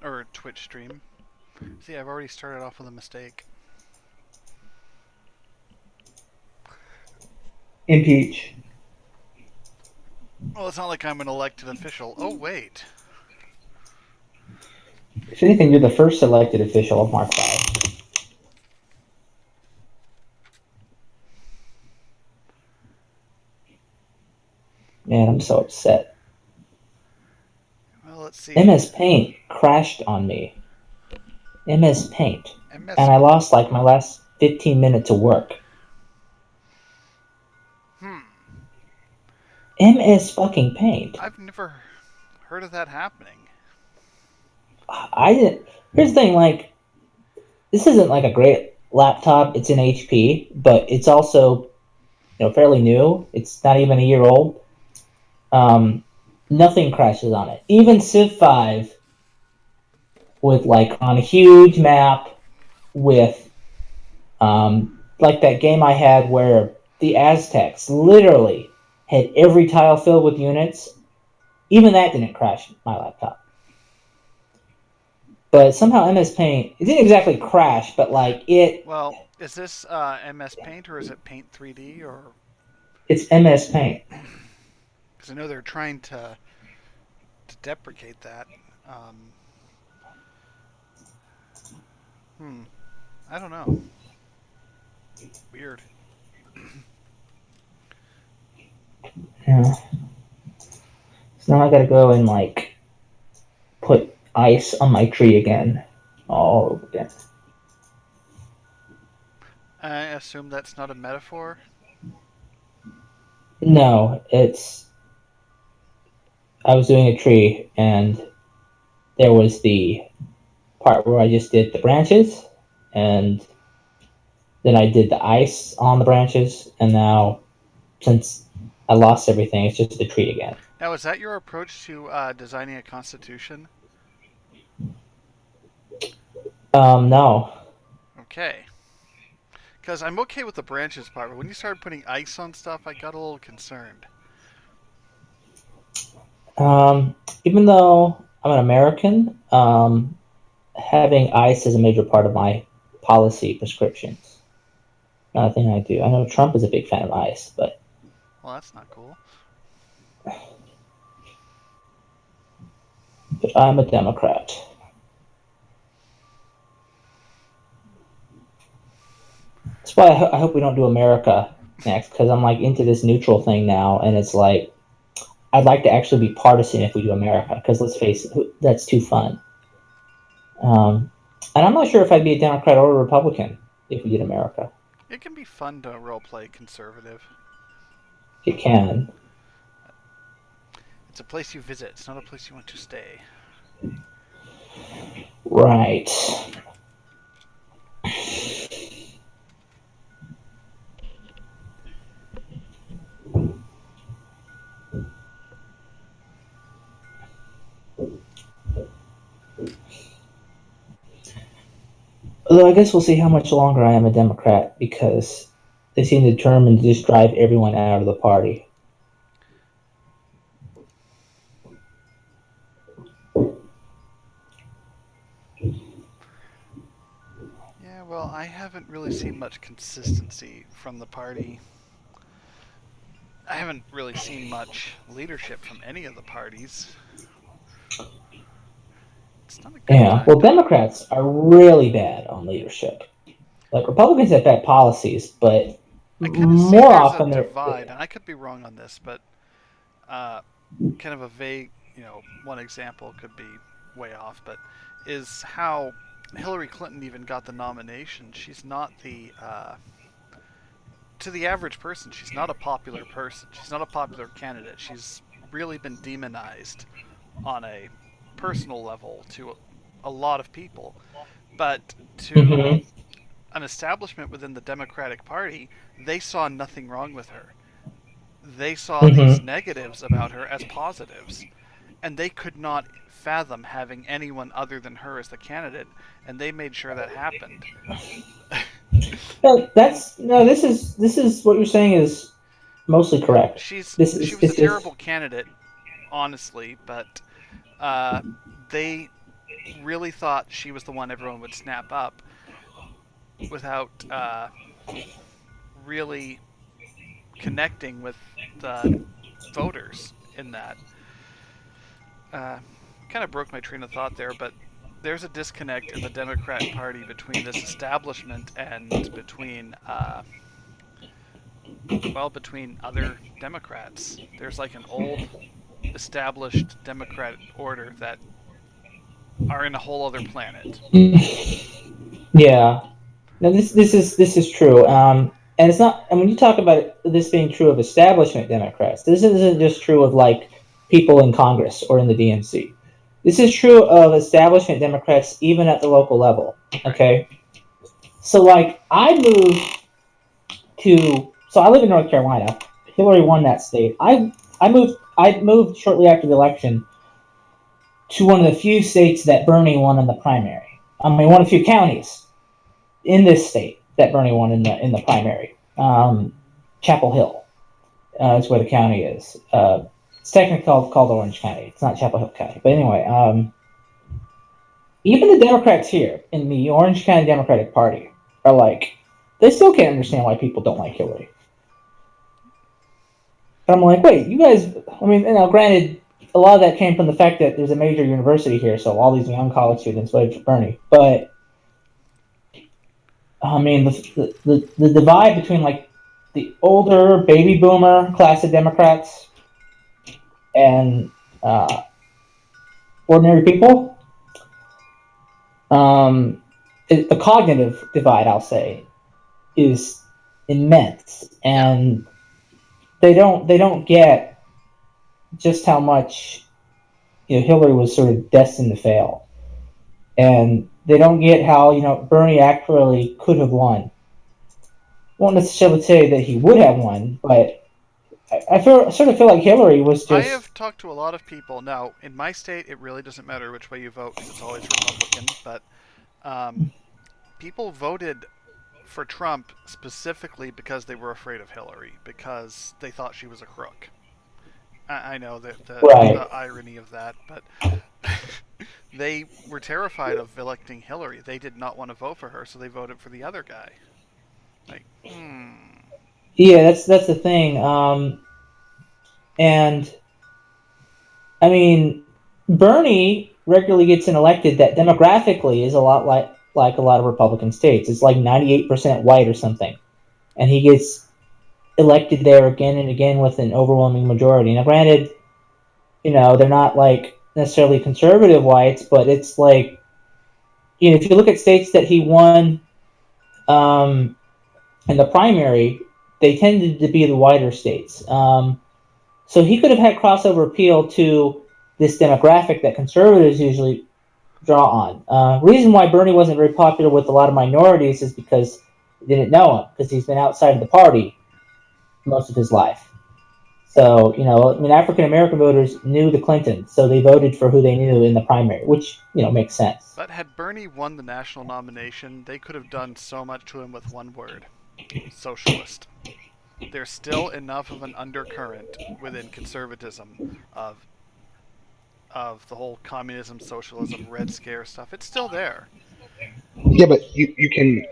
or Twitch stream. See, I've already started off with a mistake. Impeach. Well, it's not like I'm an elected official. Oh, wait. If anything, you're the first elected official of Mark 5. Man, I'm so upset. Well, let's see. MS Paint crashed on me. MS Paint. MS. And I lost like my last 15 minutes of work. Hmm. MS fucking Paint. I've never heard of that happening. I didn't. Here's the thing, like, this isn't like a great laptop. It's an HP, but it's also, fairly new. It's not even a year old. Um, Nothing crashes on it. Even Civ 5 with like on a huge map with like that game I had where the Aztecs literally had every tile filled with units. Even that didn't crash my laptop. But somehow MS Paint, it didn't exactly crash, but like Well, is this MS Paint or is it Paint 3D or? it's MS Paint. Because I know they're trying to deprecate that. Um, hmm. I don't know. Weird. Yeah. So now I gotta go and like put ice on my tree again, all over again. I assume that's not a metaphor. No, it's I was doing a tree and there was the part where I just did the branches and then I did the ice on the branches and now since I lost everything, it's just a tree again. Now, is that your approach to designing a constitution? No. Okay. Because I'm okay with the branches part, but when you started putting ice on stuff, I got a little concerned. Even though I'm an American, having ice is a major part of my policy prescriptions. Not a thing I do. I know Trump is a big fan of ice, but Well, that's not cool. I'm a Democrat. That's why I hope we don't do America next, because I'm like into this neutral thing now, and it's like I'd like to actually be partisan if we do America, because let's face it, that's too fun. Um, and I'm not sure if I'd be a Democrat or a Republican if we did America. It can be fun to roleplay conservative. It can. It's a place you visit, it's not a place you want to stay. Right. Although I guess we'll see how much longer I am a Democrat because they seem determined to just drive everyone out of the party. Yeah, well, I haven't really seen much consistency from the party. I haven't really seen much leadership from any of the parties. It's not a good Yeah. time Well, to. Democrats are really bad on leadership. Like Republicans have bad policies, but I kind of see more there's a often they're divide, and I could be wrong on this, but uh, kind of a vague, one example could be way off, but is how Hillary Clinton even got the nomination. She's not to the average person, she's not a popular person. She's not a popular candidate. She's really been demonized on a personal level to a lot of people. But to mm-hmm, an establishment within the Democratic Party, they saw nothing wrong with her. They saw these mm-hmm. negatives about her as positives, and they could not fathom having anyone other than her as the candidate, and they made sure that happened. But And that's no. This is what you're saying is mostly correct. she's This she is was a this is terrible candidate, honestly, but uh, they really thought she was the one everyone would snap up without really connecting with the voters in that. Uh, Kind of broke my train of thought there, but there's a disconnect in the Democrat Party between this establishment and between other Democrats. There's like an old established Democrat order that are in a whole other planet. Yeah. No, this is true. And it's not. And when you talk about this being true of establishment Democrats, this isn't just true of like people in Congress or in the DNC. This is true of establishment Democrats even at the local level. Right. Okay. So like so I live in North Carolina. Hillary won that state. I moved shortly after the election to one of the few states that Bernie won in the primary. I mean, one of the few counties in this state that Bernie won in the primary. Chapel Hill is where the county is. It's technically called Orange County. It's not Chapel Hill County, but anyway, even the Democrats here in the Orange County Democratic Party are like, they still can't understand why people don't like Hillary. And I'm like, wait, you guys. I mean, granted, a lot of that came from the fact that there's a major university here, so all these young college students voted for Bernie. But I mean, the divide between like the older baby boomer class of Democrats and ordinary people, the cognitive divide, I'll say, is immense, Yeah. and they don't get just how much Hillary was sort of destined to fail, and they don't get how Bernie actually could have won. Won't necessarily say that he would have won, but sort of feel like Hillary was I just have talked to a lot of people. Now, in my state, it really doesn't matter which way you vote because it's always Republican. But um, people voted for Trump specifically because they were afraid of Hillary, because they thought she was a crook. I know the right. irony of that, but they were terrified of electing Hillary. They did not want to vote for her, so they voted for the other guy. Like, Yeah, that's the thing. And I mean, Bernie regularly gets an elected that demographically is a lot like a lot of Republican states. It's like 98% white or something, and he gets elected there again and again with an overwhelming majority. Now, granted, they're not like necessarily conservative whites, but it's like if you look at states that he won um, in the primary, they tended to be the whiter states. So he could have had crossover appeal to this demographic that conservatives usually draw on. Reason why Bernie wasn't very popular with a lot of minorities is because they didn't know him, because he's been outside of the party most of his life. So, I mean, African American voters knew the Clintons, so they voted for who they knew in the primary, which, makes sense. but had Bernie won the national nomination, they could have done so much to him with one word: socialist. There's still enough of an undercurrent within conservatism of the whole communism, socialism, Red Scare stuff. It's still there. Yeah, but you can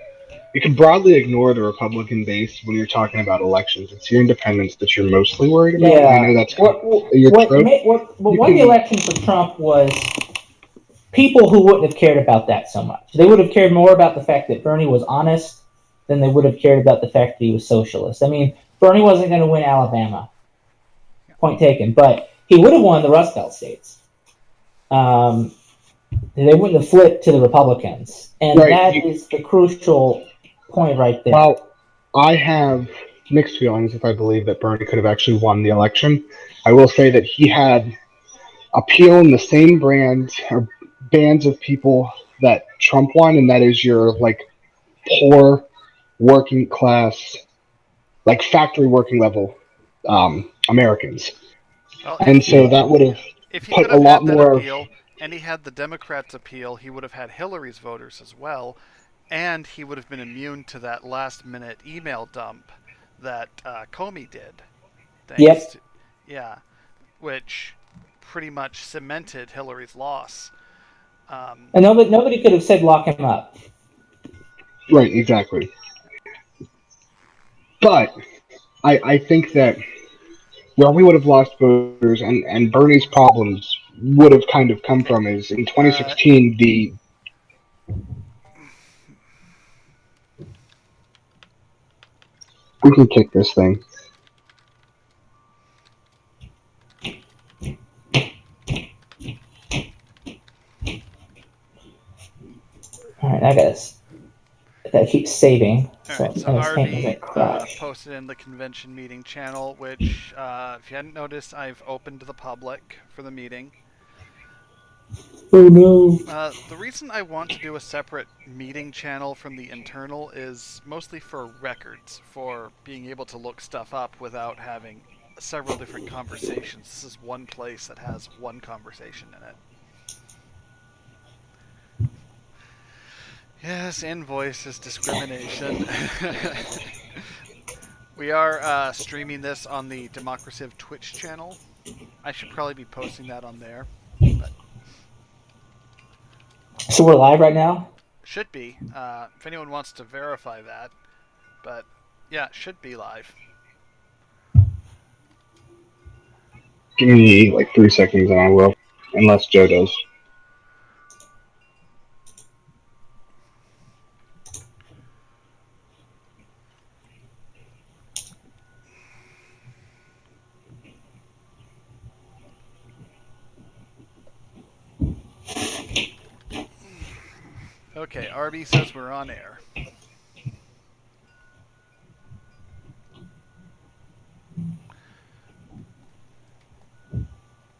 broadly ignore the Republican base when you're talking about elections. It's your independence that you're mostly worried about, and I Yeah. know that's kind What of your what trope. what You won the can, election for Trump was people who wouldn't have cared about that so much. They would have cared more about the fact that Bernie was honest than they would have cared about the fact that he was socialist. I mean, Bernie wasn't going to win Alabama, point taken, but he would have won the Rust Belt states. Um, they wouldn't have flipped to the Republicans, and right. that is the crucial point right there. While I have mixed feelings if I believe that Bernie could have actually won the election, I will say that he had appeal in the same brand or bands of people that Trump won, and that is your like poor working class, like factory working level Americans. Well, And so that would have if he could put a have lot had that more of. appeal, and he had the Democrats' appeal, he would have had Hillary's voters as well, and he would have been immune to that last-minute email dump that Comey did. Thanks Yep. to, yeah, which pretty much cemented Hillary's loss. And nobody could have said lock him up. Right, exactly. But I think that where we would have lost voters and Bernie's problems would have kind of come Okay. from is in 2016 we can kick this thing. All right, I gotta keep saving, so Alright, so this thing RB doesn't crash. posted in the convention meeting channel, which, if you hadn't noticed, I've opened to the public for the meeting. Oh no! The reason I want to do a separate meeting channel from the internal is mostly for records, for being able to look stuff up without having several different conversations. This is one place that has one conversation in it. Yes, invoice is discrimination. We are streaming this on the Democraciv Twitch channel. I should probably be posting that on there, but So we're live right now. should be. If anyone wants to verify that, but yeah, it should be live. Give me like 3 seconds and I will, unless Joe does. Okay, RB says we're on air.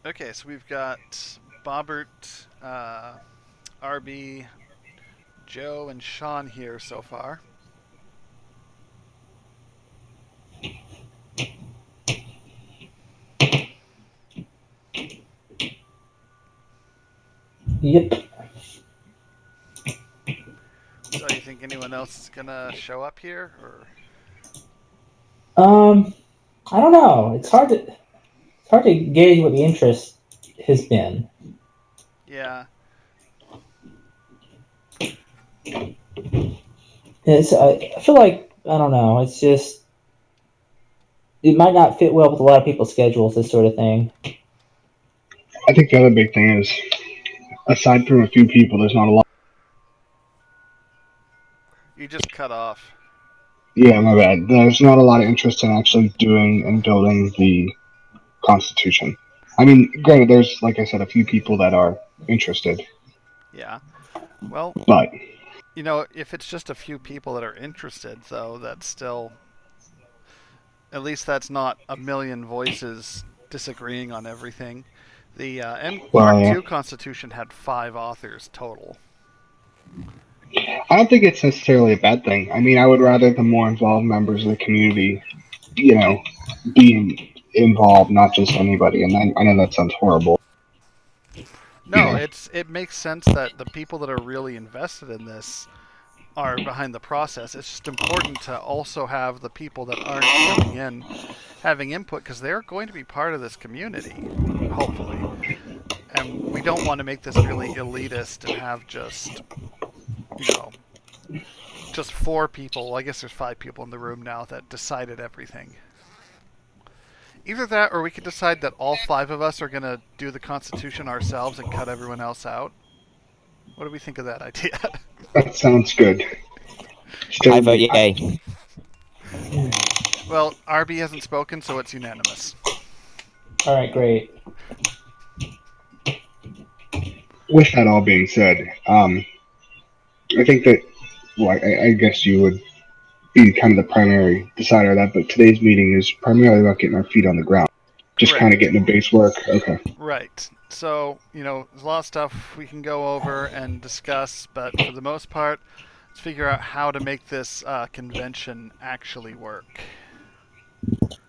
Okay, so we've got Bobbert, RB, Joe, and Sean here so far. Yep. So you think anyone else is gonna show up here, or? I don't know. It's hard to gauge what the interest has been. Yeah. I feel like I don't know. It's just it might not fit well with a lot of people's schedules. This sort of thing. I think the other big thing is, aside from a few people, there's not a lot. You just cut off. Yeah, my bad. There's not a lot of interest in actually doing and building the Constitution. I mean, granted, there's, like I said, a few people that are interested. Yeah. Well, but you know, if it's just a few people that are interested, though, that's still. At least that's not a million voices disagreeing on everything. The Part 2 Constitution had 5 authors total. I don't think it's necessarily a bad thing. I mean, I would rather the more involved members of the community, being involved, not just anybody. And I know that sounds horrible. No, it makes sense that the people that are really invested in this are behind the process. It's just important to also have the people that aren't coming in having input, because they're going to be part of this community, hopefully. And we don't want to make this really elitist and have just, just 4 people. Well, I guess there's 5 people in the room now that decided everything. Either that, or we could decide that all 5 of us are going to do the Constitution ourselves and cut everyone else out. What do we think of that idea? That sounds good. I vote yay. Well, RB hasn't spoken, so it's unanimous. All right, great. With that all being said, I think that, well, I guess you would be kind of the primary decider of that, but today's meeting is primarily about getting our feet on the ground. Just Correct. kind of getting the base work. Okay. Right. So, there's a lot of stuff we can go over and discuss, but for the most part, let's figure out how to make this convention actually work.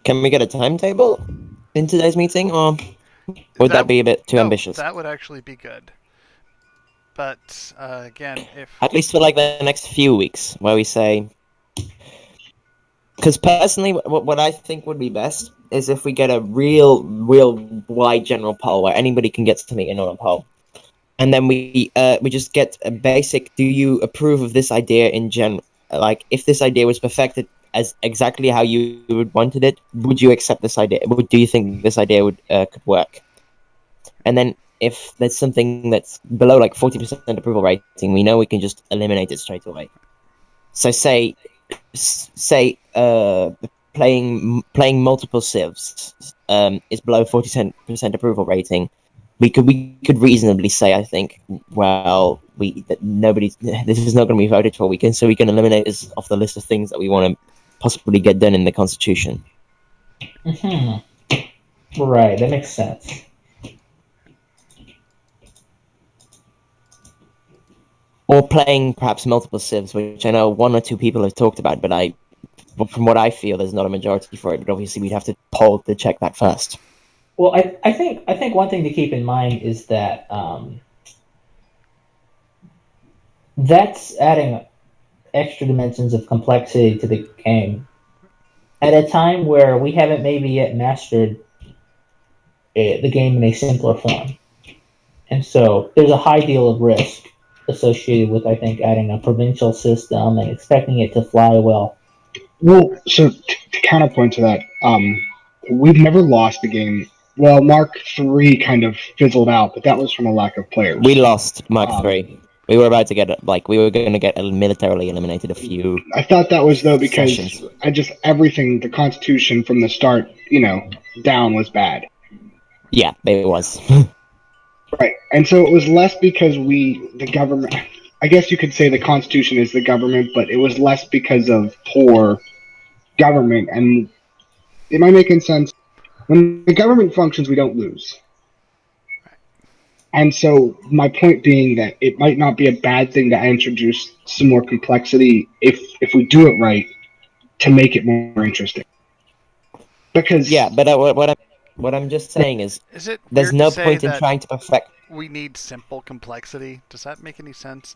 Can we get a timetable in today's meeting, or would that be a bit too ambitious? That would actually be good. But, again, if... At least for, the next few weeks, where we say... Because personally, what I think would be best is if we get a real wide general poll where anybody can get to meet in on a poll. and then we just get a basic. Do you approve of this idea in general? Like, if this idea was perfected as exactly how you would wanted it, would you accept this idea? Do you think this idea would could work? And then if there's something that's below like 40% approval rating, we know we can just eliminate it straight away. So say playing multiple civs is below 40% approval rating. We could reasonably say, I think, well, that nobody, this is not going to be voted for. We can eliminate this off the list of things that we want to possibly get done in the Constitution. Hmm. Right, that makes sense. Or playing perhaps multiple civs, which I know one or two people have talked about, but from what I feel, there's not a majority for it. But obviously, we'd have to poll to check that first. Well, I think one thing to keep in mind is that that's adding extra dimensions of complexity to the game at a time where we haven't maybe yet mastered the game in a simpler form. And so there's a high deal of risk associated with, I think, adding a provincial system and expecting it to fly well. Well, so to counterpoint to that, we've never lost a game. Well, Mark III kind of fizzled out, but that was from a lack of players. We lost Mark Um, III. We were about to get we were going to get militarily eliminated a few I thought that was though because sessions. everything, the Constitution from the start, down was bad. Yeah, it was. Right. And so it was less because the government, I guess you could say the Constitution is the government, but it was less because of poor government. And am I making sense? When the government functions, we don't lose. And so my point being that it might not be a bad thing to introduce some more complexity if we do it right to make it more interesting. Because Yeah, but what I'm just saying is Is it there's weird to no say point in that trying to perfect. we need simple complexity? Does that make any sense?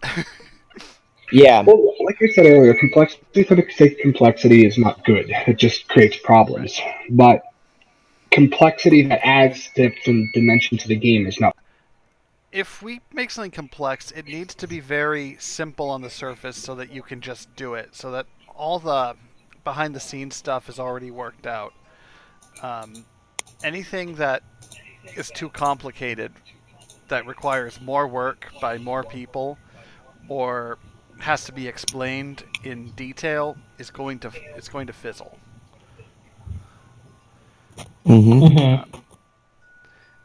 Yeah, well, like I said earlier, complexity for the sake of complexity is not good. It just creates problems. But complexity that adds depth and dimension to the game is not. If we make something complex, it needs to be very simple on the surface so that you can just do it, so that all the behind the scenes stuff is already worked out. Um, Anything that is too complicated, that requires more work by more people, or has to be explained in detail, is going to fizzle. hmm Mm-hmm.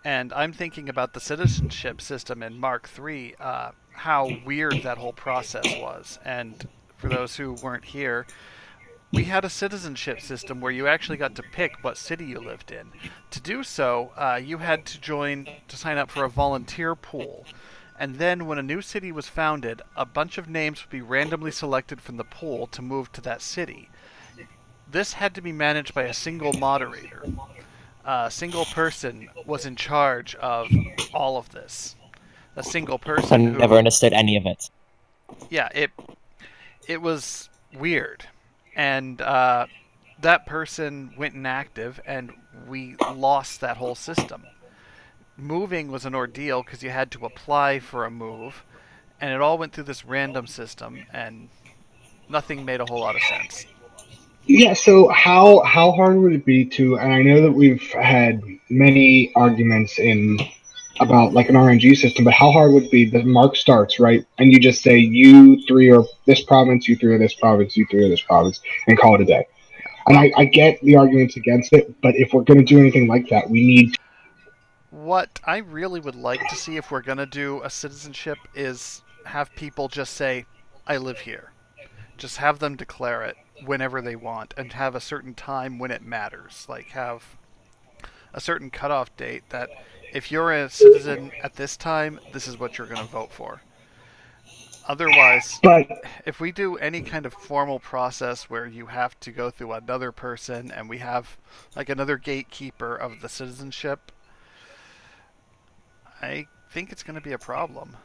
And I'm thinking about the citizenship system in Mark III, how weird that whole process was. And for those who weren't here, we had a citizenship system where you actually got to pick what city you lived in. To do so, you had to sign up for a volunteer pool. And then, when a new city was founded, a bunch of names would be randomly selected from the pool to move to that city. This had to be managed by a single moderator. A single person was in charge of all of this. A single I person never who, understood any of it. yeah, it was weird, and that person went inactive, and we lost that whole system. Moving was an ordeal because you had to apply for a move, and it all went through this random system, and nothing made a whole lot of sense. Yeah. So how hard would it be to? And I know that we've had many arguments in about like an RNG system, but how hard would it be? The mark starts right, and you just say you three are this province, you three are this province, you three are this province, and call it a day. Yeah. And Well, I get the arguments against it, but if we're going to do anything like that, we need. what I really would like to see if we're going to do a citizenship is have people just say, I live here. Just have them declare it whenever they want and have a certain time when it matters. Like, have a certain cutoff date that if you're a citizen at this time, this is what you're going to vote for. Otherwise, But if we do any kind of formal process where you have to go through another person and we have like another gatekeeper of the citizenship, I think it's going to be a problem.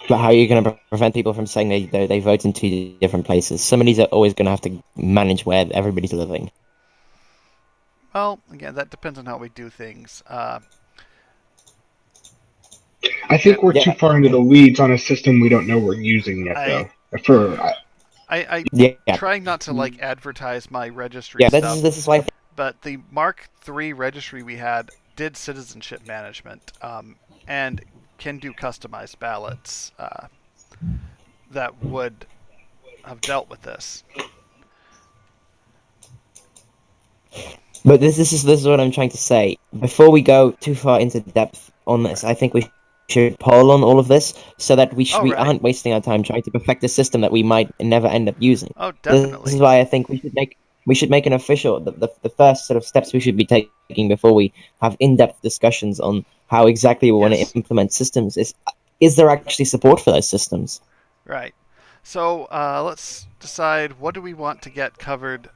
But how are you going to prevent people from saying they vote in two different places? Somebody's always going to have to manage where everybody's living. Well, again, that depends on how we do things. I think we're too Yeah. far into the weeds on a system we don't know we're using yet, I though. For I Yeah. trying not to like advertise my registry Yeah. stuff, This is why. but the Mark III registry we had did citizenship management, and can do customized ballots that would have dealt with this. But this is what I'm trying to say. Before we go too far into depth on this, I think we should poll on all of this so that Oh, we right. aren't wasting our time trying to perfect a system that we might never end up using. Oh, This is definitely. why I think we should make an official the first sort of steps we should be taking before we have in-depth discussions on how exactly we want to Yes. implement systems is there actually support for those systems? Right. So let's decide what do we want to get covered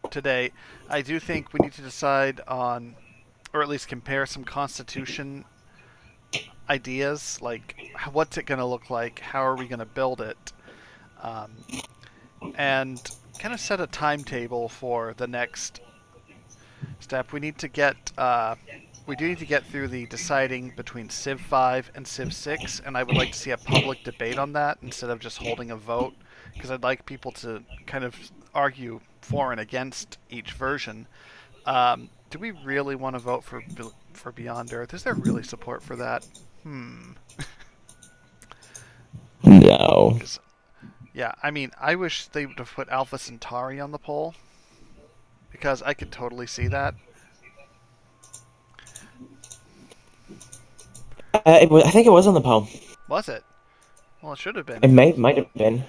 today. I do think we need to decide on, or at least compare some Constitution ideas, like what's it going to look like, how are we going to build it, um, and kind of set a timetable for the next step. We need to get we do need to get through the deciding between Civ 5 and Civ 6, and I would like to see a public debate on that instead of just holding a vote, because I'd like people to kind of argue for and against each version. Do we really want to vote for Beyond Earth? Is there really support for that? No. Yeah, I mean, I wish they would have put Alpha Centauri on the poll, because I could totally see that. I think it was on the poll. Was it? Well, it should have It been. might have been.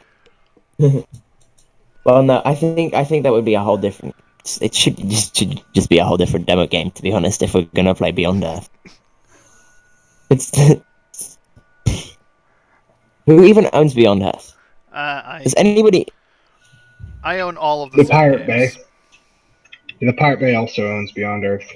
Well, no, I think that would be a whole different. It should just be a whole different demo game, to be honest. If we're gonna play Beyond Earth, it's who even owns Beyond Earth? Does anybody? I own all of the Civ Pirate Bay. games. The Pirate Bay also owns Beyond Earth.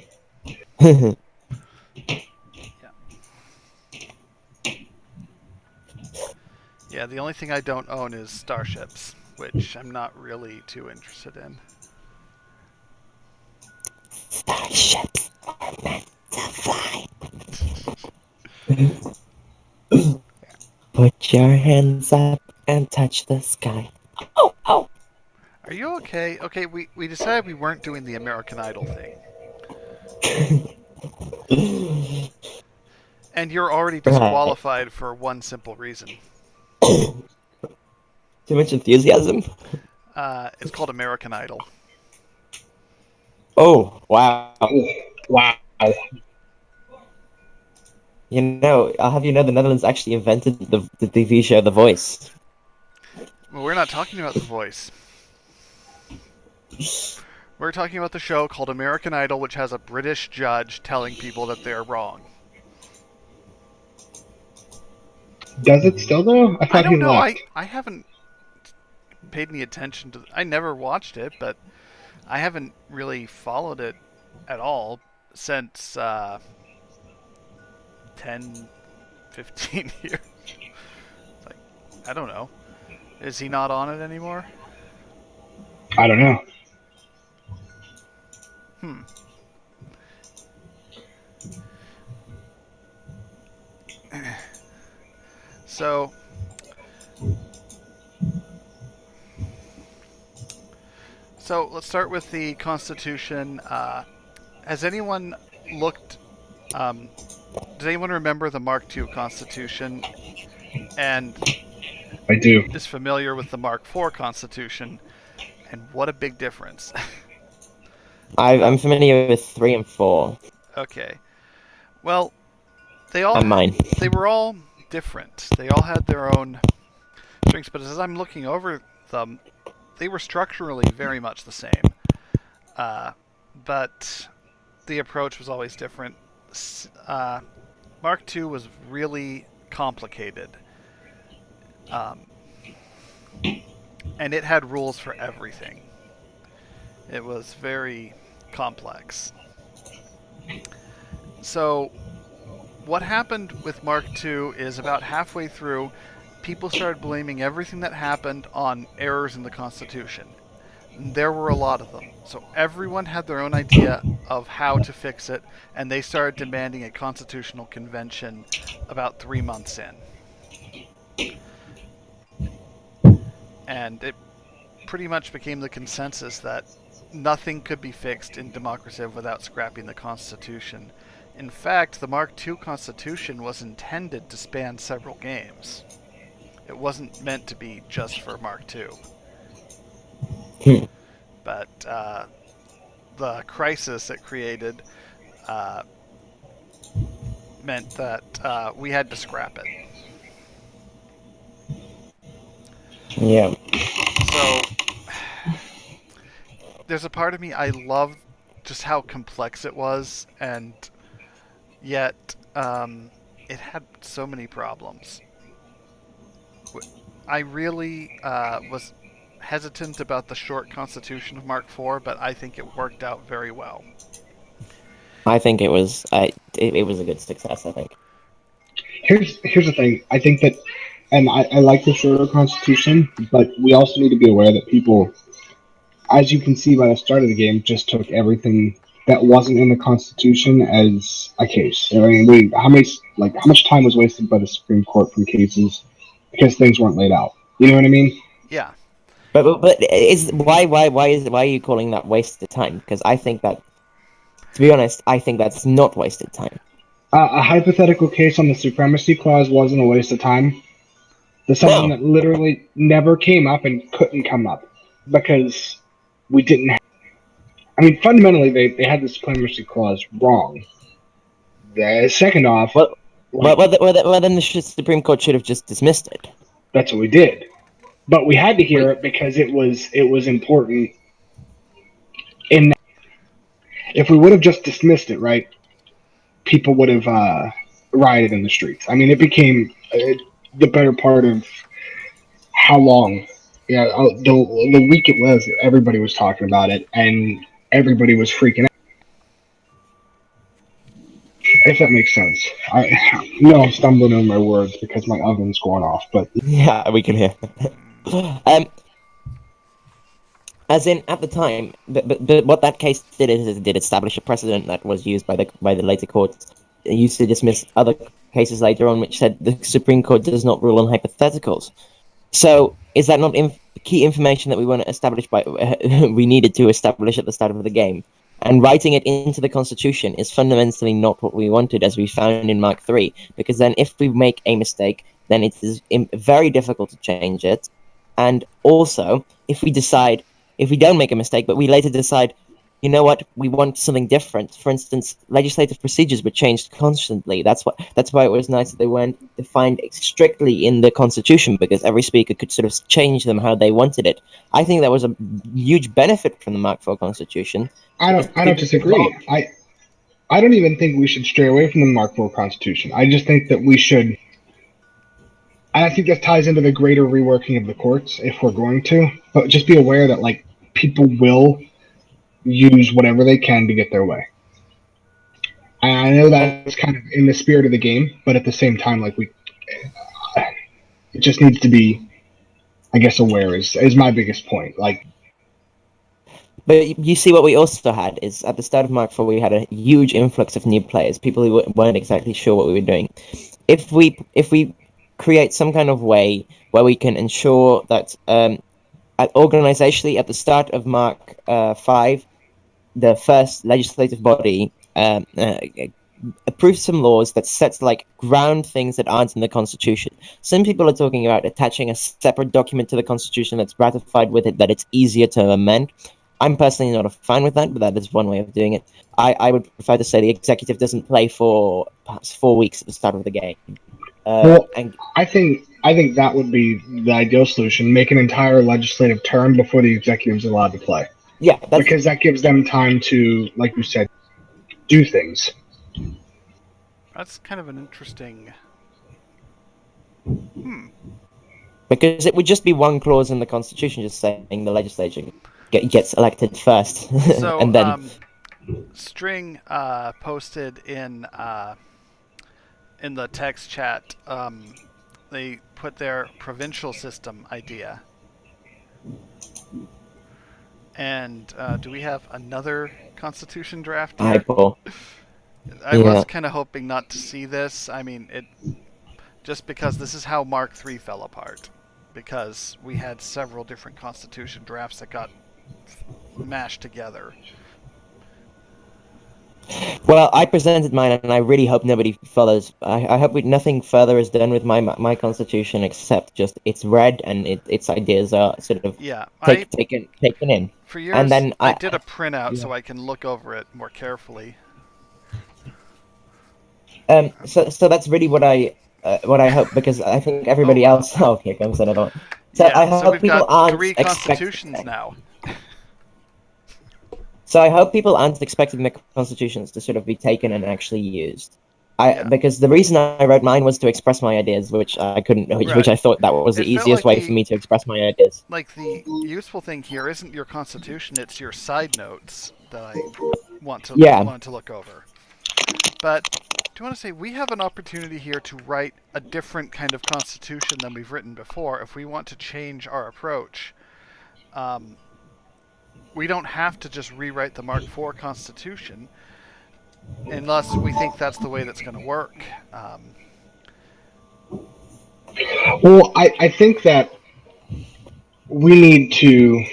Yeah, the only thing I don't own is starships, which I'm not really too interested in. Starships are meant to fly. Put your hands up and touch the sky. Oh, oh. Are you okay? Okay, we decided we weren't doing the American Idol thing. And you're already Right. disqualified for one simple reason. Too much enthusiasm. It's called American Idol. Oh, wow. Wow. You know, I'll have you know the Netherlands actually invented the TV show The Voice. Well, we're not talking about The Voice. We're talking about the show called American Idol, which has a British judge telling people that they're wrong. Does it still, though? I I thought he don't know. left. I haven't paid any attention to. I never watched it, but I haven't really followed it at all since 10, 15 years. Like, I don't know. Is he not on it anymore? I don't know. So, let's start with the Constitution. Has anyone looked? Does anyone remember the Mark II Constitution? And I do. is familiar with the Mark IV Constitution? And what a big difference. I'm familiar with 3 and 4. Okay. Well, they were all different. They all had their own strengths, but as I'm looking over them, they were structurally very much the same. But the approach was always different. Mark II was really complicated. And it had rules for everything. It was very complex. So, what happened with Mark II is about halfway through, people started blaming everything that happened on errors in the Constitution. There were a lot of them. So everyone had their own idea of how to fix it, and they started demanding a constitutional convention about 3 months in. And it pretty much became the consensus that nothing could be fixed in Democraciv without scrapping the Constitution. In fact, the Mark II Constitution was intended to span several games. It wasn't meant to be just for Mark II. But the crisis it created meant that we had to scrap it. Yeah. So there's a part of me, I love just how complex it was, and yet it had so many problems. I really was hesitant about the short constitution of Mark IV, but I think it worked out very well. I think it was it was a good success. I think. Here's the thing. I think that, and I like the shorter constitution, but we also need to be aware that people, as you can see by the start of the game, just took everything that wasn't in the constitution as a case. I mean, how much time was wasted by the Supreme Court from cases because things weren't laid out? You know what I mean? Yeah. But is why are you calling that wasted time? Because I think that, to be honest, I think that's not wasted time. A hypothetical case on the supremacy clause wasn't a waste of time. There's something No. that literally never came up and couldn't come up because we didn't have. I mean, fundamentally, they had the supremacy clause wrong. Second off, Well, then the Supreme Court should have just dismissed it. that's what we did. But we had to hear it because it was important. In if we would have just dismissed it, right, people would have rioted in the streets. I mean, it became the better part of how long? Yeah, the week it was, everybody was talking about it, and everybody was freaking out. If that makes sense. I know I'm stumbling over my words because my oven's going off, but Yeah, we can hear. As in, at the time, but what that case did is it did establish a precedent that was used by the later courts. It used to dismiss other cases later on, which said the Supreme Court does not rule on hypotheticals. So, is that not key information that we want to establish we needed to establish at the start of the game? And writing it into the Constitution is fundamentally not what we wanted, as we found in Mark III. Because then, if we make a mistake, then it is very difficult to change it. And also, if we don't make a mistake, but we later decide, you know what, we want something different. For instance, legislative procedures were changed constantly. That's why it was nice that they weren't defined strictly in the Constitution, because every speaker could sort of change them how they wanted it. I think that was a huge benefit from the Mark IV Constitution. I don't disagree. I don't even think we should stray away from the Mark IV Constitution. I just think that we should. And I think that ties into the greater reworking of the courts if we're going to. But just be aware that like people will use whatever they can to get their way. And I know that's kind of in the spirit of the game, but at the same time, like it just needs to be, I guess, aware is my biggest point. Like, but you see, what we also had is at the start of Mark IV, we had a huge influx of new players, people who weren't exactly sure what we were doing. If we create some kind of way where we can ensure that organizationally at the start of Mark V, the first legislative body approves some laws that sets like ground things that aren't in the Constitution. Some people are talking about attaching a separate document to the Constitution that's ratified with it, that it's easier to amend. I'm personally not a fan with that, but that is one way of doing it. I would prefer to say the executive doesn't play for perhaps 4 weeks at the start of the game. And I think that would be the ideal solution. Make an entire legislative term before the executive's allowed to play. Yeah, because that gives them time to, like you said, do things. That's kind of an interesting. Because it would just be one clause in the Constitution just saying the legislature gets elected first. So, and then String posted in the text chat, they put their provincial system idea. And do we have another Constitution draft Hi, here? Paul. I Yeah. was kind of hoping not to see this. I mean, it just because this is how Mark III fell apart. Because we had several different Constitution drafts that got mashed together. Well, I presented mine, and I really hope nobody follows. I hope nothing further is done with my constitution except just it's read and its ideas are sort of Yeah, taken in. for And yours, then I did a printout yeah. so I can look over it more carefully. So that's really what I hope, because I think everybody wow. else. Oh, here comes another one. So I Yeah, so hope we've people got aren't 3 constitutions now. So I hope people aren't expecting the constitutions to sort of be taken and actually used. Yeah. Because the reason I wrote mine was to express my ideas, which I couldn't, which Right. I thought that was the It felt easiest like way for me to express my ideas. like the useful thing here isn't your constitution, it's your side notes that I want Yeah. to look over. But do you want to say we have an opportunity here to write a different kind of constitution than we've written before if we want to change our approach? We don't have to just rewrite the Mark IV Constitution unless we think that's the way that's going to work. Well, I think that we need to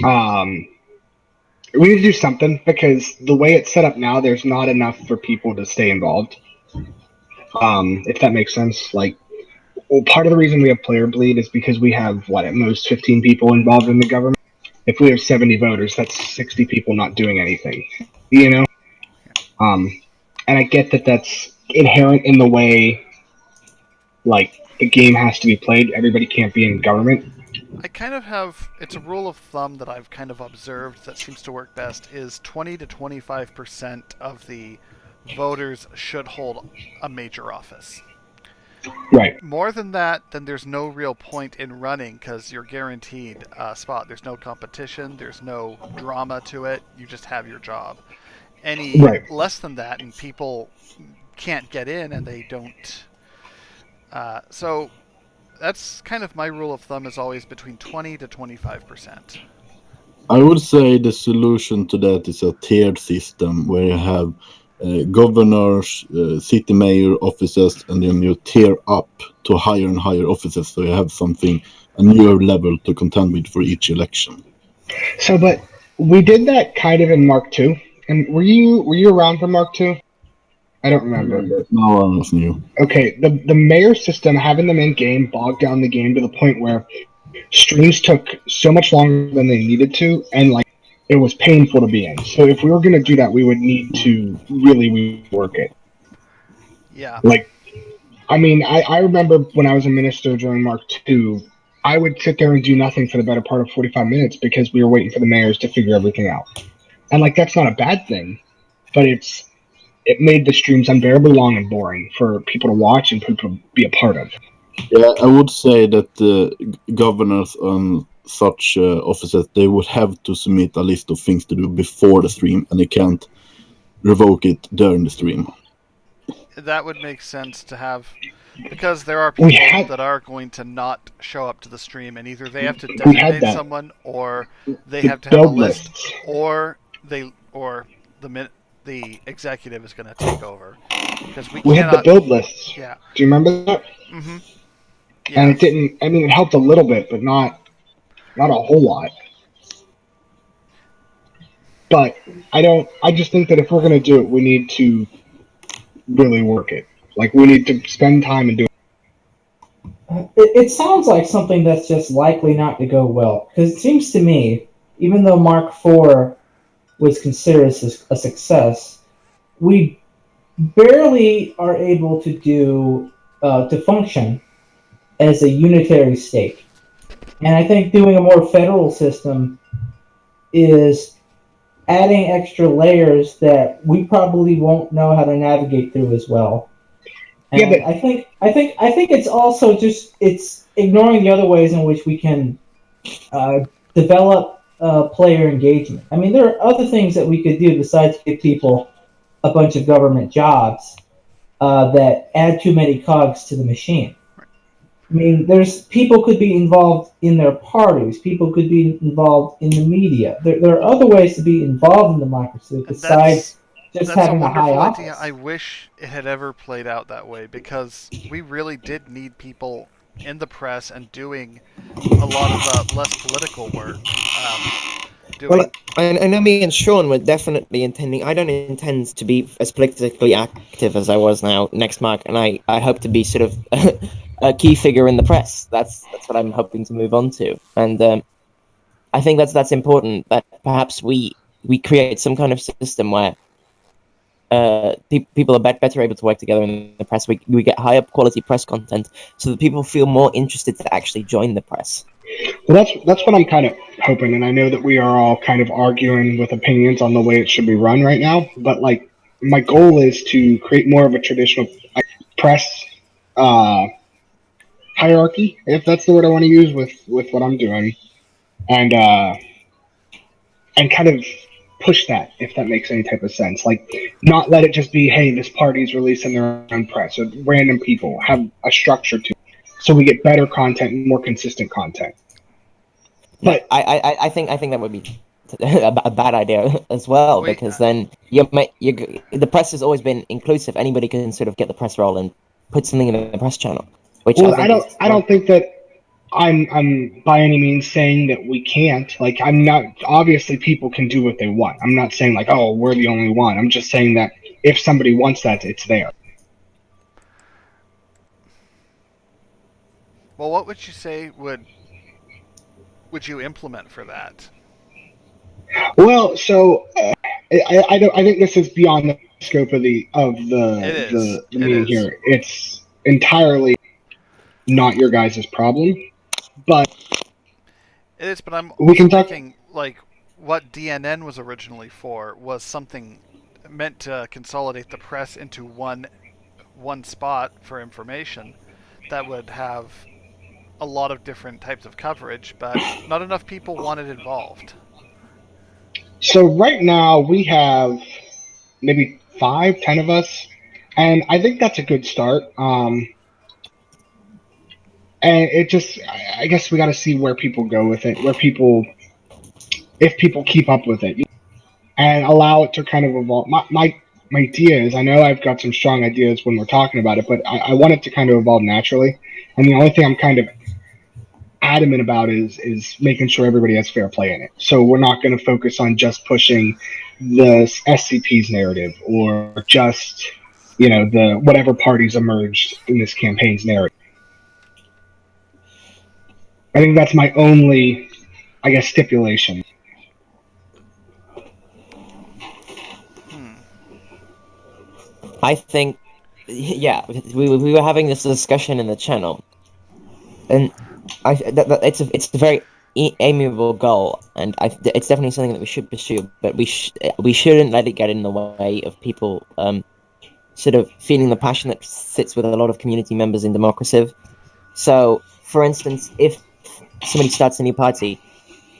um, we need to do something, because the way it's set up now, there's not enough for people to stay involved. If that makes sense. Like, well, part of the reason we have player bleed is because we have at most 15 people involved in the government. If we have 70 voters, that's 60 people not doing anything. You know. And I get that that's inherent in the way, like, the game has to be played. Everybody can't be in government. I kind of have, it's a rule of thumb that I've kind of observed that seems to work best is 20 to 25% of the voters should hold a major office. Right. More than that, then there's no real point in running because you're guaranteed a spot. There's no competition, there's no drama to it, you just have your job. Any less than that, and people can't get in and they don't. So that's kind of my rule of thumb is always between 20 to 25%. I would say the solution to that is a tiered system where you have governors, city mayor offices, and then you tier up to higher and higher offices, so you have a newer level to contend with for each election. So, but we did that kind of in Mark II. And were you around for Mark II? I don't remember. No one else knew. Okay, the mayor system, having them in game, bogged down the game to the point where streams took so much longer than they needed to, and it was painful to be in. So if we were going to do that, we would need to really rework it. Yeah. I mean, I remember when I was a minister during Mark II, I would sit there and do nothing for the better part of 45 minutes because we were waiting for the mayors to figure everything out. And that's not a bad thing, but it made the streams unbearably long and boring for people to watch and people to be a part of. Yeah, I would say that the governors on such offices, they would have to submit a list of things to do before the stream, and they can't revoke it during the stream. That would make sense to have, because there are people that are going to not show up to the stream, and either they have to designate someone, or they have to have a list, or the executive is going to take over, because we had the build lists. Yeah. Do you remember that? Mm-hmm. Yeah. And it didn't. I mean, it helped a little bit, but not a whole lot. But I just think that if we're going to do it, we need to really work it. We need to spend time and do it. It sounds like something that's just likely not to go well. Because it seems to me, even though Mark IV was considered a success, we barely are able to function as a unitary state. And I think doing a more federal system is adding extra layers that we probably won't know how to navigate through as well. And yeah, but I think it's also it's ignoring the other ways in which we can develop player engagement. I mean, there are other things that we could do besides give people a bunch of government jobs that add too many cogs to the machine. I mean, there's people could be involved in their parties. People could be involved in the media. There are other ways to be involved in democracy And besides just that's a having a high wonderful idea. office. I wish it had ever played out that way, because we really did need people in the press and doing a lot of less political work. Well, Doing I know me and Sean were definitely intending. I don't intend to be as politically active as I was now next Mark, and I hope to be sort of a key figure in the press. That's what I'm hoping to move on to, and I think that's important. That perhaps we create some kind of system where people are better able to work together in the press. We get higher quality press content, so that people feel more interested to actually join the press. Well, that's what I'm kind of hoping, and I know that we are all kind of arguing with opinions on the way it should be run right now. But like, my goal is to create more of a traditional press uh, hierarchy, if that's the word I want to use with what I'm doing, and kind of push that, if that makes any type of sense. Like, not let it just be, hey, this party's releasing their own press, or random people. Have a structure to it, so we get better content and more consistent content. But I think that would be a bad idea as well, we because then the press has always been inclusive. Anybody can sort of get the press role and put something in the press channel, which I well, think is I don't think that I'm by any means saying that we can't. Like, I'm not, obviously people can do what they want. I'm not saying like, oh, we're the only one. I'm just saying that if somebody wants that, it's there. well, what would you say would you implement for that? Well, so I don't. I think this is beyond the scope of It is. the It meeting is. here. It's entirely not your guys' problem, but It is, but I'm we also can talk. thinking, like, what DNN was originally for was something meant to consolidate the press into one spot for information that would have a lot of different types of coverage, but not enough people wanted involved. So right now we have maybe 5, 10 of us, and I think that's a good start. And it just, I guess we got to see where people go with it, where people, if people keep up with it, and allow it to kind of evolve. My idea is, I know I've got some strong ideas when we're talking about it, but I want it to kind of evolve naturally. And the only thing I'm kind of adamant about is making sure everybody has fair play in it. So we're not going to focus on just pushing the SCP's narrative, or just, the whatever parties emerged in this campaign's narrative. I think that's my only, I guess, stipulation. Hmm. I think, yeah, we were having this discussion in the channel, and it's a very amiable goal, and it's definitely something that we should pursue, but we shouldn't let it get in the way of people sort of feeling the passion that sits with a lot of community members in Democraciv. So, for instance, if somebody starts a new party,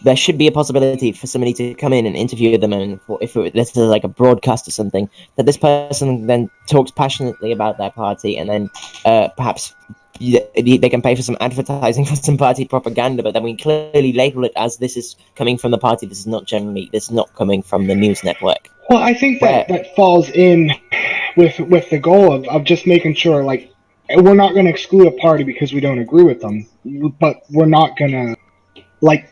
there should be a possibility for somebody to come in and interview them, and this is like a broadcast or something, that this person then talks passionately about their party, and then perhaps they can pay for some advertising for some party propaganda, but then we clearly label it as, this is coming from the party, this is not coming from the news network. Well, I think Where that falls in with the goal of just making sure, like, we're not going to exclude a party because we don't agree with them, but we're not going to, like,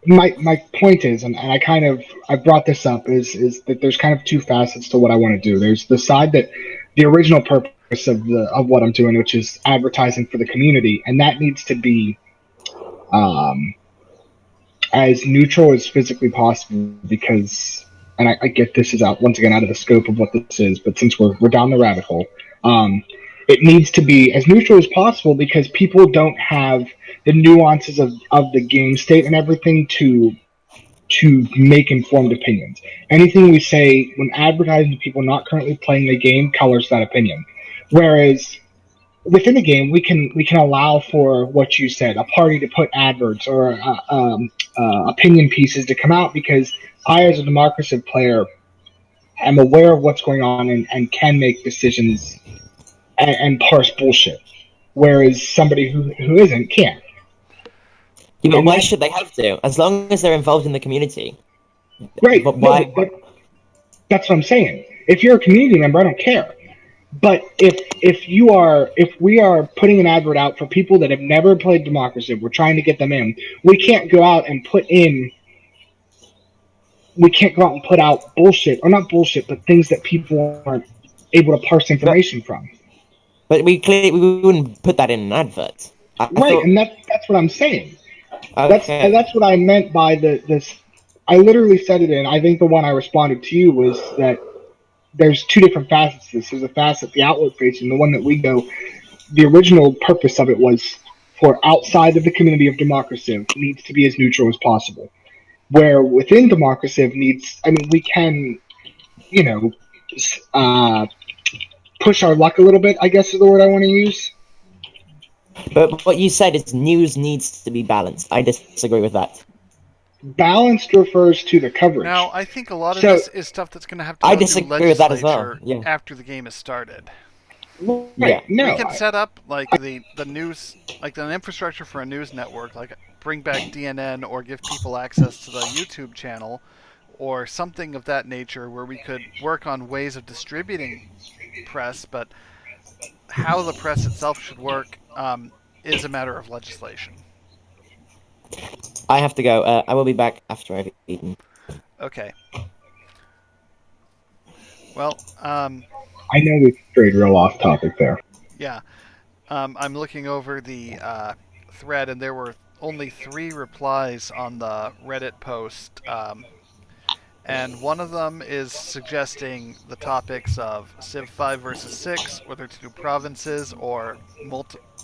my point is, and I brought this up, is that there's kind of two facets to what I want to do. There's the side that the original purpose of what I'm doing, which is advertising for the community, and that needs to be um, as neutral as physically possible, because, and I get this is out once again out of the scope of what this is, but since we're down the rabbit hole, it needs to be as neutral as possible, because people don't have the nuances of the game state and everything to make informed opinions. Anything we say when advertising to people not currently playing the game colors that opinion. Whereas within the game, we can allow for what you said, a party to put adverts, or opinion pieces to come out, because I, as a Democraciv player, am aware of what's going on, and can make decisions, and parse bullshit. whereas somebody who isn't can't. Yeah, but And why should they have to? As long as they're involved in the community. right, But no, why? that's what I'm saying. If you're a community member, I don't care. But if we are putting an advert out for people that have never played Democracy, we're trying to get them in. We can't go out and put out bullshit, or not bullshit, but things that people aren't able to parse But information from. we wouldn't put that in an advert. I Right, thought and that's what I'm saying. okay. That's what I meant by this. I literally said it in. I think the one I responded to you was that there's two different facets to this. There's a facet, the outward facing, the one that we go. The original purpose of it was for outside of the community of Democraciv needs to be as neutral as possible. Where within Democraciv needs, I mean, we can, you know, uh, push our luck a little bit, I guess is the word I want to use. But what you said is news needs to be balanced. I disagree with that. Balanced refers to the coverage. Now, I think a lot of So- this is stuff that's going to have to I go through disagree with that as well, legislature yeah. after the game is started. Right, Yeah. no, We can set up like the news, like an infrastructure for a news network, like bring back DNN or give people access to the YouTube channel or something of that nature where we could work on ways of distributing press, but how the press itself should work is a matter of legislation. I have to go. I will be back after I've eaten. Okay. Well, I know we strayed real off topic there. yeah. I'm looking over the thread, and there were only 3 replies on the Reddit post, and one of them is suggesting the topics of Civ 5 versus 6, whether to do provinces or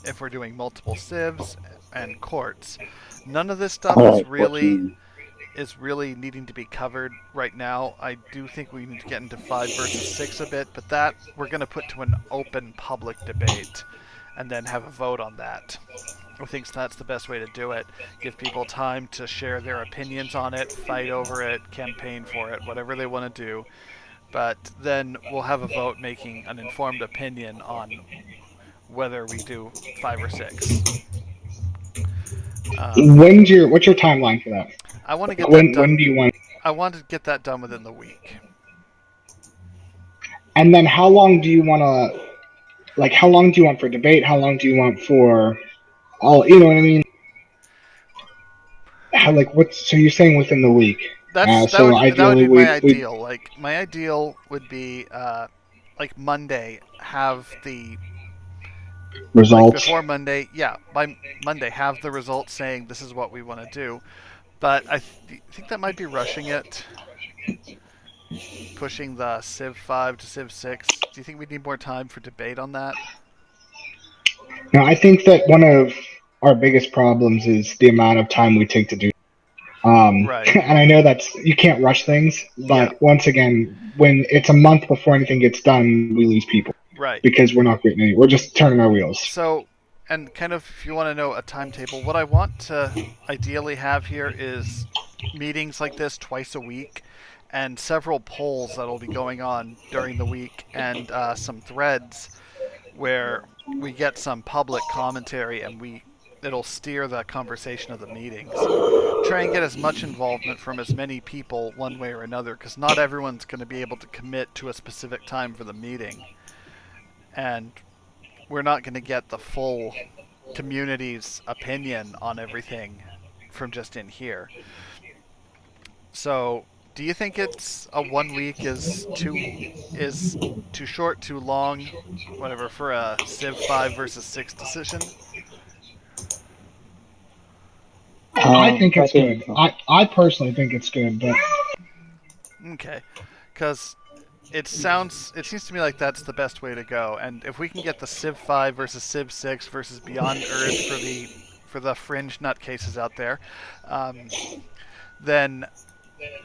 if we're doing multiple civs and courts. None of this stuff is really needing to be covered right now. I do think we need to get into 5 versus 6 a bit, but that we're going to put to an open public debate and then have a vote on that. I think that's the best way to do it. Give people time to share their opinions on it, fight over it, campaign for it, whatever they want to do. But then we'll have a vote making an informed opinion on whether we do 5 or 6. What's your timeline for that? I want to get that done. When do you want? I want to get that done within the week. And then how long do you want to? Like, how long do you want for debate? How long do you want for all? You know what I mean? How, like, what's so you're saying within the week? That So would ideally, be my ideal. Like my ideal would be like Monday have the results. like before Monday. Yeah, by Monday have the results saying this is what we want to do. But I think that might be rushing it. Pushing the Civ 5 to Civ 6. Do you think we need more time for debate on that? No, I think that one of our biggest problems is the amount of time we take to do. Right. And I know that's you can't rush things, but Yeah. once again, when it's a month before anything gets done, we lose people. Right. Because we're not getting any. We're just turning our wheels. So, and kind of if you want to know a timetable, what I want to ideally have here is meetings like this twice a week and several polls that'll be going on during the week and some threads where we get some public commentary and it'll steer the conversation of the meetings. Try and get as much involvement from as many people one way or another, because not everyone's going to be able to commit to a specific time for the meeting. And we're not going to get the full community's opinion on everything from just in here. So, do you think it's a 1 week is too short, too long, whatever, for a Civ 5 versus 6 decision? I think it's good. I personally think it's good, but Okay, because it seems to me like that's the best way to go. And if we can get the Civ 5 versus Civ 6 versus Beyond Earth for the fringe nutcases out there, then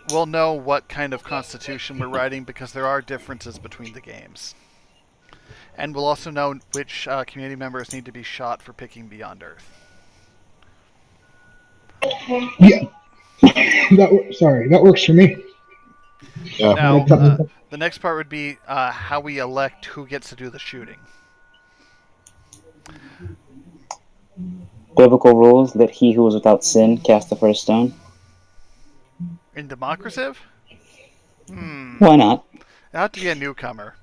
we'll know what kind of constitution we're writing, because there are differences between the games. And we'll also know which community members need to be shot for picking Beyond Earth. yeah, that works for me. Yeah. Now, the next part would be how we elect who gets to do the shooting. biblical rules that he who was without sin cast the first stone? In Democraciv? Hmm. Why not? It'll have to be a newcomer.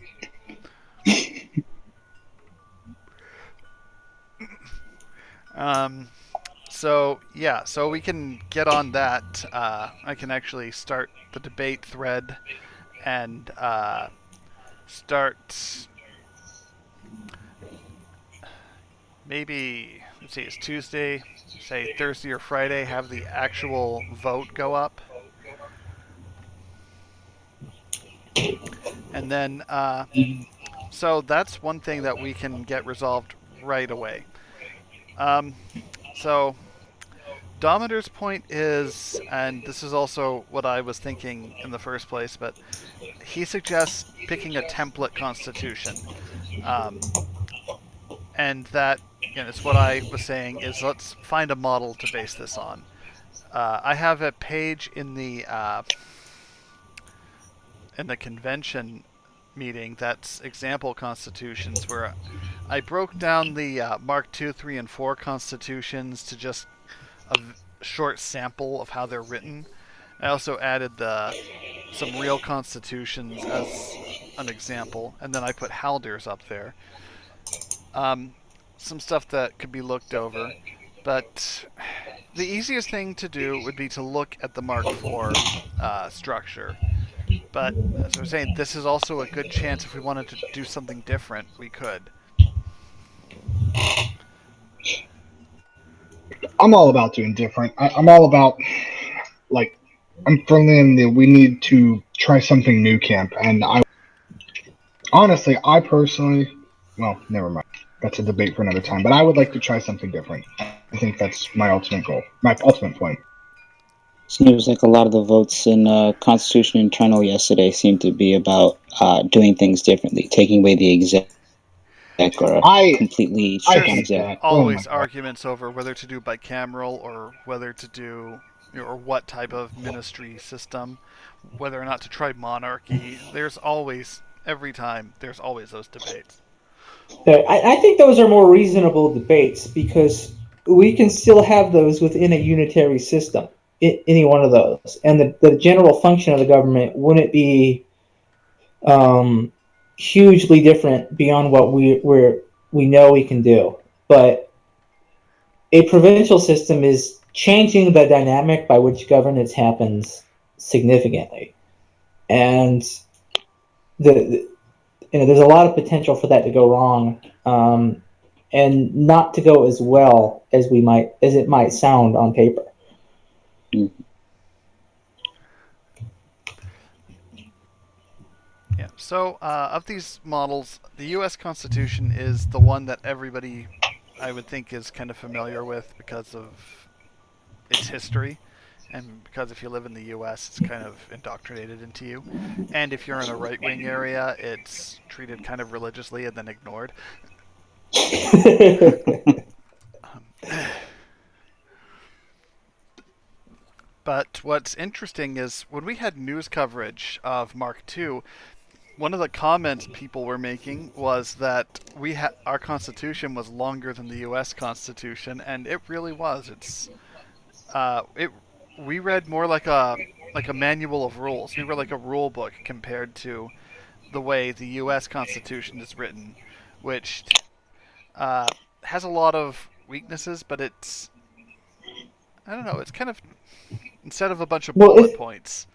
So yeah, so we can get on that. I can actually start the debate thread and start maybe, let's see, it's Tuesday, say Thursday or Friday, have the actual vote go up. And then, so that's one thing that we can get resolved right away. So, Dometer's point is, and this is also what I was thinking in the first place, but he suggests picking a template constitution. And that, it's what I was saying, is let's find a model to base this on. I have a page in the convention meeting that's example constitutions where I broke down the Mark II, 3, and 4 constitutions to just a short sample of how they're written. I also added some real constitutions as an example, and then I put Halder's up there. Some stuff that could be looked over, but the easiest thing to do would be to look at the Mark IV structure. But as I was saying, this is also a good chance if we wanted to do something different, we could. I'm all about doing different. I'm all about, like, I'm firmly in the we need to try something new camp. And I personally, well, never mind. That's a debate for another time. But I would like to try something different. I think that's my ultimate goal, my ultimate point. Seems like a lot of the votes in Constitution Internal yesterday seemed to be about doing things differently, taking away the exec or completely shut down There's exec. always arguments over whether to do bicameral or whether to do, or what type of ministry system, whether or not to try monarchy. There's always, every time, there's always those debates. I think those are more reasonable debates because we can still have those within a unitary system, any one of those. And the general function of the government wouldn't be hugely different beyond what we know we can do. But a provincial system is changing the dynamic by which governance happens significantly. And there's a lot of potential for that to go wrong, and not to go as well as it might sound on paper. Yeah. So, of these models, the U.S. Constitution is the one that everybody, I would think, is kind of familiar with because of its history, and because if you live in the U.S., it's kind of indoctrinated into you. And if you're in a right-wing area, it's treated kind of religiously and then ignored. But what's interesting is when we had news coverage of Mark II, one of the comments people were making was that our Constitution was longer than the U.S. Constitution, and it really was. We read more like a manual of rules. We read like a rule book compared to the way the U.S. Constitution is written, which has a lot of weaknesses, but I don't know. It's kind of, instead of a bunch of bullet points,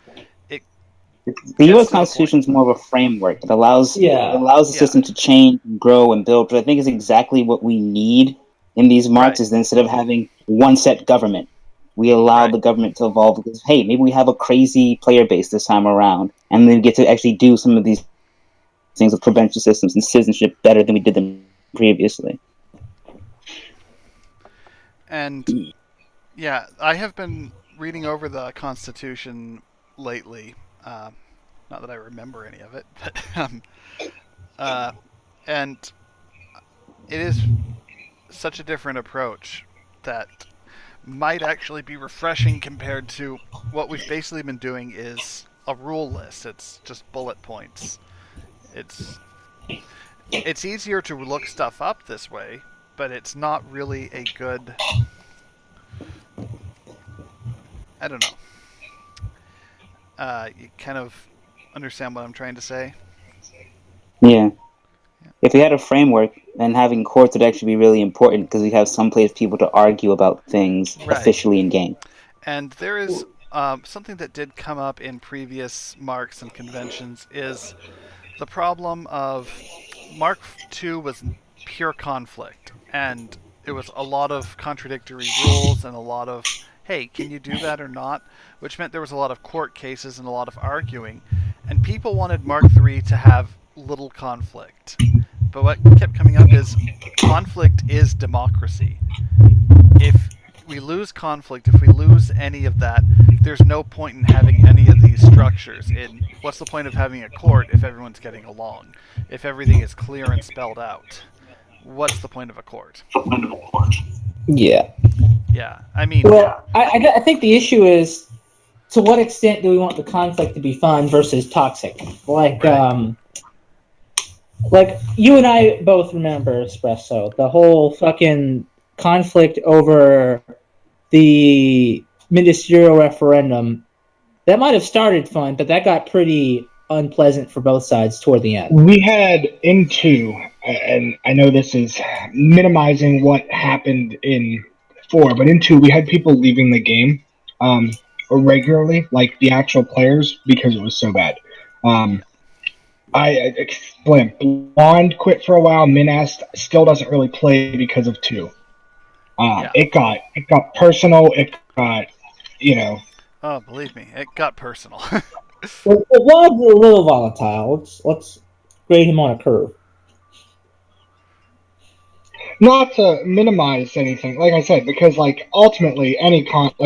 the U.S. Constitution is more of a framework. It allows the system to change and grow and build, which I think is exactly what we need in these marks. Is instead of having one set government, we allow the government to evolve because, hey, maybe we have a crazy player base this time around, and then we get to actually do some of these things with prevention systems and citizenship better than we did them previously. And yeah, I have been reading over the Constitution lately. Not that I remember any of it, but and it is such a different approach that might actually be refreshing compared to what we've basically been doing is a rule list. It's just bullet points. It's easier to look stuff up this way, but it's not really a good. I don't know. You kind of understand what I'm trying to say? Yeah. If we had a framework, then having courts would actually be really important because we have some place for people to argue about things officially in game. And there is something that did come up in previous marks and conventions is the problem of Mark II was pure conflict, and it was a lot of contradictory rules and a lot of, hey, can you do that or not? Which meant there was a lot of court cases and a lot of arguing, and people wanted Mark III to have little conflict. But what kept coming up is conflict is democracy. If we lose conflict, if we lose any of that, there's no point in having any of these structures. What's the point of having a court if everyone's getting along? If everything is clear and spelled out? What's the point of a court? Yeah. Yeah, I mean... Well, I think the issue is, to what extent do we want the conflict to be fun versus toxic? Like, right. Like, you and I both remember Espresso, the whole fucking conflict over the ministerial referendum. That might have started fun, but that got pretty unpleasant for both sides toward the end. We had in 2, and I know this is minimizing what happened in 4, but in 2 we had people leaving the game regularly, like the actual players, because it was so bad. I explained. Blonde quit for a while. Minast still doesn't really play because of 2. It got personal. It got, Oh, believe me, it got personal. Well, Blonde's a little volatile. Let's grade him on a curve. Not to minimize anything, like I said, because ultimately any conflict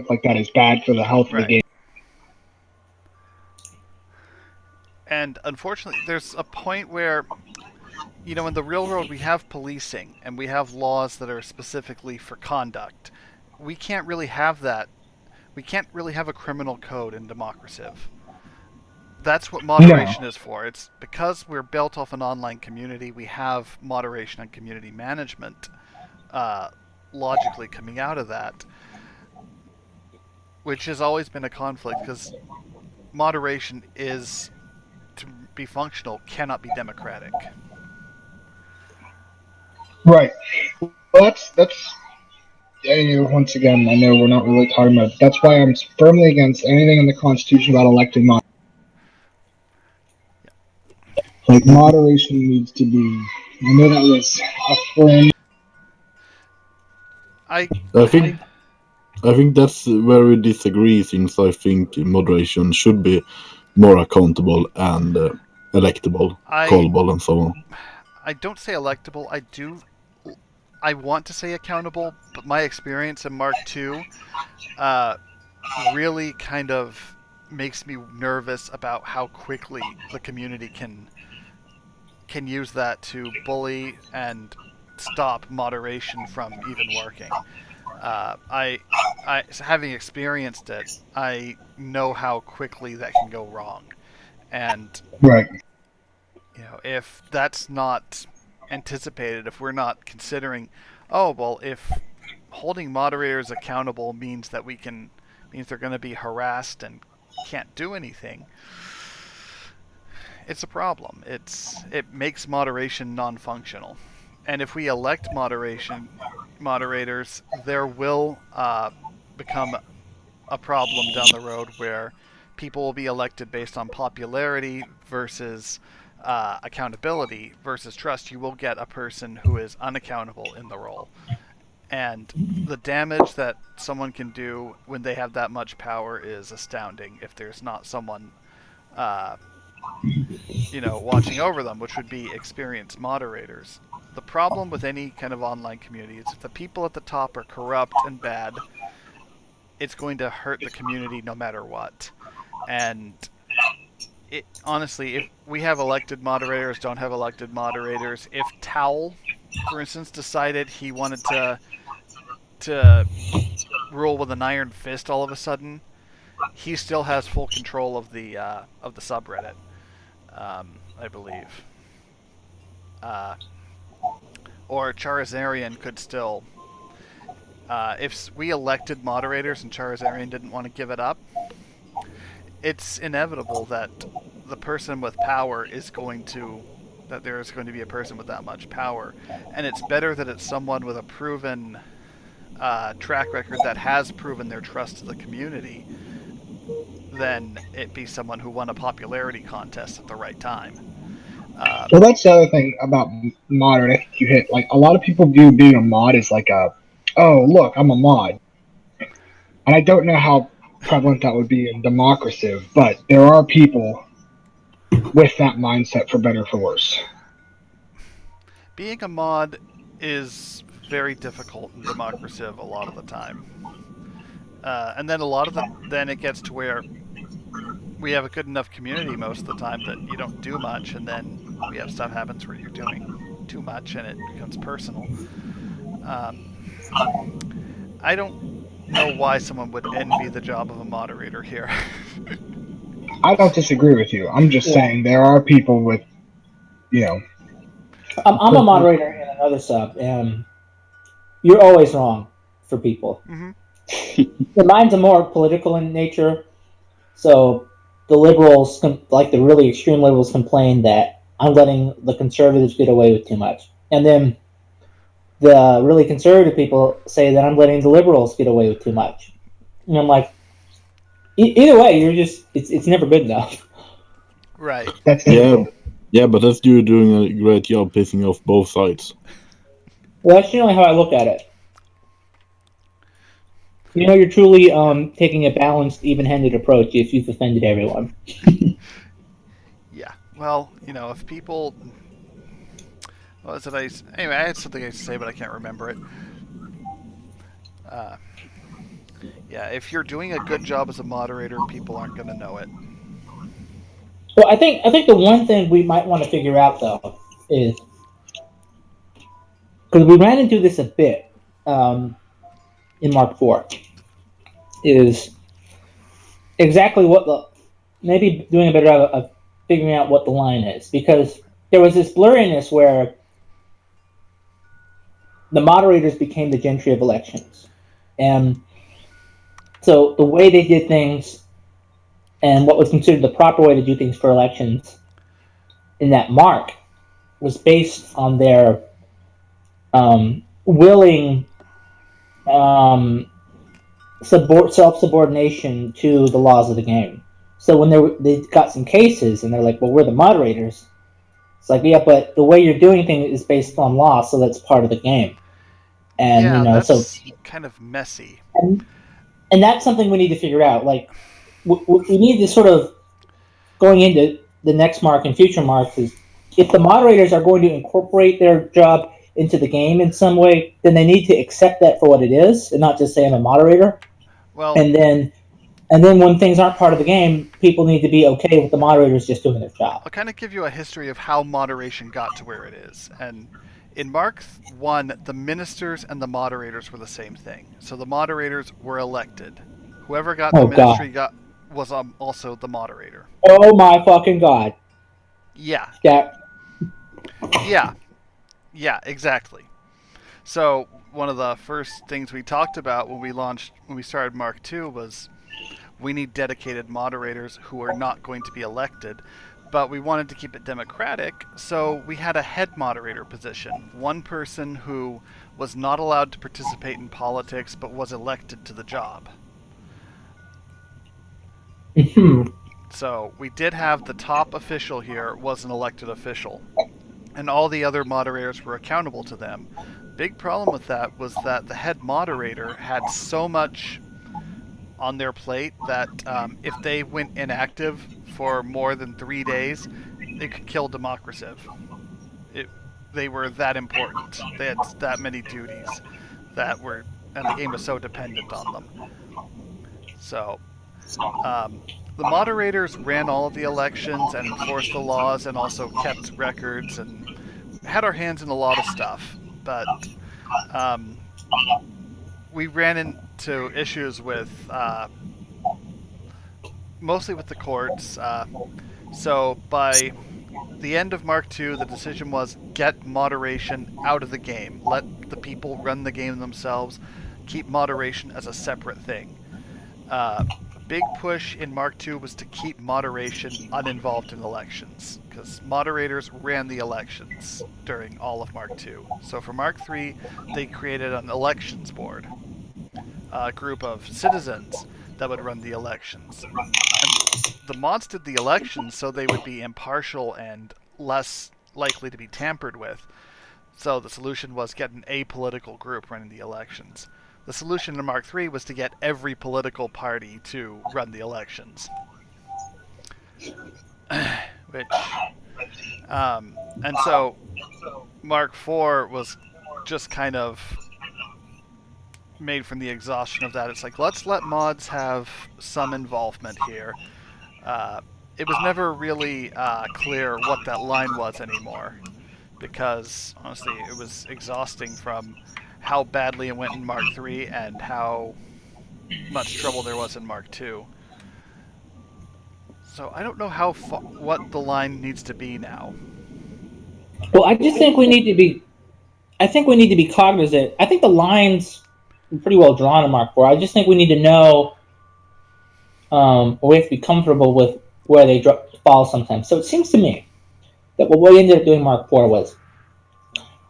like that is bad for the health of the game. And unfortunately, there's a point where, in the real world we have policing and we have laws that are specifically for conduct. We can't really have that. We can't really have a criminal code in Democraciv. That's what moderation is for. It's because we're built off an online community, we have moderation and community management logically coming out of that, which has always been a conflict because moderation is, to be functional, cannot be democratic. Right. Well, that's once again, I know we're not really talking about it. That's why I'm firmly against anything in the Constitution about elected moderation. Moderation needs to be. I know that was a fringe. I think that's where we disagree, since I think moderation should be more accountable and electable, callable, and so on. I don't say electable. I want to say accountable, but my experience in Mark II really kind of makes me nervous about how quickly the community can use that to bully and stop moderation from even working. I having experienced it, I know how quickly that can go wrong, and right. If that's not anticipated, if we're not considering, if holding moderators accountable means they're going to be harassed and can't do anything, it's a problem. It makes moderation non-functional. And if we elect moderators, there will become a problem down the road where people will be elected based on popularity versus accountability versus trust. You will get a person who is unaccountable in the role. And the damage that someone can do when they have that much power is astounding if there's not someone watching over them, which would be experienced moderators. The problem with any kind of online community is if the people at the top are corrupt and bad, it's going to hurt the community no matter what. And honestly, if we have elected moderators, don't have elected moderators, if Towel, for instance, decided he wanted to rule with an iron fist all of a sudden, he still has full control of the subreddit. I believe. or Charizarian could still, if we elected moderators and Charizarian didn't want to give it up, it's inevitable that the person with power is going to, that there is going to be a person with that much power. And it's better that it's someone with a proven track record that has proven their trust to the community than it be someone who won a popularity contest at the right time. Well, that's the other thing about modern. I think you hit, like, a lot of people view being a mod as like oh, look, I'm a mod. And I don't know how prevalent that would be in Democraciv, but there are people with that mindset, for better or for worse. Being a mod is very difficult in Democraciv a lot of the time. And then then it gets to where we have a good enough community most of the time that you don't do much, and then we have stuff happens where you're doing too much and it becomes personal. I don't know why someone would envy the job of a moderator here. I don't disagree with you. I'm just saying there are people with, I'm a moderator in another sub, and you're always wrong for people. Mm-hmm. Mine's more political in nature, so the liberals, like the really extreme liberals, complain that I'm letting the conservatives get away with too much, and then the really conservative people say that I'm letting the liberals get away with too much. And I'm like, either way, it's never good enough. Right. Yeah, but that's you doing a great job pissing off both sides. Well, that's generally how I look at it. You're truly taking a balanced, even-handed approach if you've offended everyone. Yeah. Well, if people... What was it? Anyway, I had something I used to say, but I can't remember it. Yeah, if you're doing a good job as a moderator, people aren't going to know it. Well, I think the one thing we might want to figure out, though, is... Because we ran into this a bit in Mark 4, is exactly maybe doing a better job of figuring out what the line is. Because there was this blurriness where the moderators became the gentry of elections. And so the way they did things and what was considered the proper way to do things for elections in that mark was based on their willing self-subordination to the laws of the game. So when they got some cases and they're like, well, we're the moderators. It's like, yeah, but the way you're doing things is based on law, so that's part of the game. And that's so kind of messy. And that's something we need to figure out. Like, we need to sort of, going into the next mark and future marks, is if the moderators are going to incorporate their job into the game in some way, then they need to accept that for what it is and not just say I'm a moderator. Well, and then when things aren't part of the game, people need to be okay with the moderators just doing their job. I'll kind of give you a history of how moderation got to where it is. And in Mark 1, the ministers and the moderators were the same thing. So the moderators were elected. Whoever got the ministry was also the moderator. Oh my fucking god. Yeah. Yeah. Yeah, exactly. So one of the first things we talked about when we started Mark 2 was we need dedicated moderators who are not going to be elected, but we wanted to keep it democratic, so we had a head moderator position. One person who was not allowed to participate in politics but was elected to the job. So we did have the top official here was an elected official, and all the other moderators were accountable to them. Big problem with that was that the head moderator had so much on their plate that if they went inactive for more than 3 days, it could kill Democraciv. They were that important. They had that many duties and the game was so dependent on them. So, the moderators ran all of the elections and enforced the laws and also kept records and had our hands in a lot of stuff. But we ran into issues with mostly with the courts. So by the end of Mark II, the decision was get moderation out of the game. Let the people run the game themselves. Keep moderation as a separate thing. Big push in Mark II was to keep moderation uninvolved in elections, because moderators ran the elections during all of Mark II. So for Mark III, they created an elections board, a group of citizens that would run the elections. And the mods did the elections so they would be impartial and less likely to be tampered with. So the solution was get an apolitical group running the elections. The solution to Mark III was to get every political party to run the elections. And so Mark IV was just kind of made from the exhaustion of that. It's like, let's let mods have some involvement here. It was never really clear what that line was anymore, because honestly it was exhausting from how badly it went in Mark III and how much trouble there was in Mark II. So I don't know what the line needs to be now. Well, I just think we need to be. I think we need to be cognizant. I think the lines are pretty well drawn in Mark IV. I just think we need to know, or we have to be comfortable with where they fall sometimes. So it seems to me that what we ended up doing in Mark IV was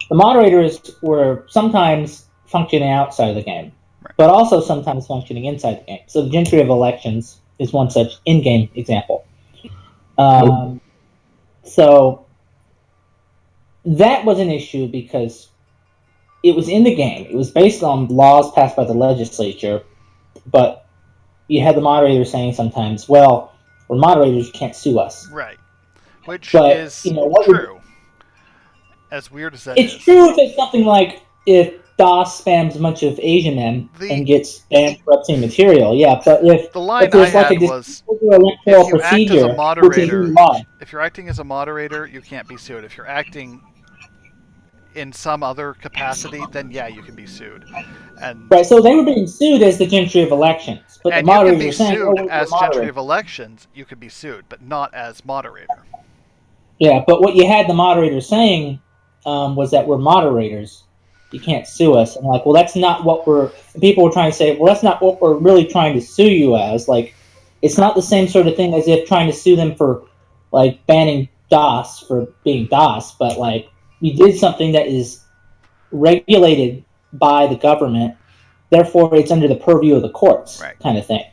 the moderators were sometimes functioning outside of the game, right, but also sometimes functioning inside the game. So the Gentry of Elections is one such in-game example. So that was an issue because it was in the game. It was based on laws passed by the legislature, but you had the moderator saying sometimes, well, we're moderators, you can't sue us. Right. Which but, is true. As weird as that is. It's true if it's something like if DOS spams a bunch of Asian men and gets banned for obscene material, yeah. But if the line if there's I like had a was, electoral if you procedure, act as a moderator, law, if you're acting as a moderator, you can't be sued. If you're acting in some other capacity, then yeah, you can be sued. And right, so they were being sued as the Gentry of Elections, but the moderators were saying, "Oh, as Gentry of Elections, you could be sued, but not as moderator." Yeah, but what you had the moderator saying was that we're moderators. You can't sue us. And like, well, that's not what people were trying to say, well, that's not what we're really trying to sue you as. Like, it's not the same sort of thing as if trying to sue them for, like, banning DOS for being DOS, but, like, you did something that is regulated by the government, therefore it's under the purview of the courts, right, kind of thing.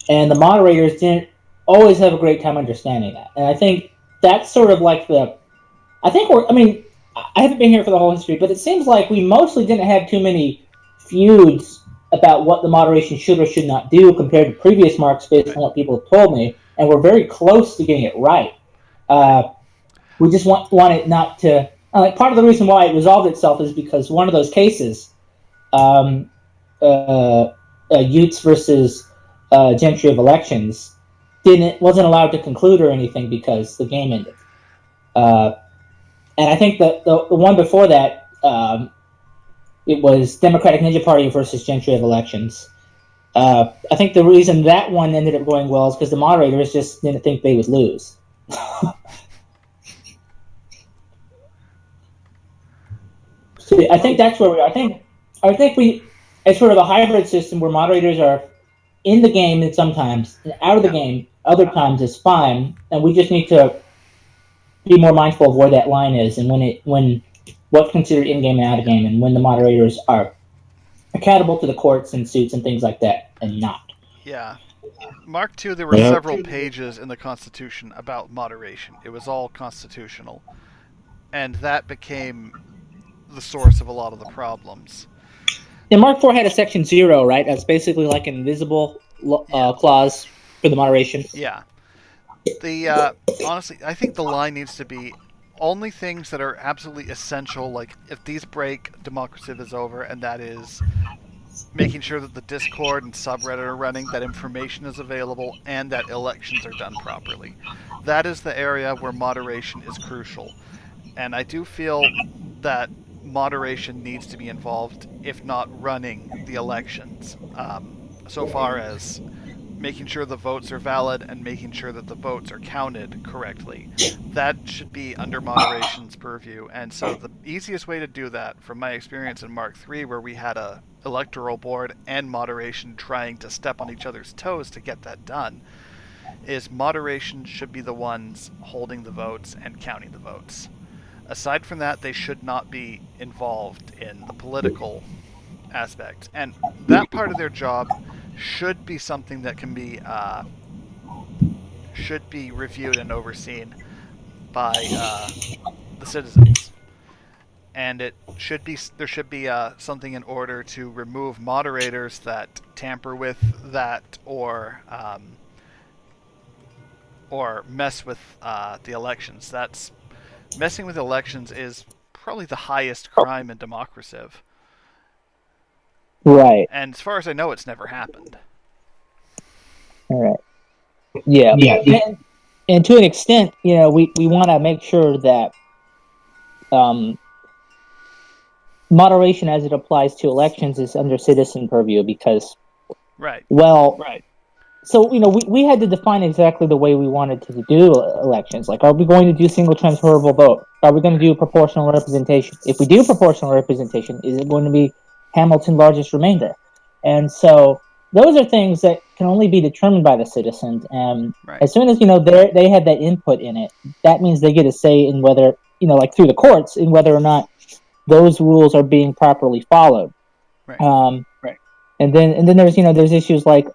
And the moderators didn't always have a great time understanding that. And I think that's sort of like I haven't been here for the whole history, but it seems like we mostly didn't have too many feuds about what the moderation should or should not do compared to previous marks based on what people have told me, and we're very close to getting it right. We just want it not to... part of the reason why it resolved itself is because one of those cases, Utes versus Gentry of Elections, wasn't allowed to conclude or anything because the game ended. And I think that the one before that, it was Democratic Ninja Party versus Gentry of Elections. I think the reason that one ended up going well is because the moderators just didn't think they would lose. So I think that's where we are. I think it's sort of a hybrid system where moderators are in the game and sometimes, and out of the game other times is fine, and we just need to be more mindful of where that line is and when what's considered in-game and out-of-game, and when the moderators are accountable to the courts and suits and things like that, and not. Yeah. Mark II, there were several pages in the Constitution about moderation. It was all constitutional. And that became the source of a lot of the problems. And Mark IV had a section 0, right? That's basically like an invisible clause for the moderation. Yeah. Honestly, I think the line needs to be only things that are absolutely essential, like if these break, Democraciv is over, and that is making sure that the Discord and subreddit are running, that information is available, and that elections are done properly. That is the area where moderation is crucial. And I do feel that moderation needs to be involved, if not running the elections, so far as making sure the votes are valid and making sure that the votes are counted correctly. That should be under moderation's purview. And so the easiest way to do that, from my experience in Mark III, where we had a electoral board and moderation trying to step on each other's toes to get that done, is moderation should be the ones holding the votes and counting the votes. Aside from that, they should not be involved in the political aspect. And that part of their job should be something that can be should be reviewed and overseen by the citizens. And it should be there should be something in order to remove moderators that tamper with that or mess with the elections. That's messing with elections is probably the highest crime in Democraciv. Right. And as far as I know, it's never happened. All right. Yeah. And to an extent, we want to make sure that moderation as it applies to elections is under citizen purview because, right. So, we had to define exactly the way we wanted to do elections. Like, are we going to do single transferable vote? Are we going to do proportional representation? If we do proportional representation, is it going to be Hamilton largest remainder? And so those are things that can only be determined by the citizens. And as soon as, they have that input in it, that means they get a say in whether, like through the courts, in whether or not those rules are being properly followed. Right. And then there's issues like,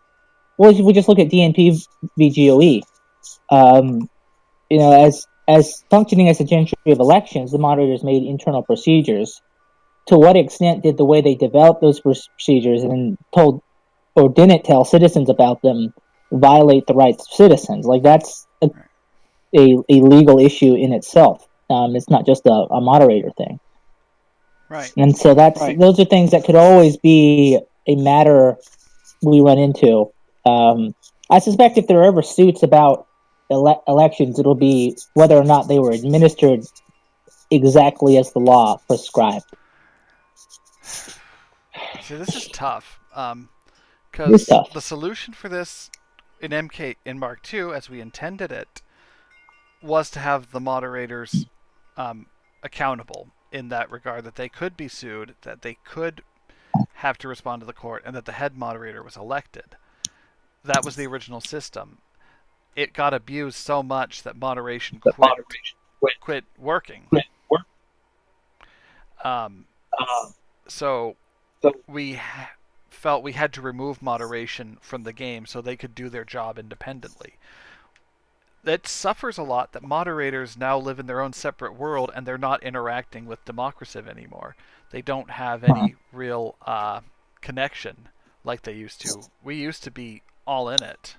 well, if we just look at DNP v. GOE, as functioning as a gentry of elections, the moderators made internal procedures. To what extent did the way they developed those procedures and told or didn't tell citizens about them violate the rights of citizens? Like, that's a legal issue in itself. It's not just a moderator thing. Right. And so those are things that could always be a matter we run into. I suspect if there are ever suits about elections, it'll be whether or not they were administered exactly as the law prescribed. See, this is tough. Because the solution for this in Mark II, as we intended it, was to have the moderators accountable in that regard, that they could be sued, that they could have to respond to the court, and that the head moderator was elected. That was the original system. It got abused so much that moderation quit working. So we felt we had to remove moderation from the game so they could do their job independently. It suffers a lot that moderators now live in their own separate world and they're not interacting with Democraciv anymore. They don't have any real connection like they used to. We used to be all in it.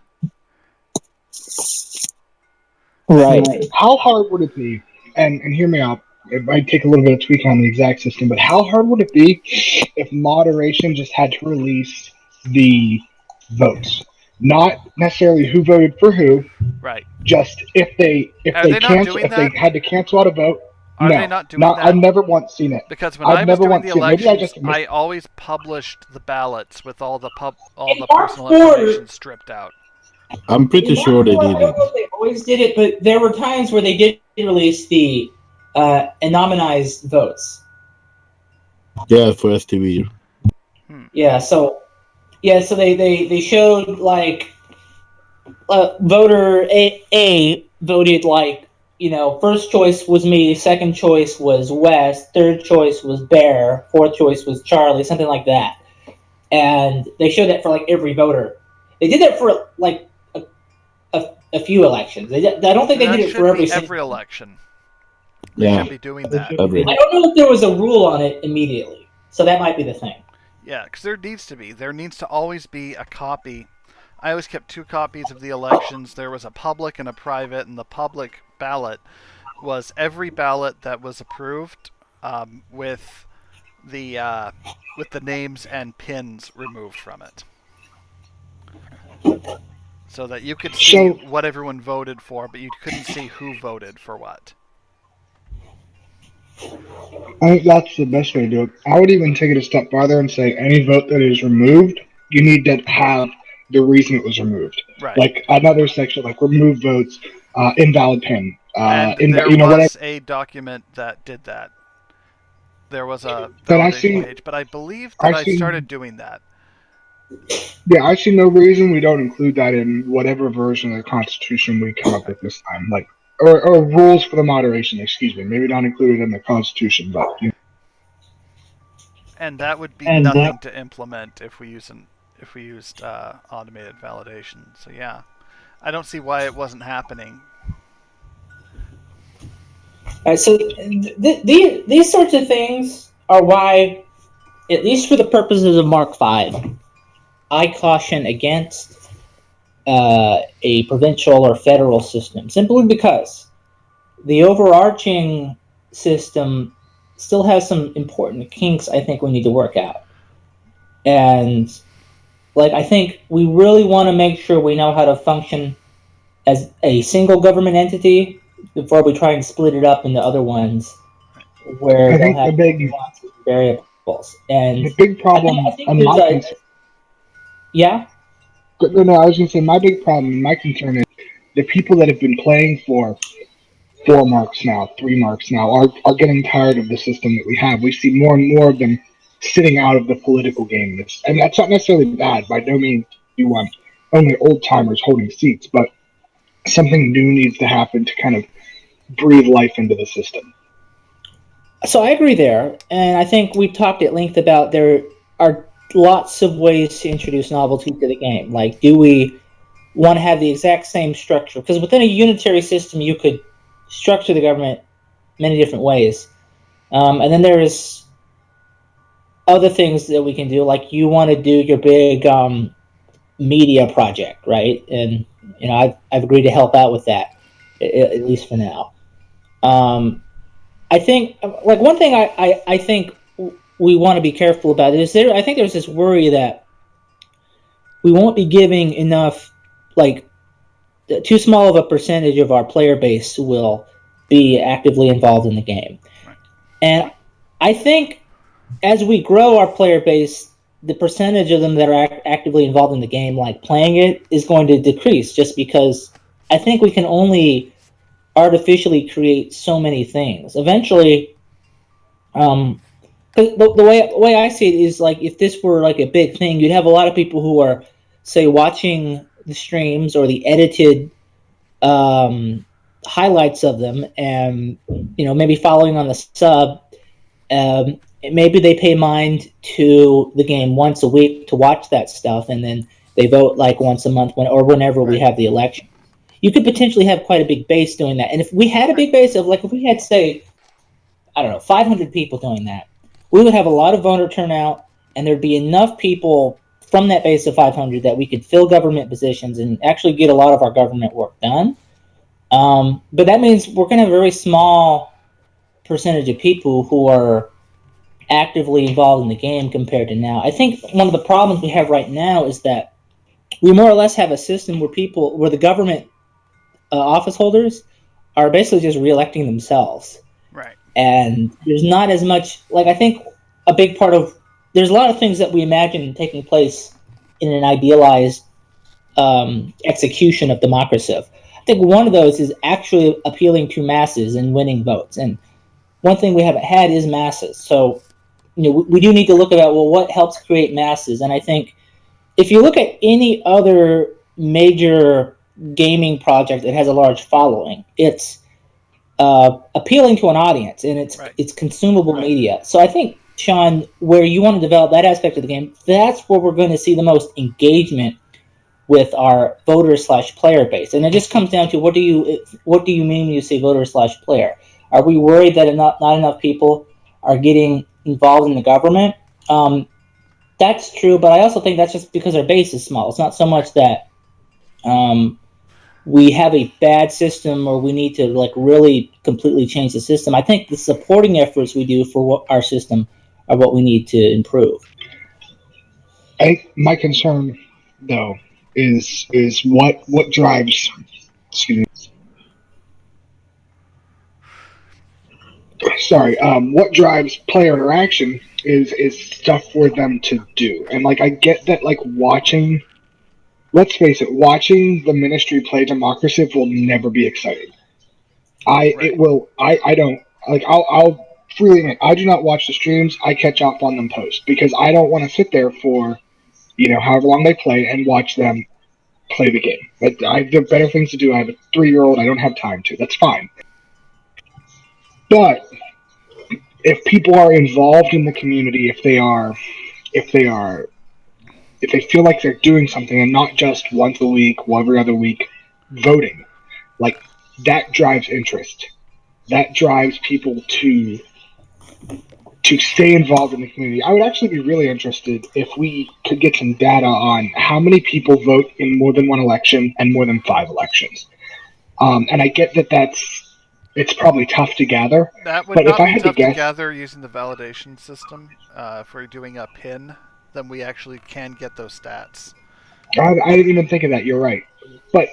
Right. How hard would it be, and hear me out, it might take a little bit of tweaking on the exact system, but how hard would it be if moderation just had to release the votes? Not necessarily who voted for who. Right. Just if they had to cancel out a vote. Are they not doing that? I've never once seen it. Because when I was doing the elections, I always published the ballots with all the personal information stripped out. I'm pretty sure they did it. I don't know if they always did it, but there were times where they did release the anonymized votes. Yeah, for STV. Yeah, so they showed like voter A voted like, first choice was me, second choice was West, third choice was Bear, fourth choice was Charlie, something like that. And they showed that for like every voter. They did that for like a few elections. I don't think they did it for every election. They should be doing that. I don't know if there was a rule on it immediately, so that might be the thing. Yeah, because there needs to be. There needs to always be a copy. I always kept 2 copies of the elections. There was a public and a private, and the public ballot was every ballot that was approved with the names and pins removed from it, so that you could see what everyone voted for, but you couldn't see who voted for what. I think that's the best way to do it. I would even take it a step farther and say any vote that is removed, you need to have the reason it was removed. Right. Like another section, like remove votes, invalid pin. And there was a document that did that. There was a validation page, but I believe that I started doing that. Yeah, I see no reason we don't include that in whatever version of the Constitution we come up with this time. Like, or rules for the moderation. Excuse me, maybe not included in the Constitution, but. And that would be nothing to implement if we used automated validation. So yeah, I don't see why it wasn't happening. So these sorts of things are why, at least for the purposes of Mark V, I caution against a provincial or federal system, simply because the overarching system still has some important kinks I think we need to work out. And I think we really want to make sure we know how to function as a single government entity before we try and split it up into other ones where they'll have nuances and variables. And the big problem, yeah? No, I was going to say my big problem, my concern is the people that have been playing for 4 marks now, 3 marks now, are getting tired of the system that we have. We see more and more of them sitting out of the political game. And that's not necessarily bad. By no means do you want only old timers holding seats, but something new needs to happen to kind of breathe life into the system. So I agree there, and I think we talked at length about there are lots of ways to introduce novelty to the game. Like, do we want to have the exact same structure? Because within a unitary system, you could structure the government many different ways. And then there's other things that we can do, like you want to do your big media project, right? And I've agreed to help out with that, at least for now. I think one thing I think we want to be careful about is I think there's this worry that we won't be giving enough, too small of a percentage of our player base will be actively involved in the game. Right. And I think as we grow our player base, the percentage of them that are actively involved in the game, like playing it, is going to decrease, just because I think we can only artificially create so many things. Eventually, the way I see it is, if this were a big thing, you'd have a lot of people who are, say, watching the streams or the edited highlights of them, and maybe following on the sub. Maybe they pay mind to the game once a week to watch that stuff, and then they vote once a month whenever we have the election. You could potentially have quite a big base doing that. And if we had a big base of, if we had, say, 500 people doing that, we would have a lot of voter turnout, and there'd be enough people from that base of 500 that we could fill government positions and actually get a lot of our government work done. But that means we're going to have a very small percentage of people who are actively involved in the game compared to now. I think one of the problems we have right now is that we more or less have a system where the government office holders are basically just reelecting themselves. Right. And there's not as much, I think a big part of, there's a lot of things that we imagine taking place in an idealized execution of Democraciv. I think one of those is actually appealing to masses and winning votes. And one thing we haven't had is masses. So, we do need to look at, what helps create masses? And I think if you look at any other major gaming project that has a large following, it's appealing to an audience, and it's consumable media. So I think, Sean, where you want to develop that aspect of the game, that's where we're going to see the most engagement with our voter/player base. And it just comes down to, what do you mean when you say voter/player? Are we worried that not enough people are getting involved in the government? That's true, but I also think that's just because our base is small. It's not so much that we have a bad system or we need to really completely change the system. I think the supporting efforts we do for our system are what we need to improve. My concern, though, is what drives. Excuse me. Sorry. What drives player interaction is stuff for them to do, and I get that watching let's face it, watching the Ministry play Democraciv will never be exciting. I don't like. I'll freely admit I do not watch the streams. I catch up on them post because I don't want to sit there for however long they play and watch them play the game. But I have better things to do. I have a 3-year-old. I don't have time to. That's fine. But if people are involved in the community, if they feel like they're doing something and not just once a week, every other week, voting, like that drives interest. That drives people to stay involved in the community. I would actually be really interested if we could get some data on how many people vote in more than one election and more than 5 elections. And I get that it's probably tough to gather. That would But if not I be had to tough to guess, gather using the validation system. If we're doing a pin, then we actually can get those stats. I didn't even think of that. You're right. But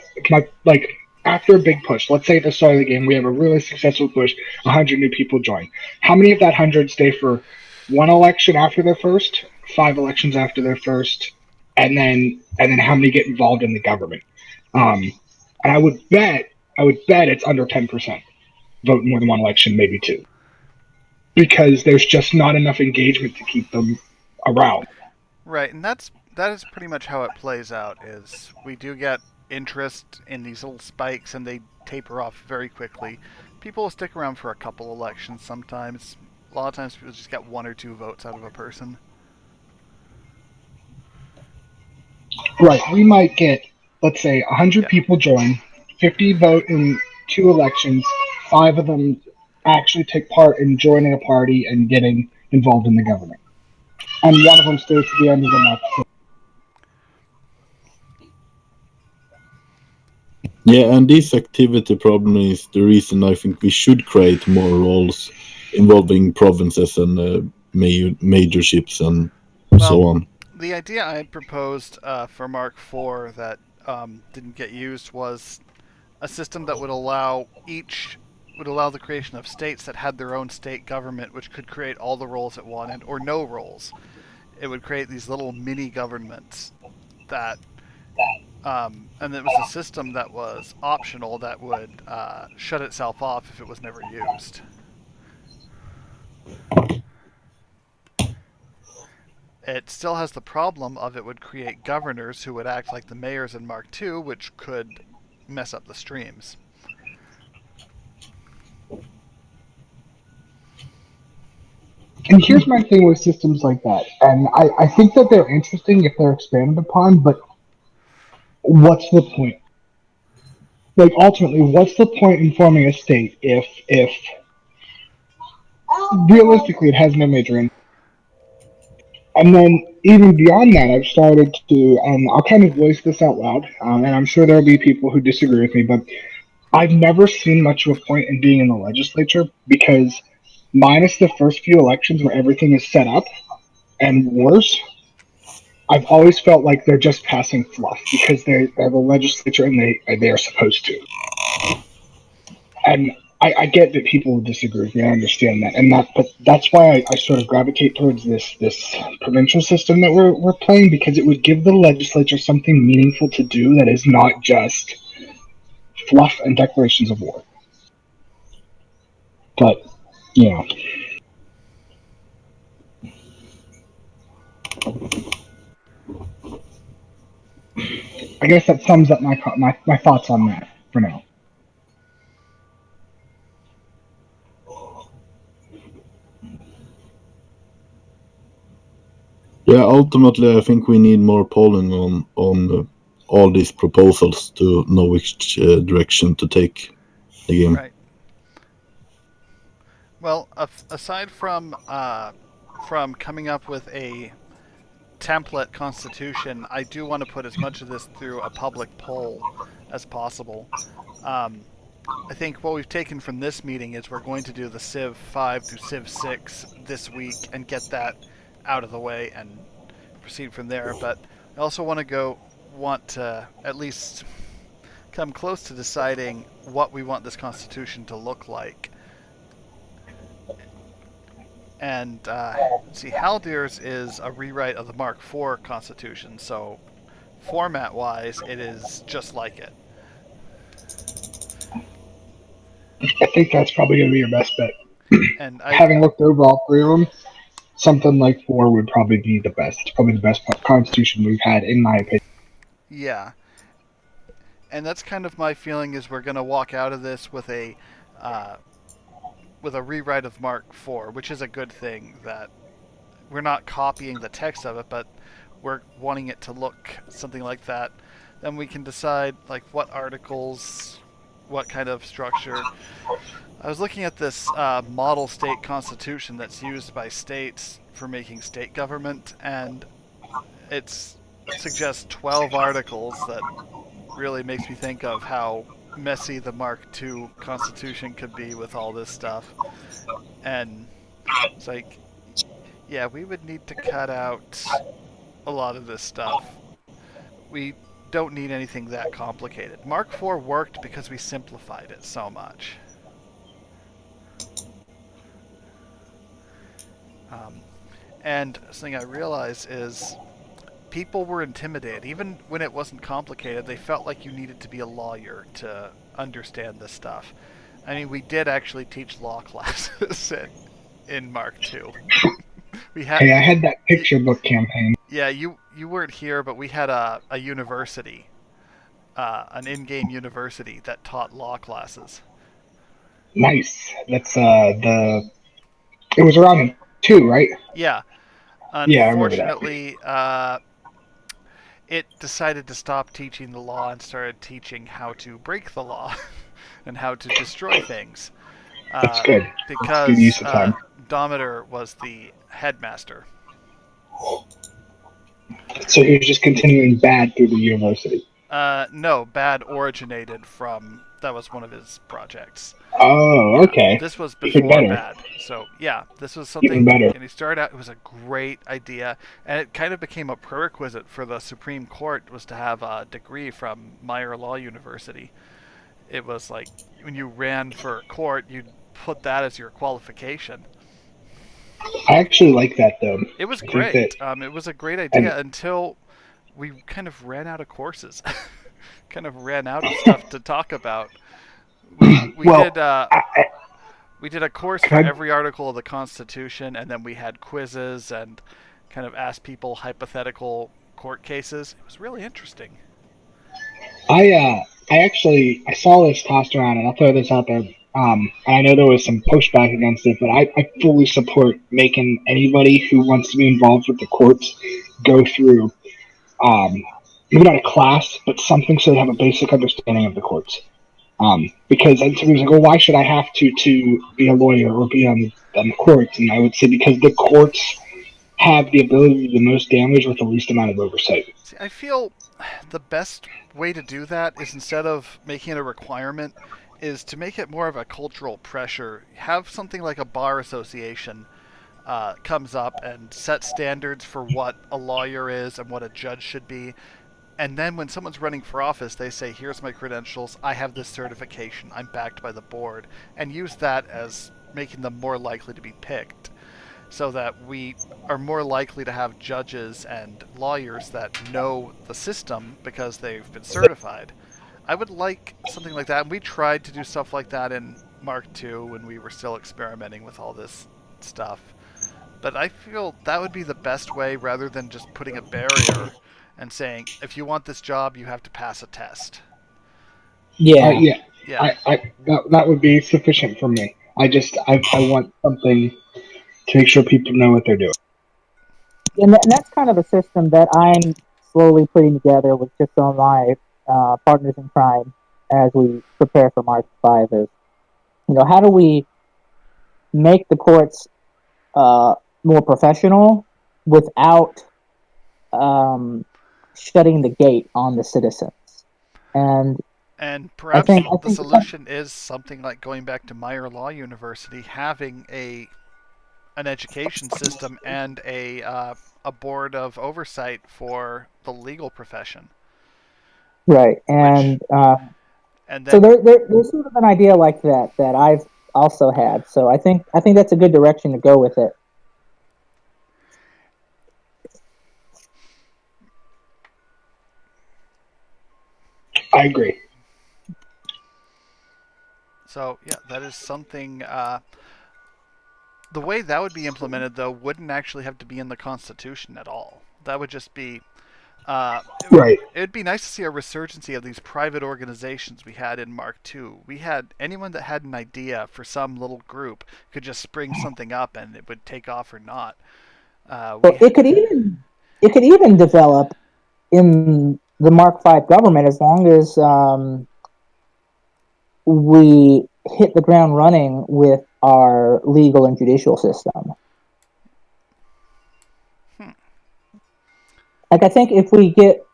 after a big push, let's say at the start of the game we have a really successful push, 100 new people join. How many of that 100 stay for one election after their first, 5 elections after their first, and then how many get involved in the government? And I would bet it's under 10% vote in more than one election, maybe 2, because there's just not enough engagement to keep them around. Right, and that is pretty much how it plays out. Is we do get interest in these little spikes, and they taper off very quickly. People will stick around for a couple elections sometimes. A lot of times people just get 1 or 2 votes out of a person. Right. We might get, let's say, 100 people join, 50 vote in 2 elections, 5 of them actually take part in joining a party and getting involved in the government. And one of them stays to the end of the month. Yeah, and this activity problem is the reason I think we should create more roles involving provinces and majorships and so on. The idea I proposed for Mark IV that didn't get used was a system that would allow the creation of states that had their own state government, which could create all the roles it wanted or no roles. It would create these little mini governments that, and it was a system that was optional that would shut itself off if it was never used. It still has the problem of it would create governors who would act like the mayors in Mark II, which could mess up the streams. And here's my thing with systems like that. And I think that they're interesting if they're expanded upon, but what's the point? Like, ultimately, what's the point in forming a state if realistically it has no major impact? And then, even beyond that, I've started to, and I'll kind of voice this out loud, and I'm sure there'll be people who disagree with me, but I've never seen much of a point in being in the legislature because, minus the first few elections where everything is set up and wars, I've always felt like they're just passing fluff because they're the legislature and they're supposed to. And I get that people will disagree with me. I understand that, but that's why I sort of gravitate towards this provincial system that we're playing, because it would give the legislature something meaningful to do that is not just fluff and declarations of war. But I guess that sums up my thoughts on that for now. Yeah, ultimately, I think we need more polling on all these proposals to know which direction to take the game. Right. Well, aside from coming up with a template constitution, I do want to put as much of this through a public poll as possible. I think what we've taken from this meeting is we're going to do the Civ 5 through Civ 6 this week and get that out of the way and proceed from there. But I also want to at least come close to deciding what we want this constitution to look like. And let's see, Haldir's is a rewrite of the Mark IV constitution, so format-wise, it is just like it. I think that's probably going to be your best bet. And Having looked over all three of them, something like 4 would probably be the best. Probably the best constitution we've had, in my opinion. Yeah. And that's kind of my feeling, is we're going to walk out of this with a rewrite of Mark IV, which is a good thing, that we're not copying the text of it, but we're wanting it to look something like that. Then we can decide like what articles, what kind of structure. I was looking at this model state constitution that's used by states for making state government, and it suggests 12 articles that really makes me think of how messy the Mark II Constitution could be with all this stuff. And it's like, yeah, we would need to cut out a lot of this stuff. We don't need anything that complicated. Mark IV worked because we simplified it so much. And something I realized is people were intimidated. Even when it wasn't complicated, they felt like you needed to be a lawyer to understand this stuff. I mean, we did actually teach law classes in Mark II. I had that picture book campaign. Yeah, you weren't here, but we had a university, an in-game university that taught law classes. Nice. That's it was around 2, right? Yeah. Yeah, I remember that. Unfortunately, it decided to stop teaching the law and started teaching how to break the law and how to destroy things. That's good. Because good use of time. Dometer was the headmaster. So he was just continuing bad through the university? No, bad originated from... That was one of his projects. Oh, okay. This was before bad. So, yeah, this was something... Even better. And he started out... It was a great idea. And it kind of became a prerequisite for the Supreme Court, was to have a degree from Meyer Law University. It was like, when you ran for court, you'd put that as your qualification. I actually like that, though. It was great. It was a great idea until we kind of ran out of courses. Kind of ran out of stuff to talk about. We did a course for every article of the Constitution, and then we had quizzes and kind of asked people hypothetical court cases. It was really interesting. I saw this tossed around, and I'll throw this out there. And I know there was some pushback against it, but I fully support making anybody who wants to be involved with the courts go through, maybe not a class, but something so they have a basic understanding of the courts. Because somebody was like, well, why should I have to be a lawyer or be on the courts? And I would say because the courts have the ability to do the most damage with the least amount of oversight. See, I feel the best way to do that is, instead of making it a requirement, is to make it more of a cultural pressure. Have something like a bar association comes up and set standards for what a lawyer is and what a judge should be. And then when someone's running for office, they say, here's my credentials, I have this certification, I'm backed by the board, and use that as making them more likely to be picked, so that we are more likely to have judges and lawyers that know the system because they've been certified. I would like something like that, and we tried to do stuff like that in Mark II when we were still experimenting with all this stuff. But I feel that would be the best way, rather than just putting a barrier and saying, if you want this job, you have to pass a test. Yeah. That would be sufficient for me. I want something to make sure people know what they're doing. And that's kind of a system that I'm slowly putting together with just some of my partners in crime as we prepare for March 5 is, how do we make the courts more professional without shutting the gate on the citizens? And perhaps the solution is something like going back to Meyer Law University, having an education system and a board of oversight for the legal profession. Right, and then, so there's sort of an idea like that I've also had. So I think that's a good direction to go with it. I agree. So yeah, that is something. The way that would be implemented, though, wouldn't actually have to be in the Constitution at all. That would just be. Right. It'd be nice to see a resurgency of these private organizations we had in Mark II. We had anyone that had an idea for some little group could just spring something up, and it would take off or not. Well, it could even develop in the Mark V government as long as we hit the ground running with our legal and judicial system. Like, I think if we get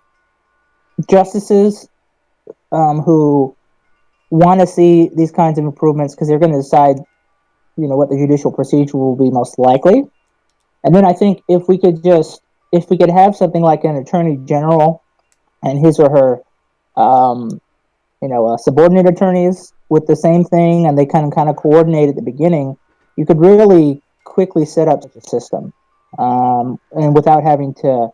justices who want to see these kinds of improvements because they're going to decide, what the judicial procedure will be most likely. And then I think if we could have something like an attorney general and his or her, subordinate attorneys with the same thing, and they kind of coordinate at the beginning, you could really quickly set up such a system, and without having to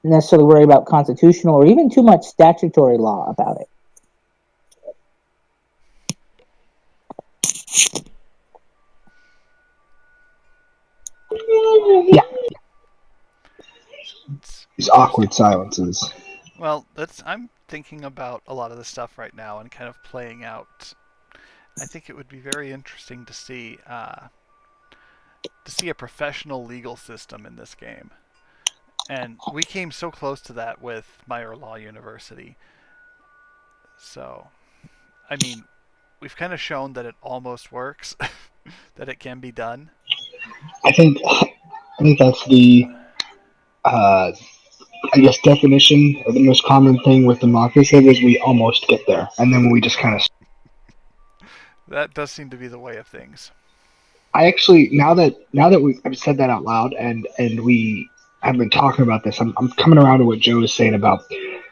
necessarily worry about constitutional or even too much statutory law about it. Yeah. These awkward silences. Well, I'm thinking about a lot of this stuff right now and kind of playing out. I think it would be very interesting to see a professional legal system in this game. And we came so close to that with Meyer Law University. So, I mean, we've kind of shown that it almost works, that it can be done. I think that's the, definition or the most common thing with democracy is we almost get there, and then we just kind of. That does seem to be the way of things. I actually, now that I've said that out loud, and we have been talking about this, I'm coming around to what Joe was saying about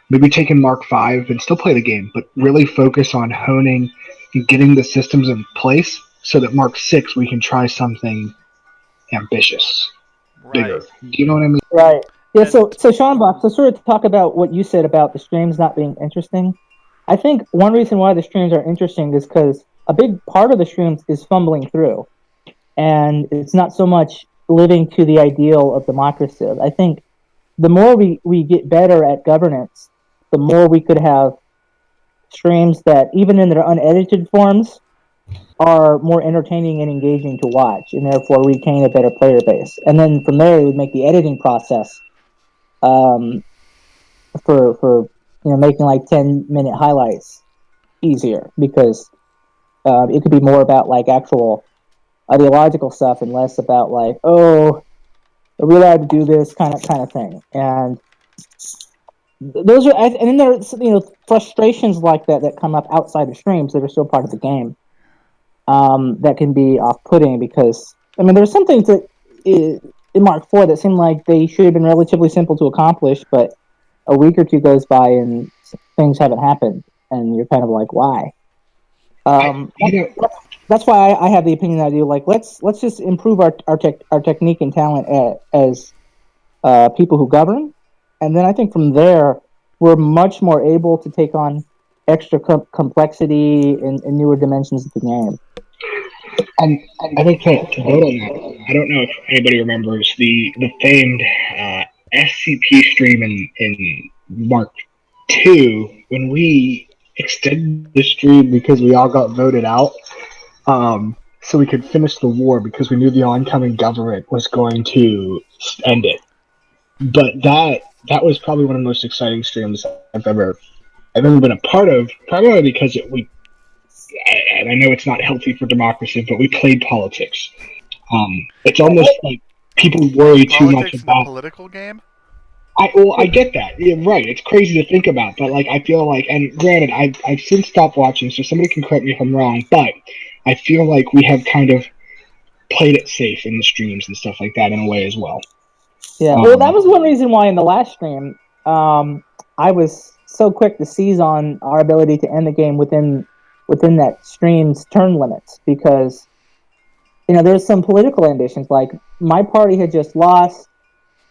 maybe taking Mark V and still play the game, but really focus on honing and getting the systems in place so that Mark VI we can try something ambitious, bigger. Do you know what I mean? Right. Yeah. So Sean Box, to sort of talk about what you said about the streams not being interesting. I think one reason why the streams are interesting is because a big part of the streams is fumbling through. And it's not so much living to the ideal of democracy. I think the more we get better at governance, the more we could have streams that, even in their unedited forms, are more entertaining and engaging to watch, and therefore retain a better player base. And then from there, it would make the editing process for making like 10-minute highlights easier, because it could be more about like actual ideological stuff and less about like, oh, are we allowed to do this kind of thing. And those are, and then there's frustrations like that come up outside the streams that are still part of the game, that can be off-putting, because there's some things that in Mark IV that seem like they should have been relatively simple to accomplish, but a week or two goes by and things haven't happened, and you're kind of like, why? That's why I have the opinion that I do. Like, let's just improve our technique and talent as people who govern, and then I think from there we're much more able to take on extra complexity and newer dimensions of the game. And I think to build on that, I don't know if anybody remembers the famed SCP stream in Mark II when we extended the stream because we all got voted out, so we could finish the war because we knew the oncoming government was going to end it. But that was probably one of the most exciting streams I've ever been a part of, primarily because and I know it's not healthy for democracy, but we played politics. It's almost like people worry too much about the political game. I get that. Yeah, right. It's crazy to think about, but like I feel like, and granted, I've since stopped watching, so somebody can correct me if I'm wrong, but I feel like we have kind of played it safe in the streams and stuff like that in a way as well. Yeah, well, that was one reason why in the last stream, I was so quick to seize on our ability to end the game within that stream's turn limits, because there's some political ambitions. Like, my party had just lost.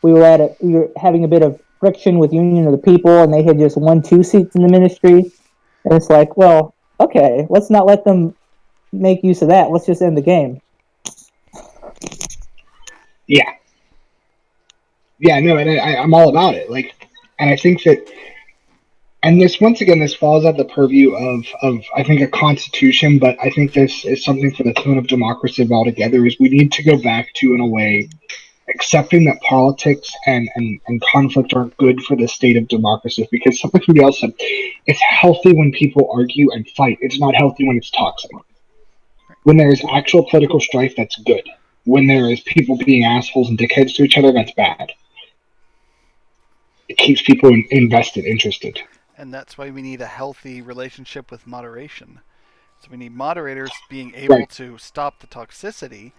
We were having a bit of friction with Union of the People, and they had just 2 seats in the ministry. And it's like, well, okay, let's not let them make use of that. Let's just end the game. Yeah. Yeah, no, and I'm all about it. And I think that, and this, once again, this falls out the purview of I think a constitution, but I think this is something for the tone of democracy altogether, is we need to go back to, in a way, accepting that politics and conflict aren't good for the state of democracy, because somebody else said, it's healthy when people argue and fight. It's not healthy when it's toxic. When there is actual political strife, that's good. When there is people being assholes and dickheads to each other, that's bad. It keeps people invested, interested. And that's why we need a healthy relationship with moderation. So we need moderators being able to stop the toxicity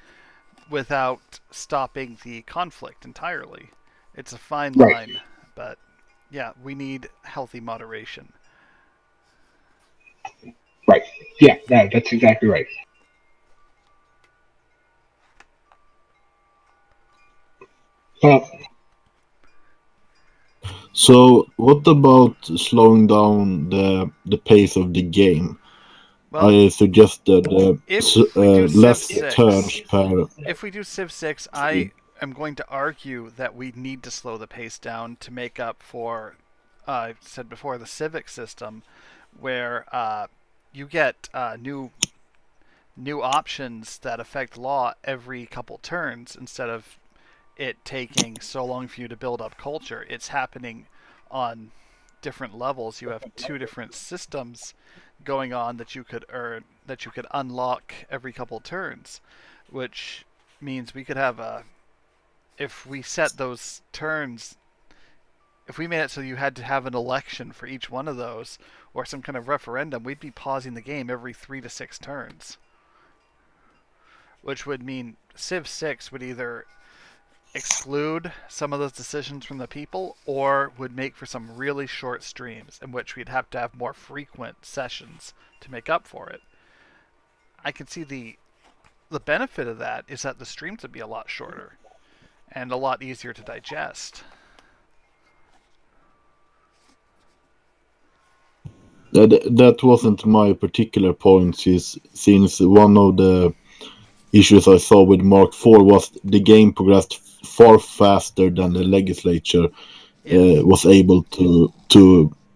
without stopping the conflict entirely. It's a fine line, but yeah, we need healthy moderation. Right. Yeah, that's exactly right. So, what about slowing down the pace of the game? Well, I suggested less turns per. If we do Civ 6, I am going to argue that we need to slow the pace down to make up for, I said before, the civic system, where you get new options that affect law every couple turns instead of it taking so long for you to build up culture. It's happening on different levels. You have 2 different systems going on that you could unlock every couple turns, which means we could have if we set those turns, if we made it so you had to have an election for each one of those or some kind of referendum, we'd be pausing the game every 3 to 6 turns, which would mean Civ 6 would either exclude some of those decisions from the people, or would make for some really short streams in which we'd have to have more frequent sessions to make up for it. I can see the benefit of that is that the streams would be a lot shorter and a lot easier to digest. That wasn't my particular point, since one of the issues I saw with Mark IV was the game progressed far faster than the legislature was able to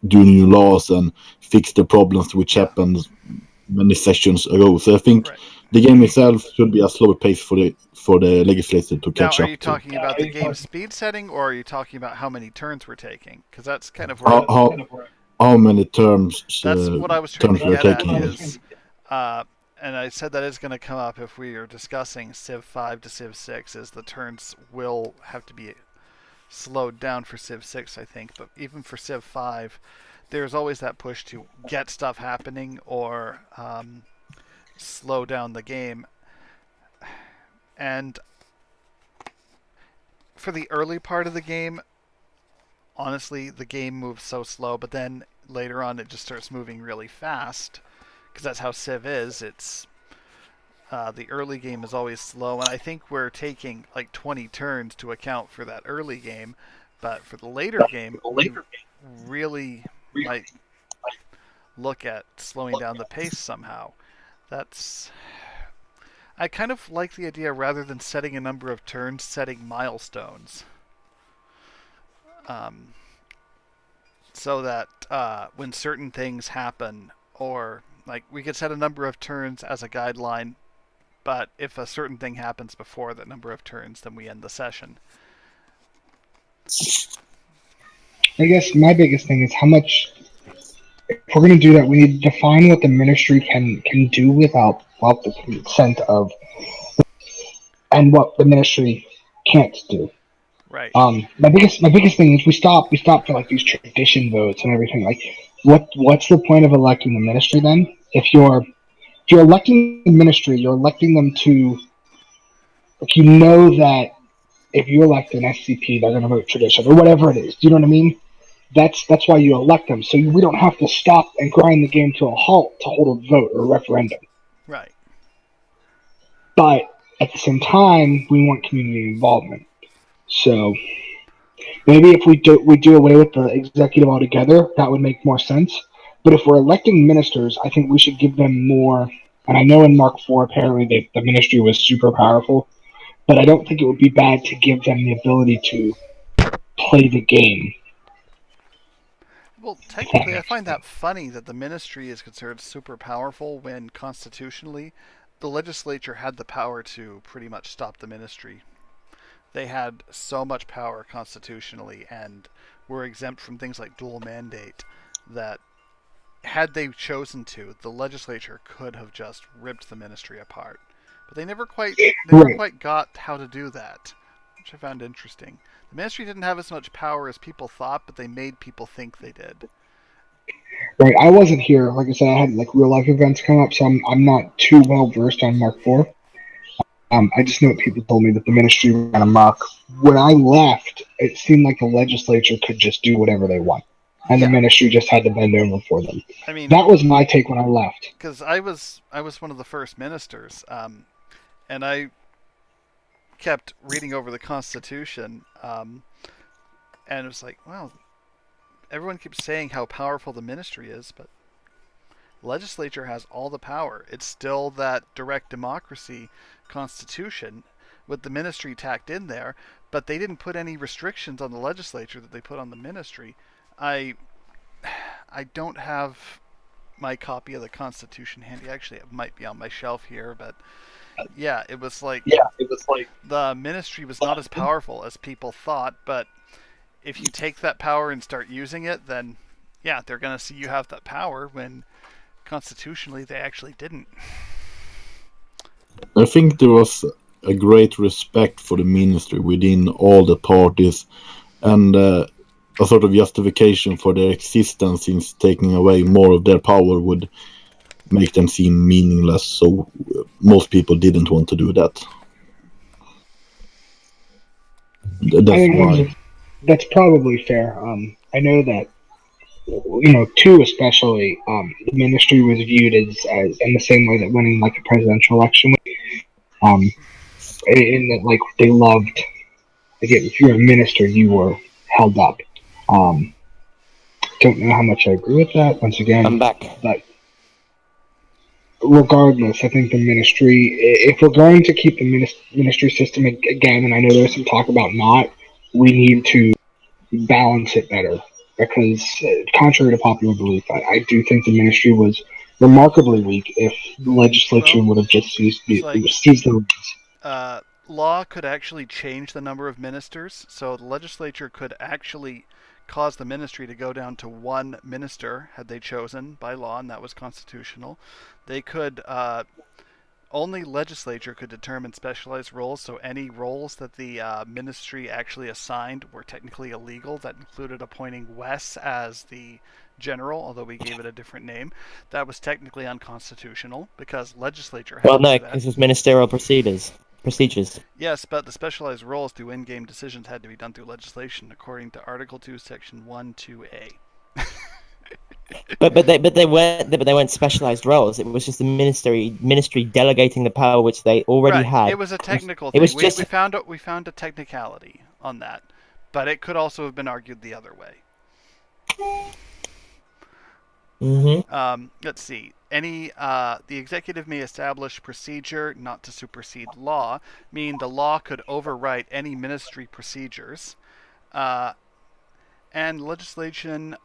do new laws and fix the problems which happened many sessions ago. So I think the game itself should be a slower pace for the legislature to catch up. Now, are you talking about the game speed setting, or are you talking about how many turns we're taking? Because that's kind of where how many turns. That's what I was trying to get at. Is and I said that is going to come up if we are discussing Civ 5 to Civ 6, is the turns will have to be slowed down for Civ 6, I think. But even for Civ 5, there's always that push to get stuff happening or slow down the game. And for the early part of the game, honestly, the game moves so slow, but then later on it just starts moving really fast. Because that's how Civ is. It's the early game is always slow, and I think we're taking like 20 turns to account for that early game. But for the later game, we really might look at slowing down the pace somehow. I kind of like the idea, rather than setting a number of turns, setting milestones. So that when certain things happen, or like we could set a number of turns as a guideline, but if a certain thing happens before that number of turns, then we end the session. I guess my biggest thing is how much, if we're going to do that, we need to define what the ministry can do without the consent of, and what the ministry can't do. Right. My biggest thing is we stop for like these tradition votes and everything. Like, what's the point of electing the ministry then? If you're electing the ministry, you're electing them to, like, you know that if you elect an SCP, they're going to vote tradition or whatever it is. Do you know what I mean? That's why you elect them, so we don't have to stop and grind the game to a halt to hold a vote or a referendum. Right. But at the same time, we want community involvement. So Maybe if we do away with the executive altogether, that would make more sense. But if we're electing ministers, I think we should give them more. And I know in Mark IV, apparently the ministry was super powerful, but I don't think it would be bad to give them the ability to play the game. Well, technically, I find that funny that the ministry is considered super powerful when constitutionally the legislature had the power to pretty much stop the ministry. They had so much power constitutionally and were exempt from things like dual mandate that had they chosen to, the legislature could have just ripped the ministry apart. But they never quite got how to do that, which I found interesting. The ministry didn't have as much power as people thought, but they made people think they did. Right, I wasn't here. Like I said, I had like real life events come up, so I'm not too well versed on Mark IV. I just know what people told me that the ministry ran amok. When I left, it seemed like the legislature could just do whatever they want, and the ministry just had to bend over for them. I mean, that was my take when I left. Because I was one of the first ministers, and I kept reading over the Constitution, and it was like, wow, everyone keeps saying how powerful the ministry is, but the legislature has all the power. It's still that direct democracy constitution with the ministry tacked in there, but they didn't put any restrictions on the legislature that they put on the ministry. I don't have my copy of the Constitution handy. Actually, it might be on my shelf here, but yeah, it was like the ministry was not as powerful as people thought, but if you take that power and start using it, then yeah, they're going to see you have that power when constitutionally they actually didn't. I think there was a great respect for the ministry within all the parties, and a sort of justification for their existence, since taking away more of their power would make them seem meaningless, so most people didn't want to do that. That's probably fair. I know that, too, especially, the ministry was viewed as in the same way that winning like a presidential election, in that like they loved, again, if you're a minister, you were held up. Don't know how much I agree with that. Once again, I'm back. But regardless, I think the ministry, if we're going to keep the ministry system, again, and I know there's some talk about not, we need to balance it better. Because, contrary to popular belief, I do think the ministry was remarkably weak if the legislature would have just seized the reins. Law could actually change the number of ministers, so the legislature could actually cause the ministry to go down to one minister had they chosen by law, and that was constitutional. They could only legislature could determine specialized roles, so any roles that the ministry actually assigned were technically illegal. That included appointing Wes as the general, although we gave it a different name. That was technically unconstitutional because legislature had to do that. Because it's ministerial procedures. Yes, but the specialized roles through in-game decisions had to be done through legislation, according to Article 2, Section 1(2)(a). but they weren't specialized roles. It was just the ministry delegating the power which they already had. It was a technical thing. We found a technicality on that, but it could also have been argued the other way. Let's see. The executive may establish procedure not to supersede law, meaning the law could overwrite any ministry procedures, and legislation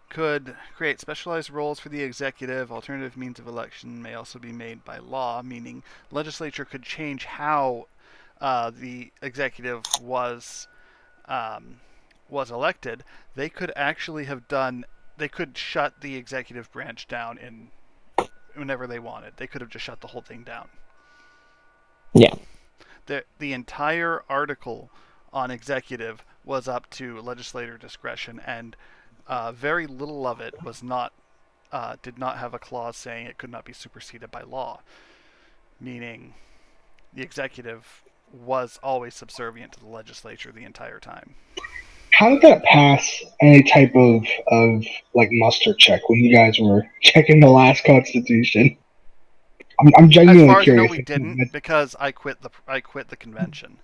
could create specialized roles for the executive. Alternative means of election may also be made by law, meaning legislature could change how the executive was elected. They could actually have done. They could shut the executive branch down whenever they wanted. They could have just shut the whole thing down. Yeah. The entire article on executive was up to legislator discretion, and very little of it was did not have a clause saying it could not be superseded by law, meaning the executive was always subservient to the legislature the entire time. How did that pass any type of like muster check when you guys were checking the last Constitution? I'm genuinely curious. As far as I know, we didn't, because I quit the convention.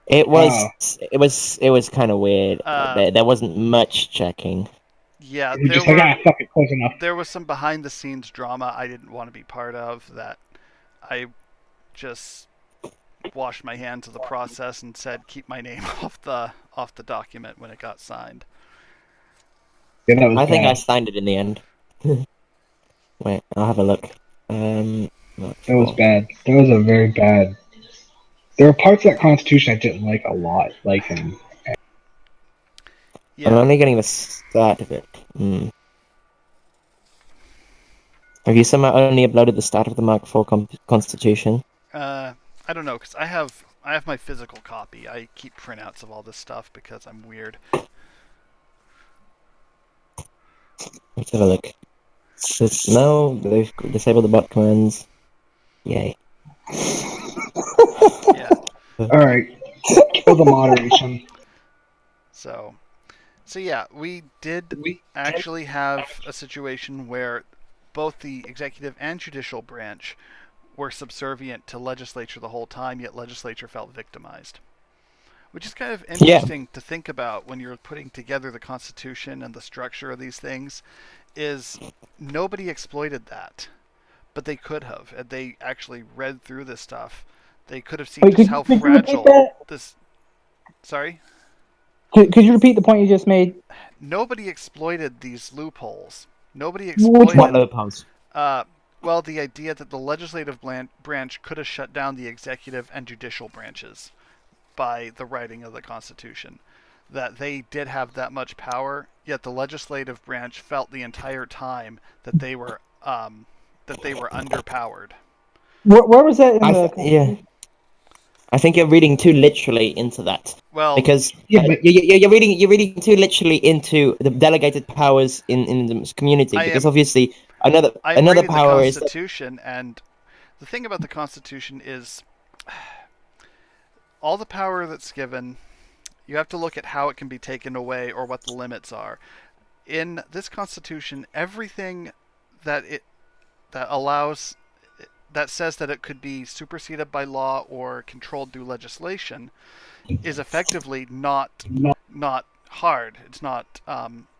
It was kind of weird. There wasn't much checking. Yeah, You're just like, fuck it, close enough. There was some behind the scenes drama I didn't want to be part of that I just washed my hands of the process and said keep my name off the document when it got signed. Yeah, that was I think bad. I signed it in the end. Wait, I'll have a look. That was bad. That was a very bad. There were parts of that Constitution I didn't like a lot. Like, Yeah. I'm only getting the start of it. Have you somehow only uploaded the start of the Mark IV Constitution? I don't know, because I have my physical copy. I keep printouts of all this stuff because I'm weird. Let's have a look. No, they've disabled the bot commands. Yay. Yeah. Alright. Kill the moderation. So yeah, we did actually have a situation where both the executive and judicial branch were subservient to legislature the whole time, yet legislature felt victimized. Which is kind of interesting to think about when you're putting together the Constitution and the structure of these things, is nobody exploited that. But they could have. Had they actually read through this stuff, they could have seen just how fragile this... Sorry? Could you repeat the point you just made? Nobody exploited these loopholes. Nobody exploited... What loopholes? Well, the idea that the legislative branch could have shut down the executive and judicial branches by the writing of the Constitution. That they did have that much power, yet the legislative branch felt the entire time that they were underpowered. Where was that in the Constitution? Yeah. I think you're reading too literally into that. Well, because you're reading too literally into the delegated powers in the community. Because obviously another power is the Constitution, and the thing about the Constitution is all the power that's given. You have to look at how it can be taken away or what the limits are. In this Constitution, everything that says that it could be superseded by law or controlled through legislation is effectively not hard. It's not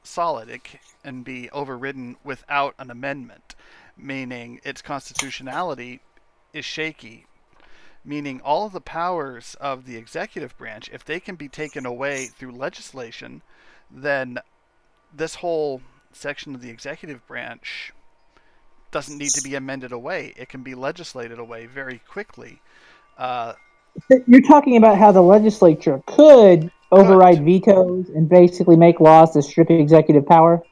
solid. It can be overridden without an amendment, meaning its constitutionality is shaky. Meaning all of the powers of the executive branch, if they can be taken away through legislation, then this whole section of the executive branch doesn't need to be amended away. It can be legislated away very quickly. You're talking about how the legislature could override vetoes and basically make laws to strip executive power?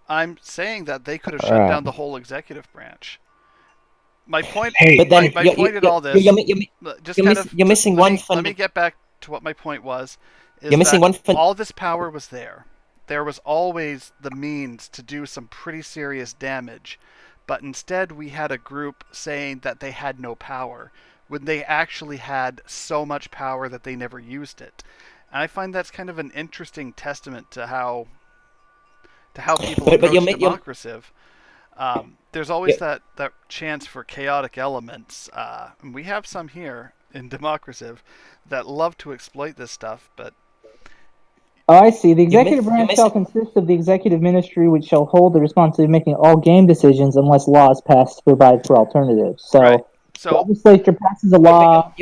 I'm saying that they could have shut down the whole executive branch. My point. But then my point in all this. You're missing one. Let me get back to what my point was. You're missing one. All this power was there. There was always the means to do some pretty serious damage, but instead we had a group saying that they had no power when they actually had so much power that they never used it. And I find that's kind of an interesting testament to how people approach Democraciv. There's always that chance for chaotic elements, and we have some here in Democraciv that love to exploit this stuff, but... Oh, I see. The executive branch shall consist of the executive ministry, which shall hold the responsibility of making all game decisions unless law is passed to provide for alternatives. So the legislature passes a law,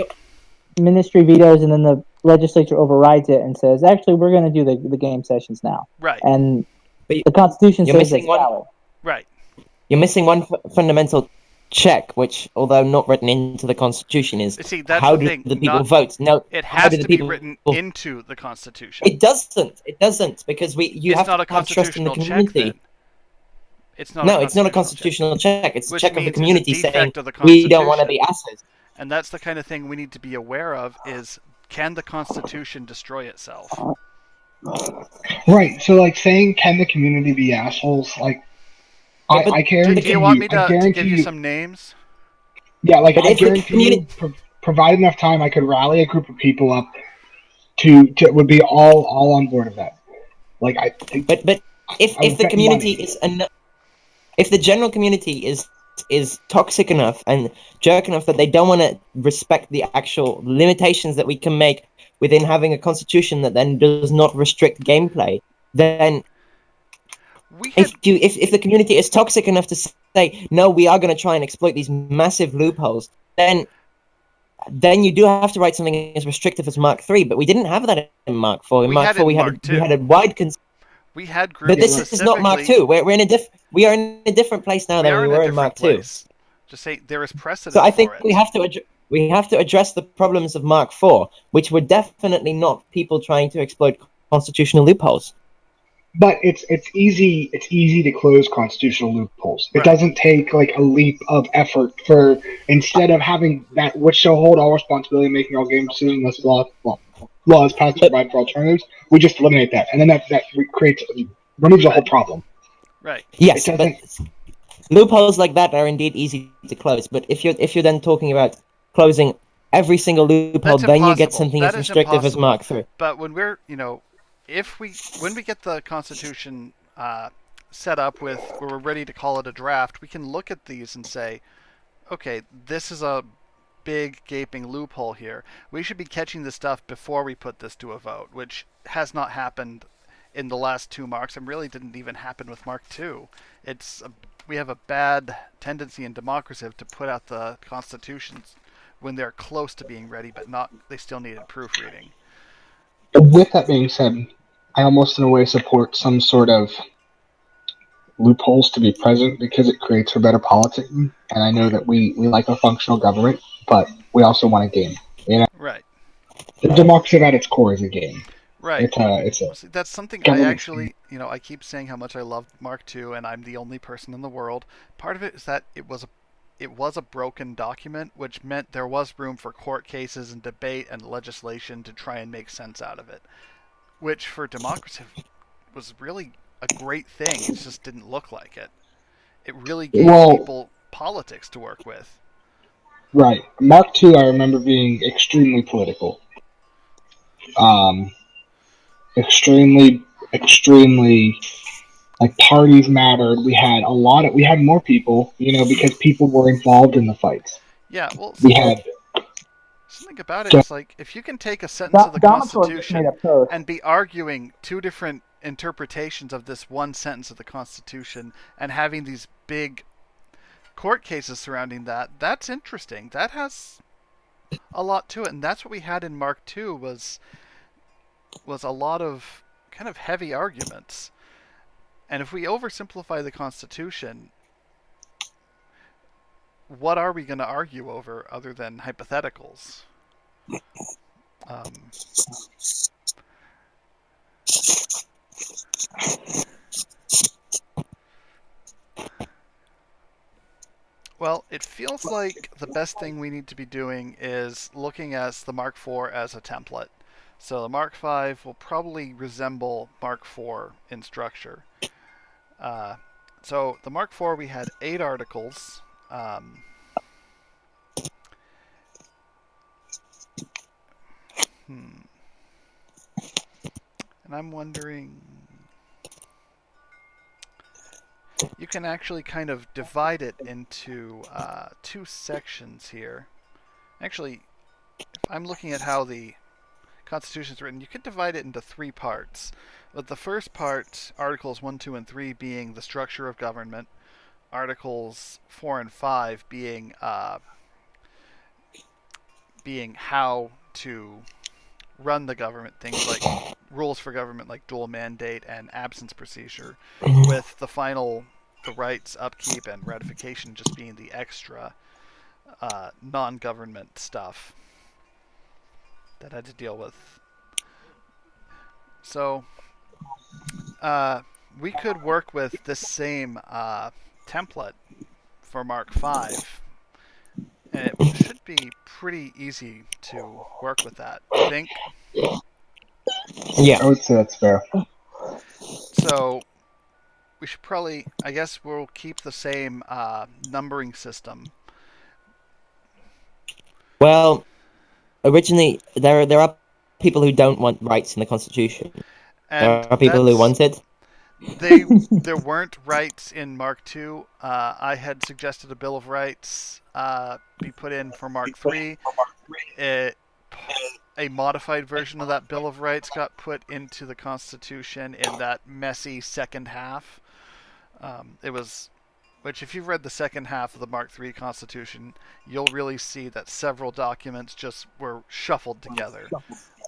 ministry vetoes, and then the legislature overrides it and says, actually, we're going to do the game sessions now. Right. And the Constitution says it's valid. Right. You're missing one fundamental check, which, although not written into the Constitution, is how do the people vote? No, it has to be written into the Constitution. It doesn't. It doesn't, because you have to have trust in the community. It's not. It's not a constitutional check. It's a check of the community saying we don't want to be assholes. And that's the kind of thing we need to be aware of: is can the Constitution destroy itself? Right. So, like, saying can the community be assholes? Like, I guarantee. Do you want me to give you some names? Yeah, like I guarantee you, provide enough time, I could rally a group of people up to would be all on board of that. Like But if the community is if the general community is toxic enough and jerk enough that they don't want to respect the actual limitations that we can make within having a constitution that then does not restrict gameplay, then if the community is toxic enough to say, no, we are going to try and exploit these massive loopholes, then you do have to write something as restrictive as Mark III, but we didn't have that in Mark IV. In Mark IV, we had a wide we had groups, but this is not Mark II. We are in a different place now than we were in Mark II. Just say there is precedent. So I think we have to address the problems of Mark IV, which were definitely not people trying to exploit constitutional loopholes. But it's easy to close constitutional loopholes. It doesn't take like a leap of effort for, instead of having that which shall hold all responsibility in making all game decisions unless laws passed to provide for alternatives, we just eliminate that, and then that removes the whole problem. Right. Yes, but loopholes like that are indeed easy to close. But if you're then talking about closing every single loophole, then you get something as restrictive as Mark III. But when we're when we get the Constitution set up where we're ready to call it a draft, we can look at these and say, okay, this is a big gaping loophole here. We should be catching this stuff before we put this to a vote, which has not happened in the last 2 Marks and really didn't even happen with Mark II. We have a bad tendency in Democraciv to put out the constitutions when they're close to being ready, but they still needed proofreading. With that being said, I almost in a way support some sort of loopholes to be present because it creates for better politicking, and I know that we like a functional government, but we also want a game. Right. The Democraciv at its core is a game. Right. That's something I actually, I keep saying how much I love Mark II, and I'm the only person in the world. Part of it is that it was a broken document, which meant there was room for court cases and debate and legislation to try and make sense out of it, which for Democraciv was really a great thing. It just didn't look like it. It really gave people politics to work with. Right. Mark II, I remember being extremely political. Extremely, like, parties mattered. We had more people, because people were involved in the fights. Yeah, well, something about it is like, if you can take a sentence of the Constitution and be arguing 2 different interpretations of this one sentence of the Constitution and having these big court cases surrounding that's interesting. That has a lot to it, and that's what we had in Mark II was a lot of kind of heavy arguments. And if we oversimplify the Constitution, what are we going to argue over other than hypotheticals? Well, it feels like the best thing we need to be doing is looking at the Mark IV as a template. So the Mark V will probably resemble Mark IV in structure. So the Mark IV, we had 8 articles. And I'm wondering, you can actually kind of divide it into 2 sections here. Actually, if I'm looking at how the Constitution is written, you could divide it into 3 parts. But the first part, Articles 1, 2, and 3, being the structure of government. Articles 4 and 5 being how to run the government, things like rules for government like dual mandate and absence procedure, with the rights, upkeep, and ratification just being the extra non-government stuff that I had to deal with. So we could work with this same template for Mark V, and it should be pretty easy to work with that, I think. Yeah, I would say that's fair. So we should probably, I guess we'll keep the same numbering system. Well, originally there are people who don't want rights in the Constitution. And there are people who want it. There weren't rights in Mark II. I had suggested a Bill of Rights be put in for Mark III. A a modified version of that Bill of Rights got put into the Constitution in that messy second half. Which if you've read the second half of the Mark III Constitution, you'll really see that several documents just were shuffled together.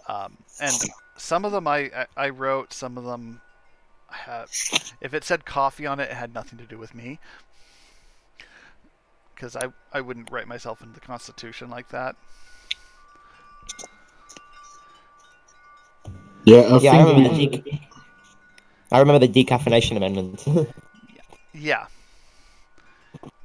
And some of them I wrote, some of them if it said coffee on it, it had nothing to do with me. Because I wouldn't write myself into the Constitution like that. Yeah, I remember the decaffeination amendment. Yeah.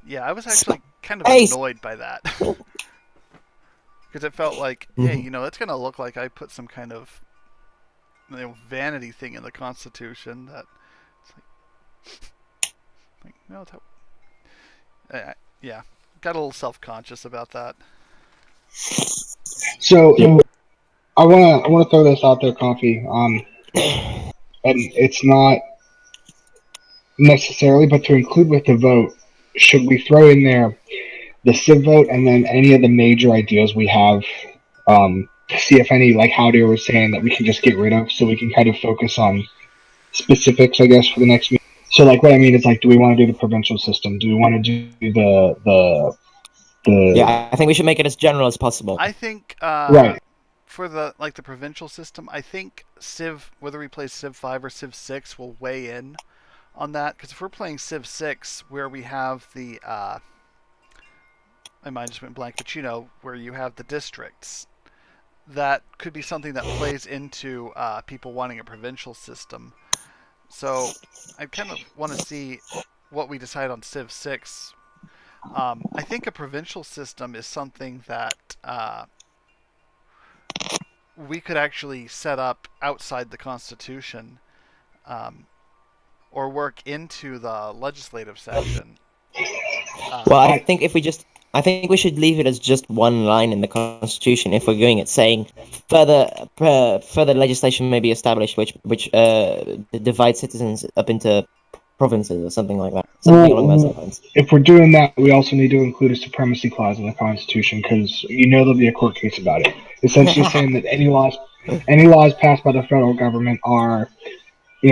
Yeah, I was actually kind of annoyed by that. Because it felt like, hey, it's going to look like I put some kind of vanity thing in the Constitution that it's like no, yeah, got a little self-conscious about that. So I want to throw this out there, Coffee. And it's not necessarily, but to include with the vote, should we throw in there the civ vote and then any of the major ideas we have? See if any, like Howdy was saying, that we can just get rid of, so we can kind of focus on specifics, I guess, for the next meeting. So, like, what I mean is, like, do we want to do the provincial system? Do we want to do the? Yeah, I think we should make it as general as possible. I think right. For the provincial system, I think Civ, whether we play Civ 5 or Civ 6, will weigh in on that. Because if we're playing Civ 6, where we have the my mind just went blank, but where you have the districts, that could be something that plays into people wanting a provincial system. So I kind of want to see what we decide on Civ 6. I think a provincial system is something that we could actually set up outside the Constitution, or work into the legislative section. Well, I think we should leave it as just one line in the Constitution if we're doing it, saying further legislation may be established which divides citizens up into provinces or something like that. Something along those lines. If we're doing that, we also need to include a supremacy clause in the Constitution, because there'll be a court case about it. Essentially saying that any laws passed by the federal government are,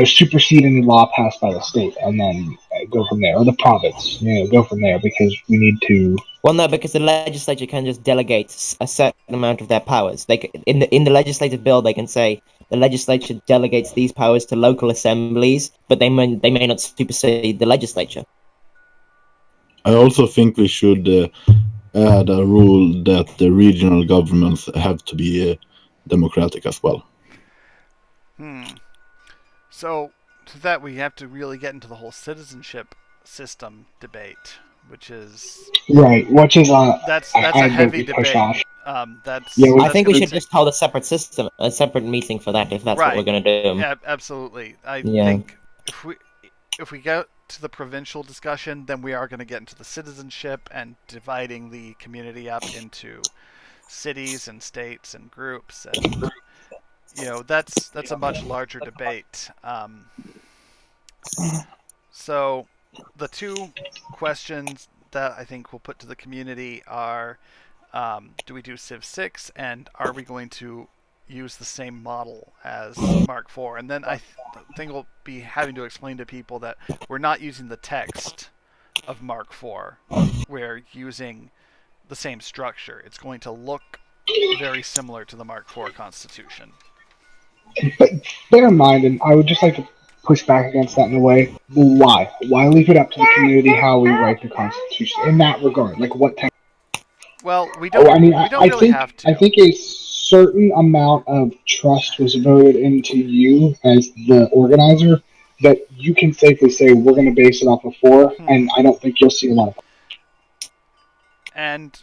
supersede any law passed by the state, and then go from there, or the province, go from there, because we need to. Well, no, because the legislature can just delegate a certain amount of their powers. In the legislative bill, they can say the legislature delegates these powers to local assemblies, but they may not supersede the legislature. I also think we should add a rule that the regional governments have to be democratic as well. So to that, we have to really get into the whole citizenship system debate, which is right. Which is that's a heavy debate. I think we should just hold a separate meeting for that, if that's what we're going to do. Yeah, absolutely. I think if we go to the provincial discussion, then we are going to get into the citizenship and dividing the community up into cities and states and groups, and that's a much larger debate. So the two questions that I think we'll put to the community are, do we do Civ 6, and are we going to use the same model as Mark IV? And then I think we'll be having to explain to people that we're not using the text of Mark IV. We're using the same structure. It's going to look very similar to the Mark IV Constitution. But bear in mind, and I would just like to push back against that in a way. Why? Why leave it up to the community how we write the Constitution in that regard? Like what text? Well, we don't really have to. I think a certain amount of trust was voted into you as the organizer that you can safely say we're going to base it off of 4, and I don't think you'll see a lot of it. And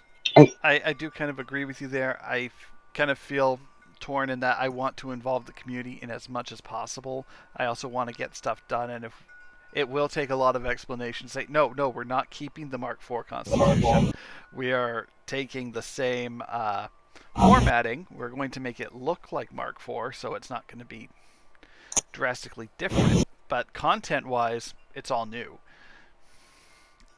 I do kind of agree with you there. I kind of feel torn in that I want to involve the community in as much as possible. I also want to get stuff done, and if it will take a lot of explanation, say no, we're not keeping the Mark IV Constitution. We are taking the same formatting. We're going to make it look like Mark IV, so it's not going to be drastically different, but content-wise, it's all new.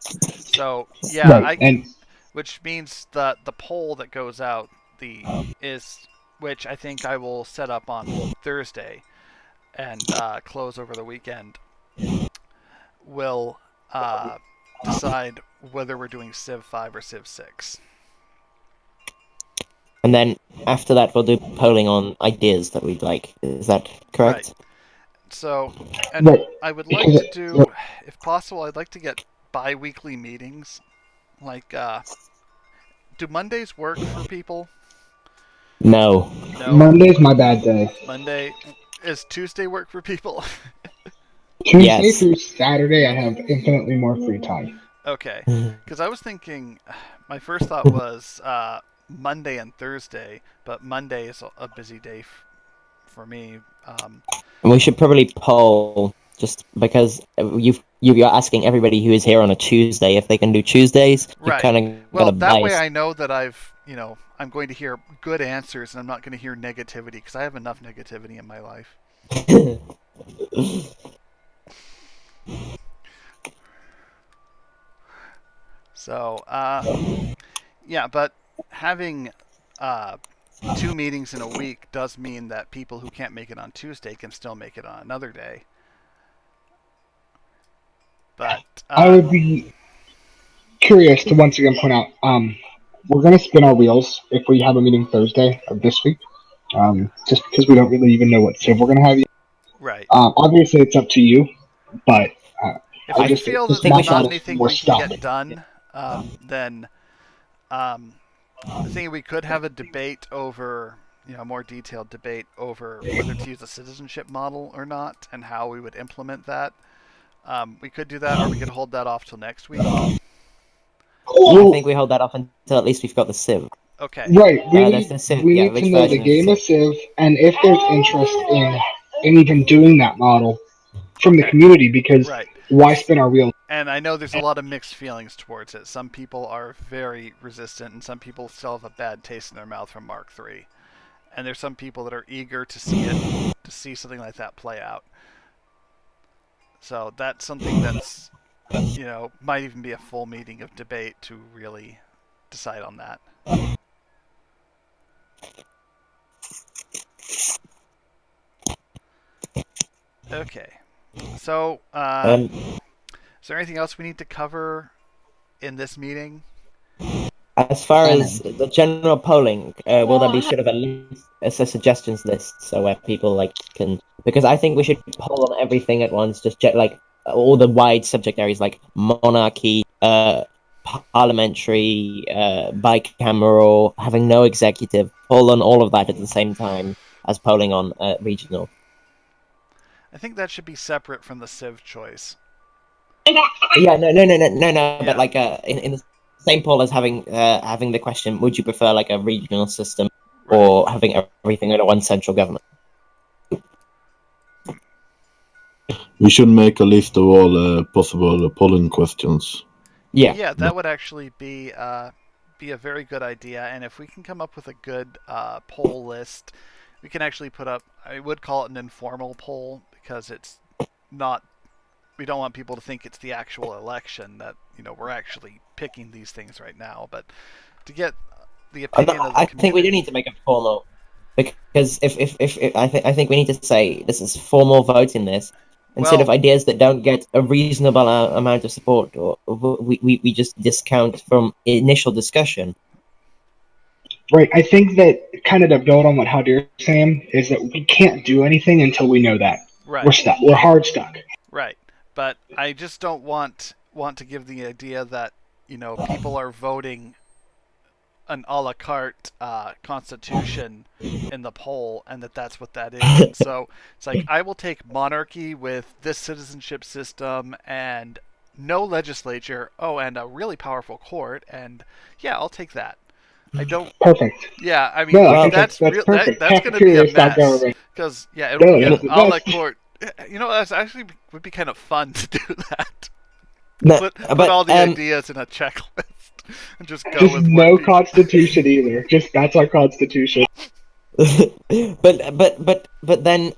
So yeah, right. which means that the poll that goes out is which I think I will set up on Thursday and close over the weekend, will decide whether we're doing Civ 5 or Civ 6. And then after that, we'll do polling on ideas that we'd like. Is that correct? Right. So, and Right. I would like to do, if possible, I'd like to get bi-weekly meetings. Like, do Mondays work for people? No. No. Monday's my bad day. Monday. Is Tuesday work for people? Tuesday through Saturday, I have infinitely more free time. Okay. Because I was thinking, my first thought was Monday and Thursday, but Monday is a busy day for me. And we should probably poll, just because you're asking everybody who is here on a Tuesday if they can do Tuesdays. Right. Well, that way I know that I'm going to hear good answers, and I'm not going to hear negativity, because I have enough negativity in my life. So, yeah, but having 2 meetings in a week does mean that people who can't make it on Tuesday can still make it on another day. But I would be curious to once again point out, we're going to spin our wheels if we have a meeting Thursday of this week, just because we don't really even know what Civ we're going to have yet. Right. Obviously, it's up to you, but if I feel that there's not anything we can get done, then I think we could have a debate over, a more detailed debate over whether to use a citizenship model or not, and how we would implement that. We could do that, or we could hold that off till next week. I think we hold that off until at least we've got the Civ. Okay. Right. We need yeah, to know the game of Civ, and if there's interest in even doing that model from the community, because why spin our wheels? And I know there's a lot of mixed feelings towards it. Some people are very resistant, and some people still have a bad taste in their mouth from Mark III. And there's some people that are eager to see something like that play out. So that's something that's, might even be a full meeting of debate to really decide on that. Okay. So, is there anything else we need to cover in this meeting? As far as the general polling, will there be sort of a suggestions list, so where people can? Because I think we should poll on everything at once, just all the wide subject areas like monarchy, parliamentary, bicameral, having no executive. Poll on all of that at the same time as polling on regional. I think that should be separate from the Civ choice. Yeah, no. Yeah. But in the same poll as having the question, would you prefer a regional system or having everything under one central government? We should make a list of all possible polling questions. Yeah, that would actually be a very good idea, and if we can come up with a good poll list, we can actually put up, I would call it an informal poll, because it's not, we don't want people to think it's the actual election, that we're actually picking these things right now, but to get the opinion of the community. I think we do need to make it formal, because if I think we need to say this is formal vote in this, instead of ideas that don't get a reasonable amount of support, or we just discount from initial discussion. Right. I think that kind of to build on what Haldir's saying is that we can't do anything until we know that. Right. We're stuck. We're hard stuck. Right. But I just don't want to give the idea that, people are voting an a la carte constitution in the poll, and that's what that is. And so it's like, I will take monarchy with this citizenship system and no legislature, and a really powerful court, and yeah, I'll take that. I don't. Perfect. Yeah, I mean, no, that's perfect. That's going to be a mess, because it would be an a la court. That's actually would be kind of fun to do that. Put all the ideas in a checklist and just go with no constitution either. Just that's our constitution. but then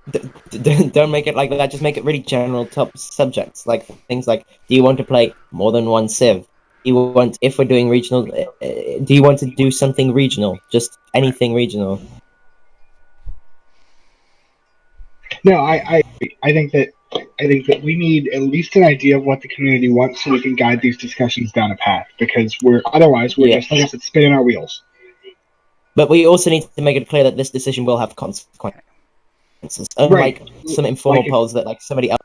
don't make it like that. Just make it really general top subjects, like things like, do you want to play more than one Civ? if we're doing regional, do you want to do something regional? Just anything regional? No, I think that we need at least an idea of what the community wants so we can guide these discussions down a path. Because we're just, like I said, spinning our wheels. But we also need to make it clear that this decision will have consequences. Unlike some informal polls that like somebody else.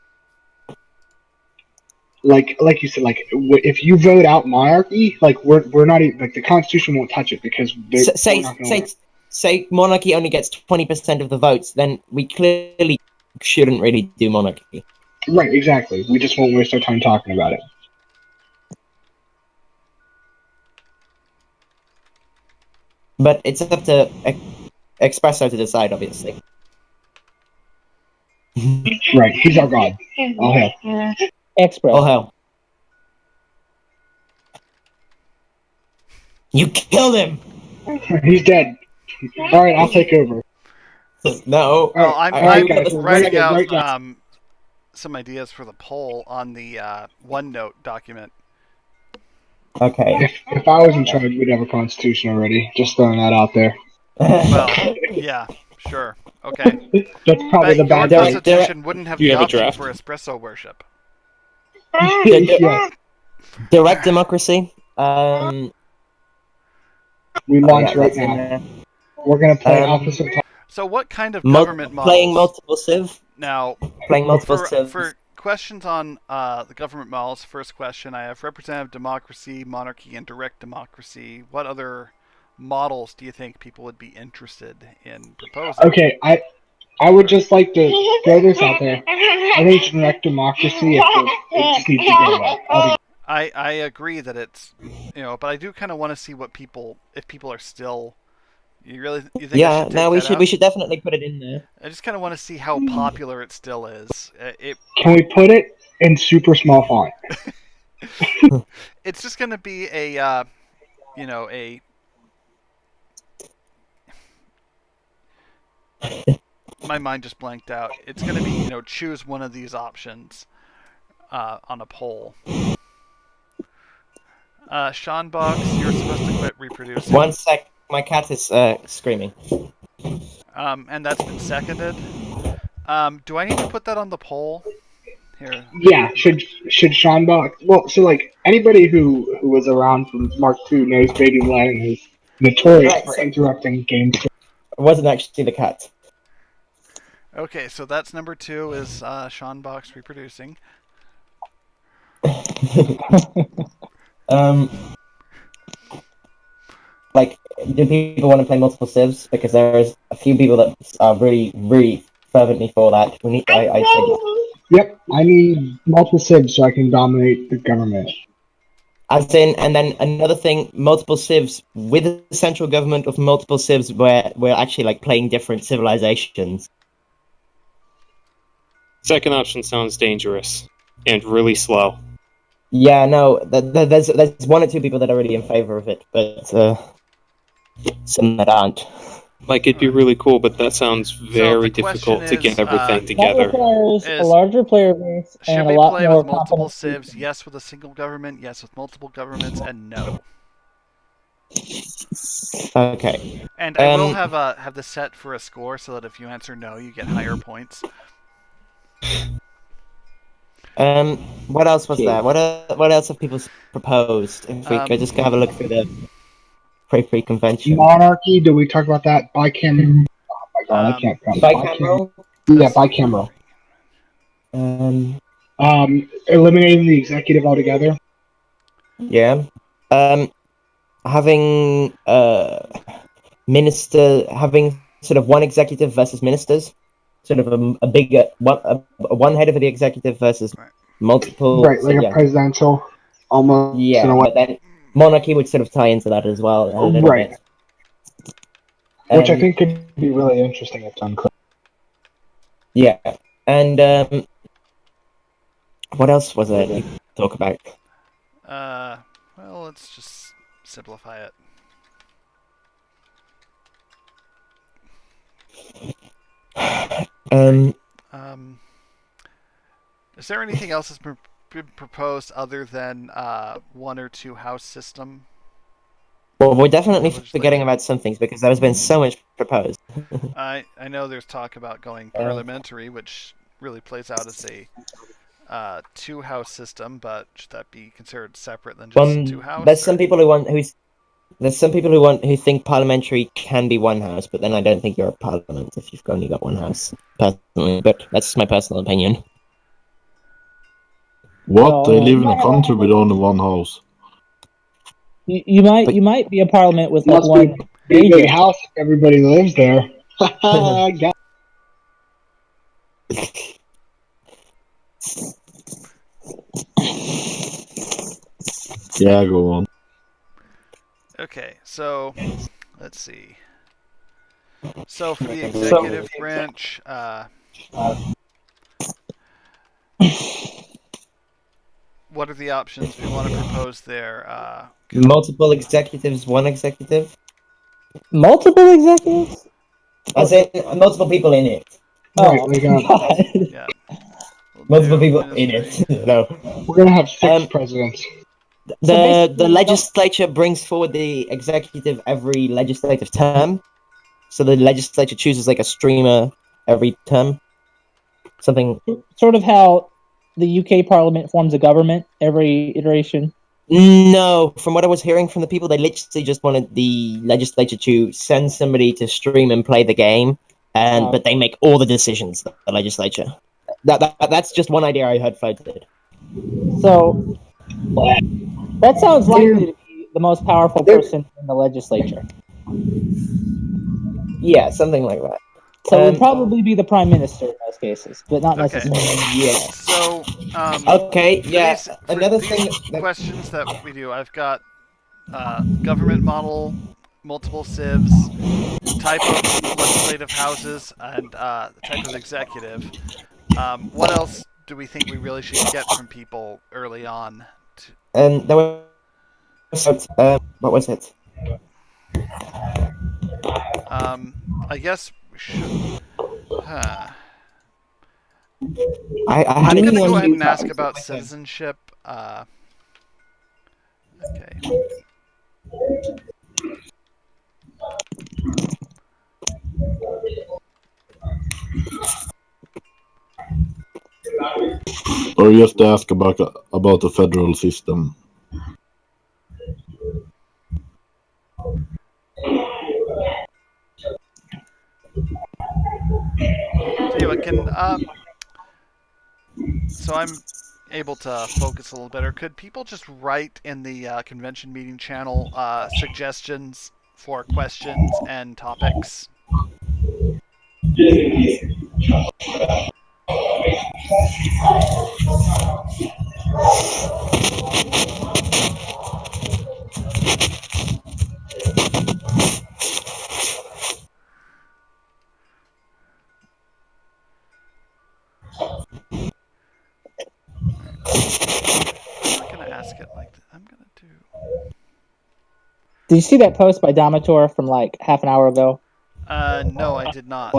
Like you said, like if you vote out monarchy, like we're not even, like the Constitution won't touch it because say monarchy only gets 20% of the votes, then we clearly shouldn't really do monarchy. Right, exactly. We just won't waste our time talking about it. But it's up to Espresso to decide, obviously. Right, he's our god. All hail. Express. All hail. You killed him! He's dead. Alright, I'll take over. No. Well, I'm guys, writing right out some ideas for the poll on the OneNote document. Okay. If I was in charge, we'd have a constitution already. Just throwing that out there. Well, yeah, sure, okay. That's probably the But bad your thing. constitution wouldn't have Do you the have a option draft? for espresso worship. Yeah, Direct democracy. we launch right that's in now. there. We're gonna play Office of Time. So what kind of government models? Playing multiple civ. Now, Playing multiple civs. for questions on the government models, first question, I have representative democracy, monarchy, and direct democracy. What other models do you think people would be interested in proposing? Okay, I would just like to throw this out there. I think direct democracy, it just needs to go away. I agree that it's, but I do kind of want to see if people are still. You think? Yeah, I should take no, that we should definitely put it in there. I just kind of want to see how popular it still is. Can we put it in super small font? It's just going to be a my mind just blanked out. It's going to be, choose one of these options on a poll. Seanbox, you're supposed to quit reproducing. 1 sec, my cat is screaming. And that's been seconded. Do I need to put that on the poll? Here. Yeah, should Sean Bach? Well, so like anybody who was around from Mark II knows Baby Lang is notorious for interrupting games. It wasn't actually the cat. Okay, so that's number 2 is Sean Box reproducing. Like, do people want to play multiple civs? Because there's a few people that are really, really fervently for that. I said, yep, I need multiple civs so I can dominate the government. As in, and then another thing, multiple civs with a central government of multiple civs where we're actually like playing different civilizations. Second option sounds dangerous and really slow. Yeah, no, there's 1 or 2 people that are already in favor of it, but some that aren't. Like, it'd be really cool, but that sounds very difficult to get everything together. That requires a larger player base and a lot more. Should we play with multiple civs? Yes, with a single government. Yes, with multiple governments, and no. Okay. And I will have the set for a score so that if you answer no, you get higher points. What else was there? What else have people proposed? If we could just go have a look through the pre convention. Monarchy. Do we talk about that? Bicameral. Oh my god, I can't. Bicameral. Yeah, bicameral. Eliminating the executive altogether. Yeah. Having having sort of 1 executive versus ministers. Sort of a bigger one head of the executive versus multiple. Right, like a presidential, almost. Yeah, but then monarchy would sort of tie into that as well. Right. Which I think could be really interesting if done correctly. Yeah, and what else was there to talk about? Well, let's just simplify it. Um, Is there anything else that's been been proposed other than one or two house system? Well, we're definitely forgetting about some things because there has been so much proposed. I know there's talk about going parliamentary, which really plays out as a two-house system, but should that be considered separate than just two-house? There's some people who think parliamentary can be one house, but then I don't think you're a parliament if you've only got one house, personally. But that's my personal opinion. What? They live in a country with only one house. You might be a parliament with like one big house if everybody lives there. Yeah, go on. Okay, so let's see. So for the executive branch, what are the options we want to propose there? Multiple executives, one executive? Multiple executives? I say multiple people in it. Right, yeah. Multiple people in it. No. We're gonna have 6 presidents. The legislature brings forward the executive every legislative term. So the legislature chooses like a streamer every term. Something sort of how the UK Parliament forms a government every iteration. No, from what I was hearing from the people, they literally just wanted the legislature to send somebody to stream and play the game, but they make all the decisions. The legislature. That's just one idea I heard floated. So that sounds likely to be the most powerful person in the legislature. Yeah, something like that. So it would probably be the prime minister in most cases, but not necessarily. Yeah. So, okay, yeah. Another thing. Questions that we do. I've got government model, multiple civs, type of legislative houses, and type of executive. What else do we think we really should get from people early on? There was what was it? I guess we should. I'm going to go ahead and ask about citizenship. Okay. Or just ask about the federal system. Tell you what, so I'm able to focus a little better. Could people just write in the convention meeting channel suggestions for questions and topics? I'm not going to ask it like that. I'm going to do... Did you see that post by Domator from like half an hour ago? No, I did not.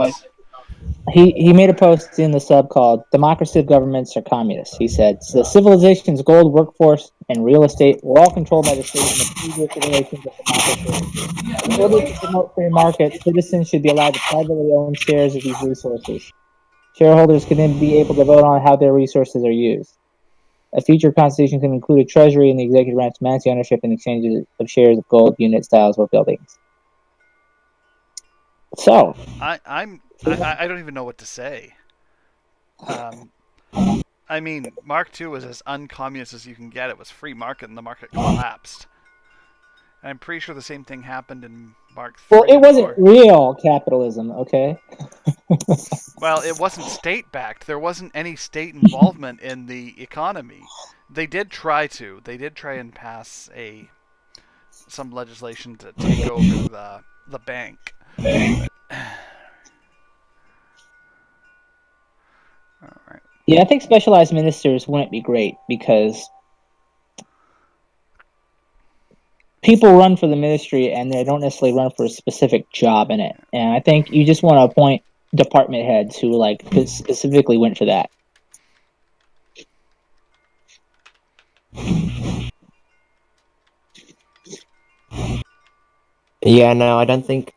He made a post in the sub called "Democraciv Governments Are Communists." He said, "The civilization's gold, workforce, and real estate were all controlled by the state in the previous iterations of democracy. In order to promote free market, citizens should be allowed to privately own shares of these resources. Shareholders can then be able to vote on how their resources are used. A future constitution can include a treasury and the executive branch manage ownership and exchanges of shares of gold, unit styles, or buildings." So I don't even know what to say. I mean, Mark II was as uncommunist as you can get. It was free market, and the market collapsed. And I'm pretty sure the same thing happened in Mark III. Well, it wasn't real capitalism, okay? Well, it wasn't state-backed. There wasn't any state involvement in the economy. They did try to. They did try and pass some legislation to take over the bank. All right. Yeah, I think specialized ministers wouldn't be great because people run for the ministry and they don't necessarily run for a specific job in it. And I think you just want to appoint department heads who like specifically went for that. Yeah, no, I don't think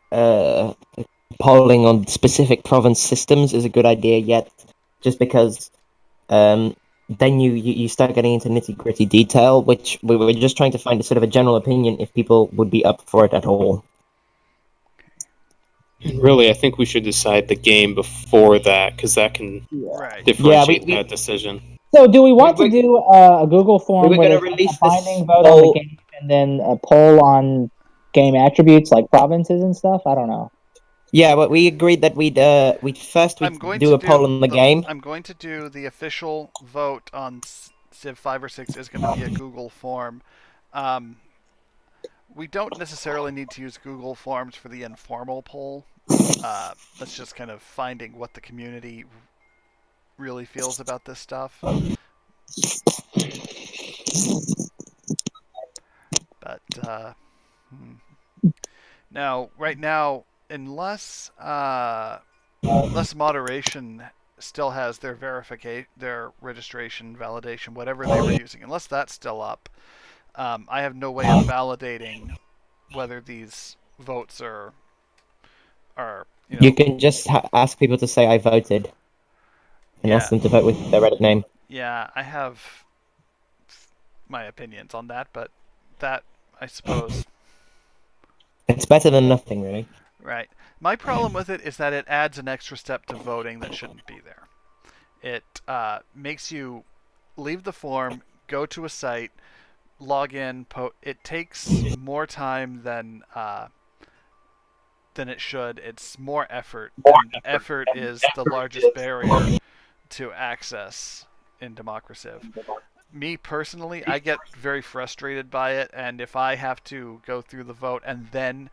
polling on specific province systems is a good idea yet, just because then you start getting into nitty-gritty detail, which we were just trying to find a sort of a general opinion if people would be up for it at all. Really, I think we should decide the game before that, because that can Right. differentiate Yeah, that decision. So, do we want to do a Google form were where gonna there's like release a binding this vote on the game, and then a poll on game attributes like provinces and stuff? I don't know. Yeah, but we agreed that we'd I'm going do to a poll on the game. I'm going to do the official vote on Civ 5 or 6 is going to be a Google form. We don't necessarily need to use Google Forms for the informal poll. That's just kind of finding what the community really feels about this stuff. But now, right now, unless moderation still has their their registration, validation, whatever they were using, unless that's still up, I have no way of validating whether these votes are you can just ask people to say I voted, and ask them to vote with their Reddit name. Yeah, I have my opinions on that, but that, I suppose, it's better than nothing, really. Right. My problem with it is that it adds an extra step to voting that shouldn't be there. It makes you leave the form, go to a site, log in. It takes more time than it should. It's more effort. And effort is the largest barrier to access in Democraciv. Me personally, I get very frustrated by it, and if I have to go through the vote and then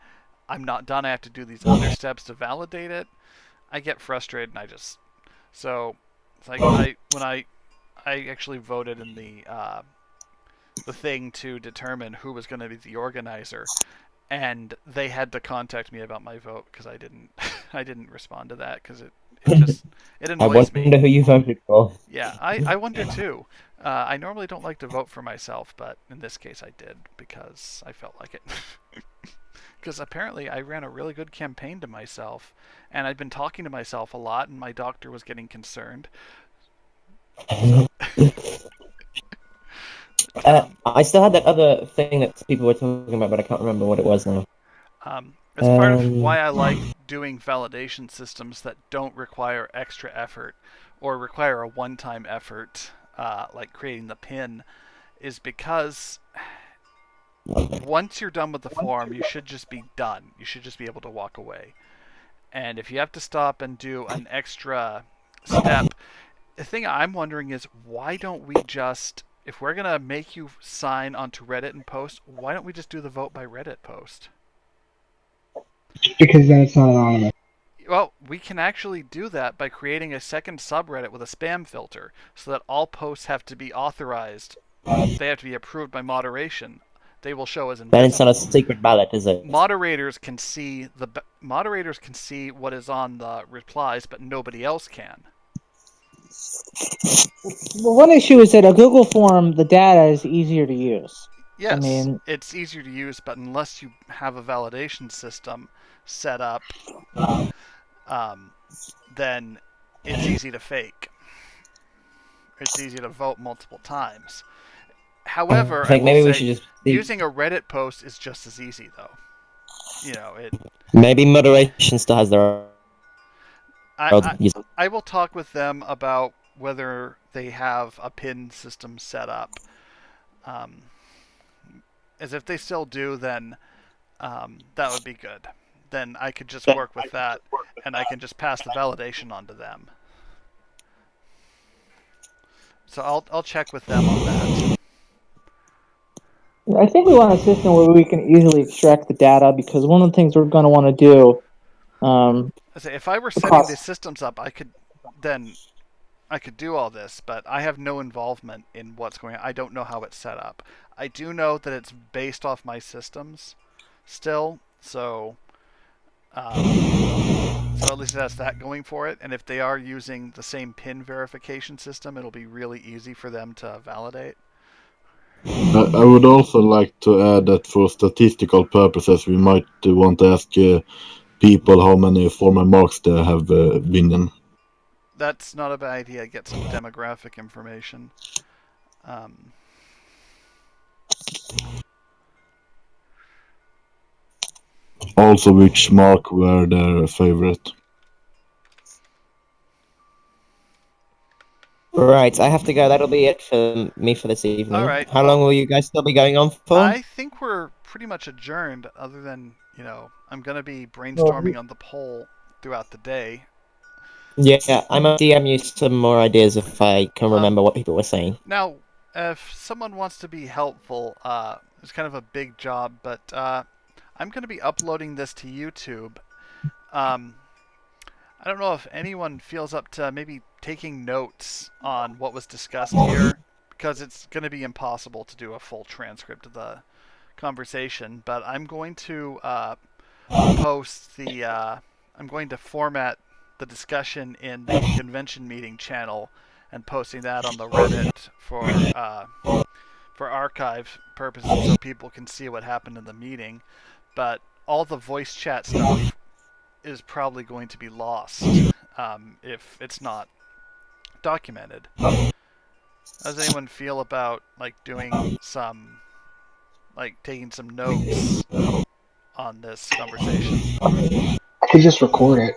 I'm not done, I have to do these other steps to validate it, I get frustrated, and so it's like when I actually voted in the thing to determine who was going to be the organizer, and they had to contact me about my vote because I didn't respond to that because it annoys me. I wonder who you voted for. Yeah, I wonder too. I normally don't like to vote for myself, but in this case I did because I felt like it. Because apparently I ran a really good campaign to myself, and I'd been talking to myself a lot, and my doctor was getting concerned. So I still had that other thing that people were talking about, but I can't remember what it was now. It's part of why I like doing validation systems that don't require extra effort or require a one-time effort, like creating the pin, is because once you're done with the form, you should just be done. You should just be able to walk away. And if you have to stop and do an extra step, the thing I'm wondering is, why don't we just, if we're going to make you sign onto Reddit and post, why don't we just do the vote by Reddit post? Because then it's not anonymous. Well, we can actually do that by creating a second subreddit with a spam filter, so that all posts have to be authorized. They have to be approved by moderation. They will show as invisible. Then it's not a secret ballot, is it? Moderators can see what is on the replies, but nobody else can. Well, one issue is that a Google form, the data is easier to use. Yes, I mean, it's easier to use, but unless you have a validation system set up, then it's easy to fake. It's easy to vote multiple times. However, I will say, using a Reddit post is just as easy, though. You know, maybe moderation still has their. I will talk with them about whether they have a pin system set up. As if they still do, then that would be good. Then I could just work with that, and I can just pass the validation on to them. So I'll check with them on that. I think we want a system where we can easily extract the data, because one of the things we're going to want to do. If I were setting these systems up, I could do all this, but I have no involvement in what's going on. I don't know how it's set up. I do know that it's based off my systems still, so at least it has that going for it. And if they are using the same pin verification system, it'll be really easy for them to validate. I would also like to add that for statistical purposes, we might want to ask people how many formal marks they have been in. That's not a bad idea. Get some demographic information. Also, which mark were their favorite. Right, I have to go. That'll be it for me for this evening. All right. How long will you guys still be going on for? I think we're pretty much adjourned, other than, I'm going to be brainstorming on the poll throughout the day. Yeah, I might DM you some more ideas if I can remember what people were saying. Now, if someone wants to be helpful, it's kind of a big job, but I'm going to be uploading this to YouTube. I don't know if anyone feels up to maybe taking notes on what was discussed here, because it's going to be impossible to do a full transcript of the conversation, but I'm going to post the... I'm going to format the discussion in the convention meeting channel and posting that on the Reddit for archive purposes so people can see what happened in the meeting. But all the voice chat stuff is probably going to be lost if it's not documented. How does anyone feel about doing some taking some notes on this conversation? I could just record it.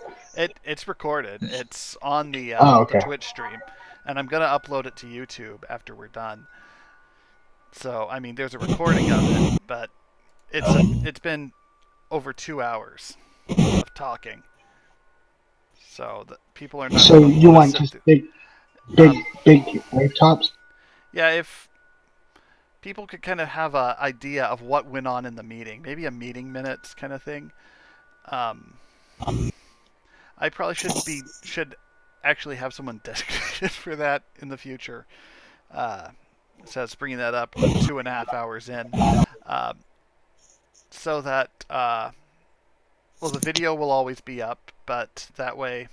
It's recorded. It's on the okay. the Twitch stream, and I'm gonna upload it to YouTube after we're done. So I mean, there's a recording of it, but it's been over 2 hours of talking, so the people are not. So you want just big tops? Yeah, if people could kind of have an idea of what went on in the meeting, maybe a meeting minutes kind of thing. I probably should actually have someone designated for that in the future. So it's bringing that up 2.5 hours in, so that the video will always be up, but that way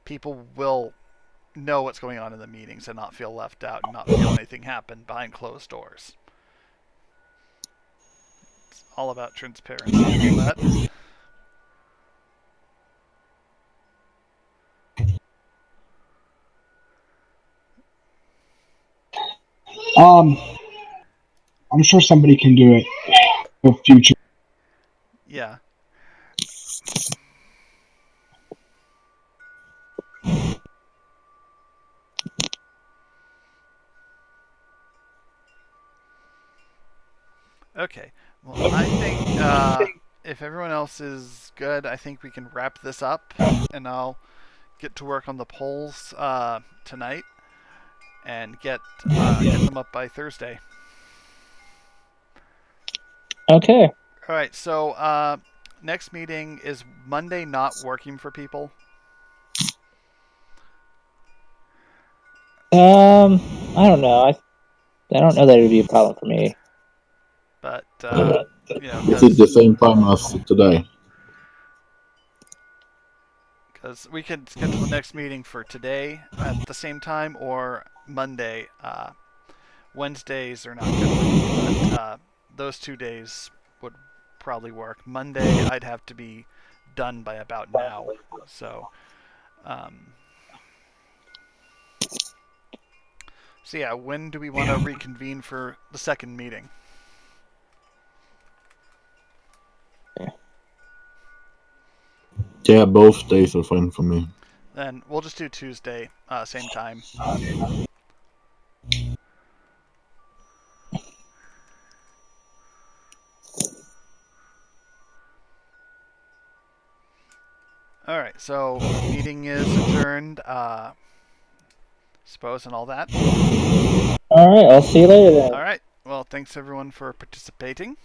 people will know what's going on in the meetings and not feel left out and not feel anything happen behind closed doors. It's all about transparency and all that. I'm sure somebody can do it in the future. Yeah. Okay. Well, I think if everyone else is good, I think we can wrap this up, and I'll get to work on the polls tonight and get them up by Thursday. Okay. All right. So next meeting is Monday. Not working for people. I don't know. I don't know that it would be a problem for me. But is it the same time as today? Because we could schedule the next meeting for today at the same time, or Monday. Wednesdays are not good for me, but those 2 days would probably work. Monday, I'd have to be done by about now. So yeah, when do we want to reconvene for the second meeting? Yeah, both days are fine for me. Then we'll just do Tuesday, same time. All right, so meeting is adjourned. Suppose and all that. All right, I'll see you later then. All right. Well, thanks everyone for participating.